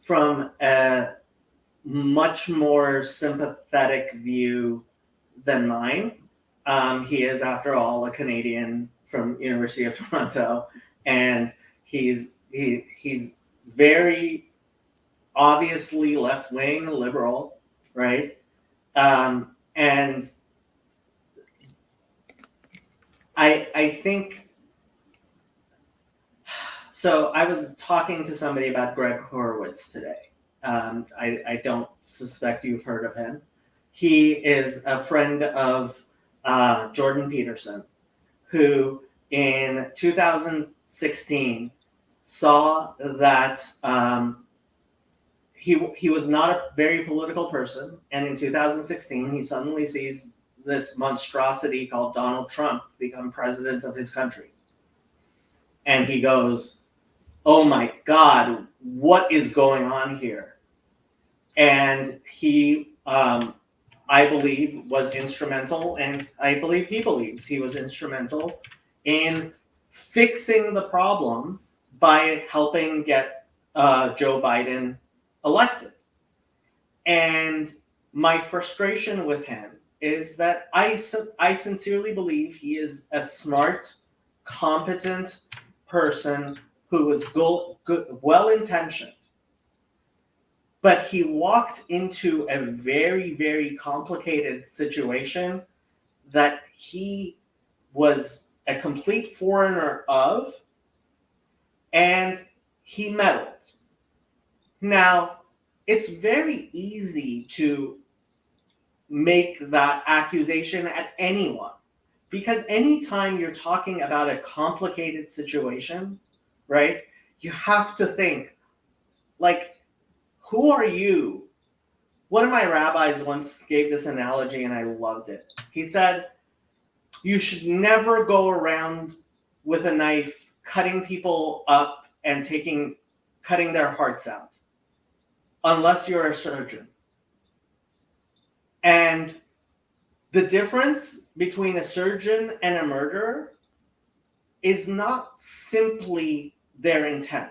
from a much more sympathetic view than mine. He is, after all, a Canadian from University of Toronto, and he's very obviously left-wing, liberal, right? And I think, so I was talking to somebody about Greg Horowitz today. I don't suspect you've heard of him. He is a friend of Jordan Peterson, who in 2016 saw that he was not a very political person, and in 2016 he suddenly sees this monstrosity called Donald Trump become president of his country, and he goes, "Oh my God, what is going on here?" And he, I believe, was instrumental, and I believe he believes he was instrumental in fixing the problem by helping get Joe Biden elected. And my frustration with him is that I sincerely believe he is a smart, competent person who was well-intentioned. But he walked into a very, very complicated situation that he was a complete foreigner of, and he meddled. Now, it's very easy to make that accusation at anyone, because anytime you're talking about a complicated situation, right, you have to think, like, who are you? One of my rabbis once gave this analogy, and I loved it. He said, you should never go around with a knife cutting people up and cutting their hearts out, unless you're a surgeon. And the difference between a surgeon and a murderer is not simply their intent.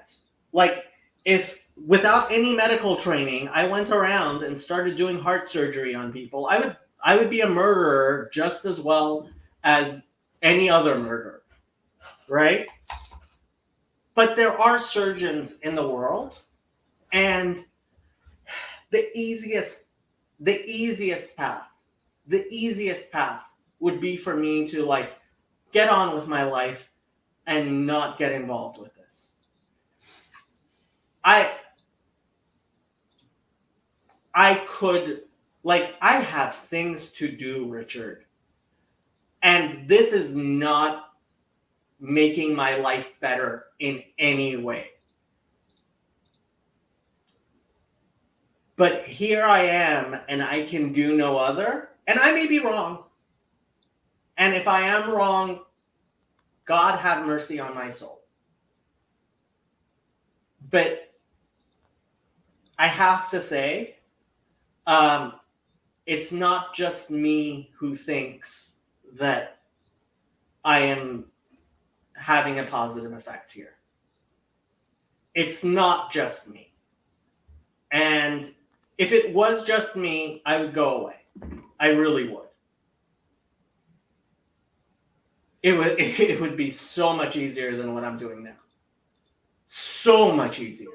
Like, if without any medical training, I went around and started doing heart surgery on people, I would be a murderer just as well as any other murderer, right? But there are surgeons in the world, and the easiest path would be for me to, like, get on with my life and not get involved with this. I could, like, I have things to do, Richard. And this is not making my life better in any way. But here I am, and I can do no other. And I may be wrong. And if I am wrong, God have mercy on my soul. But I have to say, it's not just me who thinks that I am having a positive effect here. It's not just me. And if it was just me, I would go away. I really would. It would be so much easier than what I'm doing now. So much easier.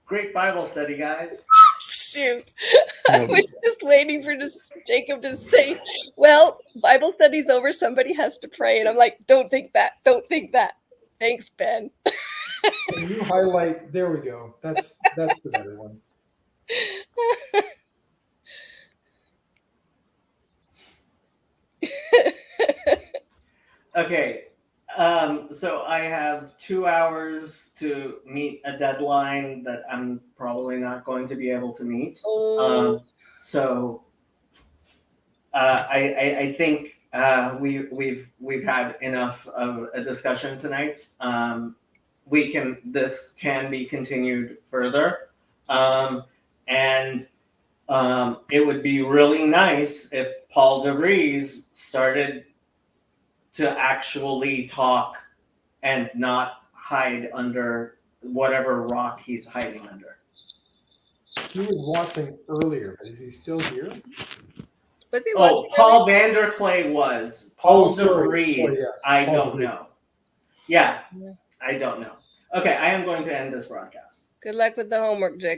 Great Bible study, guys. Shoot. I was just waiting for Jacob to say, well, Bible study's over. Somebody has to pray. And I'm like, don't think that. Don't think that. Thanks, Ben. Can you highlight? There we go. That's the better one. Okay. So I have 2 hours to meet a deadline that I'm probably not going to be able to meet. So I think we've had enough of a discussion tonight. This can be continued further, and it would be really nice if Paul DeVries started to actually talk and not hide under whatever rock he's hiding under. He was watching earlier, but is he still here? Was he Oh, watching Paul Vanderklay was. Paul sorry, DeVries, yeah. I Paul don't DeVries. know. Yeah, Yeah. I don't know. Okay, I am going to end this broadcast. Good luck with the homework, Jake.